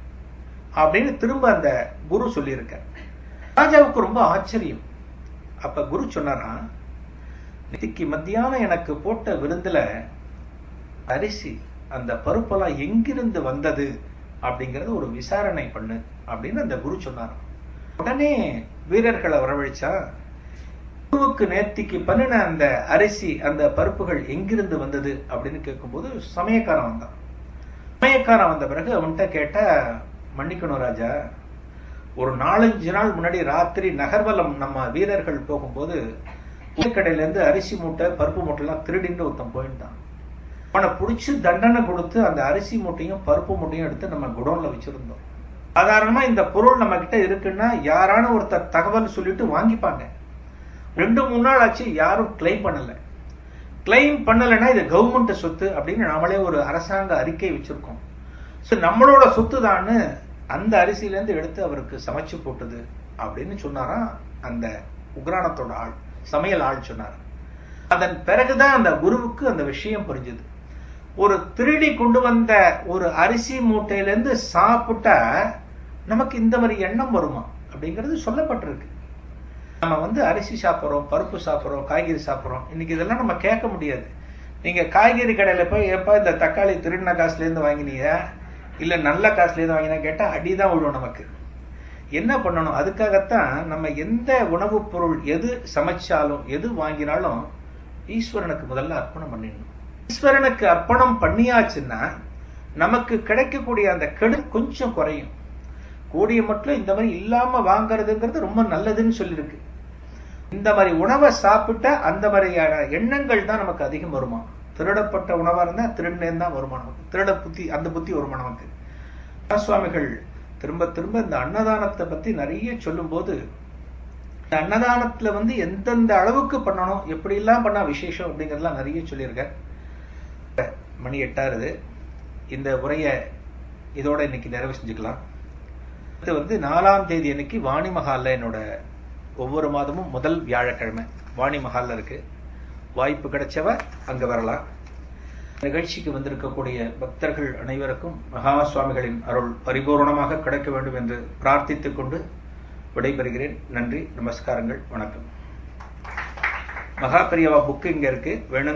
அப்படின்னு திரும்ப அந்த குரு சொல்லியிருக்க. ராஜாவுக்கு ரொம்ப ஆச்சரியம். அப்ப குரு சொன்னாரா, நேத்திக்கு மத்தியானம் எனக்கு போட்ட விருந்துல அரிசி அந்த பருப்பெல்லாம் எங்கிருந்து வந்தது அப்படிங்கறது ஒரு விசாரணை பண்ணு அப்படின்னு அந்த குரு சொன்னாராம். உடனே வீரர்களை வரவழைச்சா, குருவுக்கு நேத்திக்கு பண்ணின அந்த அரிசி அந்த பருப்புகள் எங்கிருந்து வந்தது அப்படின்னு கேட்கும்போது சமயக்காரன் வந்தான். சமயக்காரன் வந்த பிறகு அவன்கிட்ட கேட்ட, மன்னிக்கணும் ராஜா, ஒரு 4-5 நாள் முன்னாடி ராத்திரி நகர்வலம் நம்ம வீரர்கள் போகும்போது கடையில இருந்து அரிசி மூட்டை பருப்பு மூட்டை எல்லாம் திருடின்னு ஒருத்தன் போயிருந்தான். அவனை பிடிச்சி தண்டனை கொடுத்து அந்த அரிசி மூட்டையும் பருப்பு மூட்டையும் எடுத்து நம்ம குடோன்ல வச்சிருந்தோம். சாதாரணமா இந்த பொருள் நம்ம கிட்ட இருக்குன்னா யாரான ஒருத்தர் தகவல் சொல்லிட்டு வாங்கிப்பாங்க. 2-3 நாள் ஆச்சு, யாரும் கிளைம் பண்ணல. கிளைம் பண்ணலைன்னா இது கவர்மெண்ட் சொத்து அப்படின்னு நாமளே ஒரு அரசாங்க அறிக்கை வச்சிருக்கோம். நம்மளோட சொத்து தான் அந்த அரிசியில இருந்து எடுத்து அவருக்கு சமைச்சு போட்டது அப்படின்னு சொன்னாராம் அந்த உக்ரானத்தோட ஆள், சமையல் ஆள் சொன்னார். அதன் பிறகுதான் அந்த குருவுக்கு அந்த விஷயம் புரிஞ்சது. ஒரு திருடி கொண்டு வந்த ஒரு அரிசி மூட்டையிலிருந்து சாப்பிட்டா நமக்கு இந்த மாதிரி எண்ணம் வருமா அப்படிங்கிறது சொல்லப்பட்டிருக்கு. நம்ம அரிசி சாப்பிட்றோம், பருப்பு சாப்பிட்றோம், காய்கறி சாப்பிட்றோம். இன்னைக்கு இதெல்லாம் நம்ம கேட்க முடியாது. நீங்க காய்கறி கடையில போய் எப்ப இந்த தக்காளி திருடின காசுல இருந்து வாங்கினீங்க இல்ல நல்ல காசுல இருந்து வாங்கினா கேட்டா அடிதான் விழும் நமக்கு. என்ன பண்ணணும்? அதுக்காகத்தான் நம்ம எந்த உணவுப் பொருள் எது சமைச்சாலும் எது வாங்கினாலும் ஈஸ்வரனுக்கு முதல்ல அர்ப்பணம் பண்ணிடணும். ஈஸ்வரனுக்கு அர்ப்பணம் பண்ணியாச்சுன்னா நமக்கு கிடைக்கக்கூடிய அந்த கெடு கொஞ்சம் குறையும். கூடிய மட்டும் இந்த மாதிரி இல்லாம வாங்கறதுங்கிறது ரொம்ப நல்லதுன்னு சொல்லியிருக்கு. இந்த மாதிரி உணவை சாப்பிட்டா அந்த மாதிரியான எண்ணங்கள் தான் நமக்கு அதிகம் வருமா. திருடப்பட்ட உணவா இருந்தா திருடனேன்னு தான் வருமா நமக்கு, திருட புத்தி அந்த புத்தி வருமா நமக்கு. சுவாமிகள் திரும்ப திரும்ப இந்த அன்னதானத்தை பத்தி நிறைய சொல்லும் போது, இந்த அன்னதானத்துல எந்தெந்த அளவுக்கு பண்ணணும், எப்படி எல்லாம் பண்ணா விசேஷம் அப்படிங்கறதெல்லாம் நிறைய சொல்லியிருக்க. மணி 8 இந்த உரையை இதோட இன்னைக்கு நிறைவு செஞ்சுக்கலாம். இது 4ஆம் தேதி அன்னைக்கு வாணி மஹால்ல என்னோட ஒவ்வொரு மாதமும் முதல் வியாழக்கிழமை வாணி மஹால்ல இருக்கு. வாய்ப்பு கிடைச்சவ அங்க வரலாம். நிகழ்ச்சிக்கு வந்திருக்கக்கூடிய பக்தர்கள் அனைவருக்கும் மகா சுவாமிகளின் அருள் பரிபூர்ணமாக கிடைக்க வேண்டும் என்று பிரார்த்தித்துக் கொண்டு விடைபெறுகிறேன். நன்றி, நமஸ்காரங்கள், வணக்கம். மகா பெரியவா புக்கு இங்க இருக்கு, வேணும்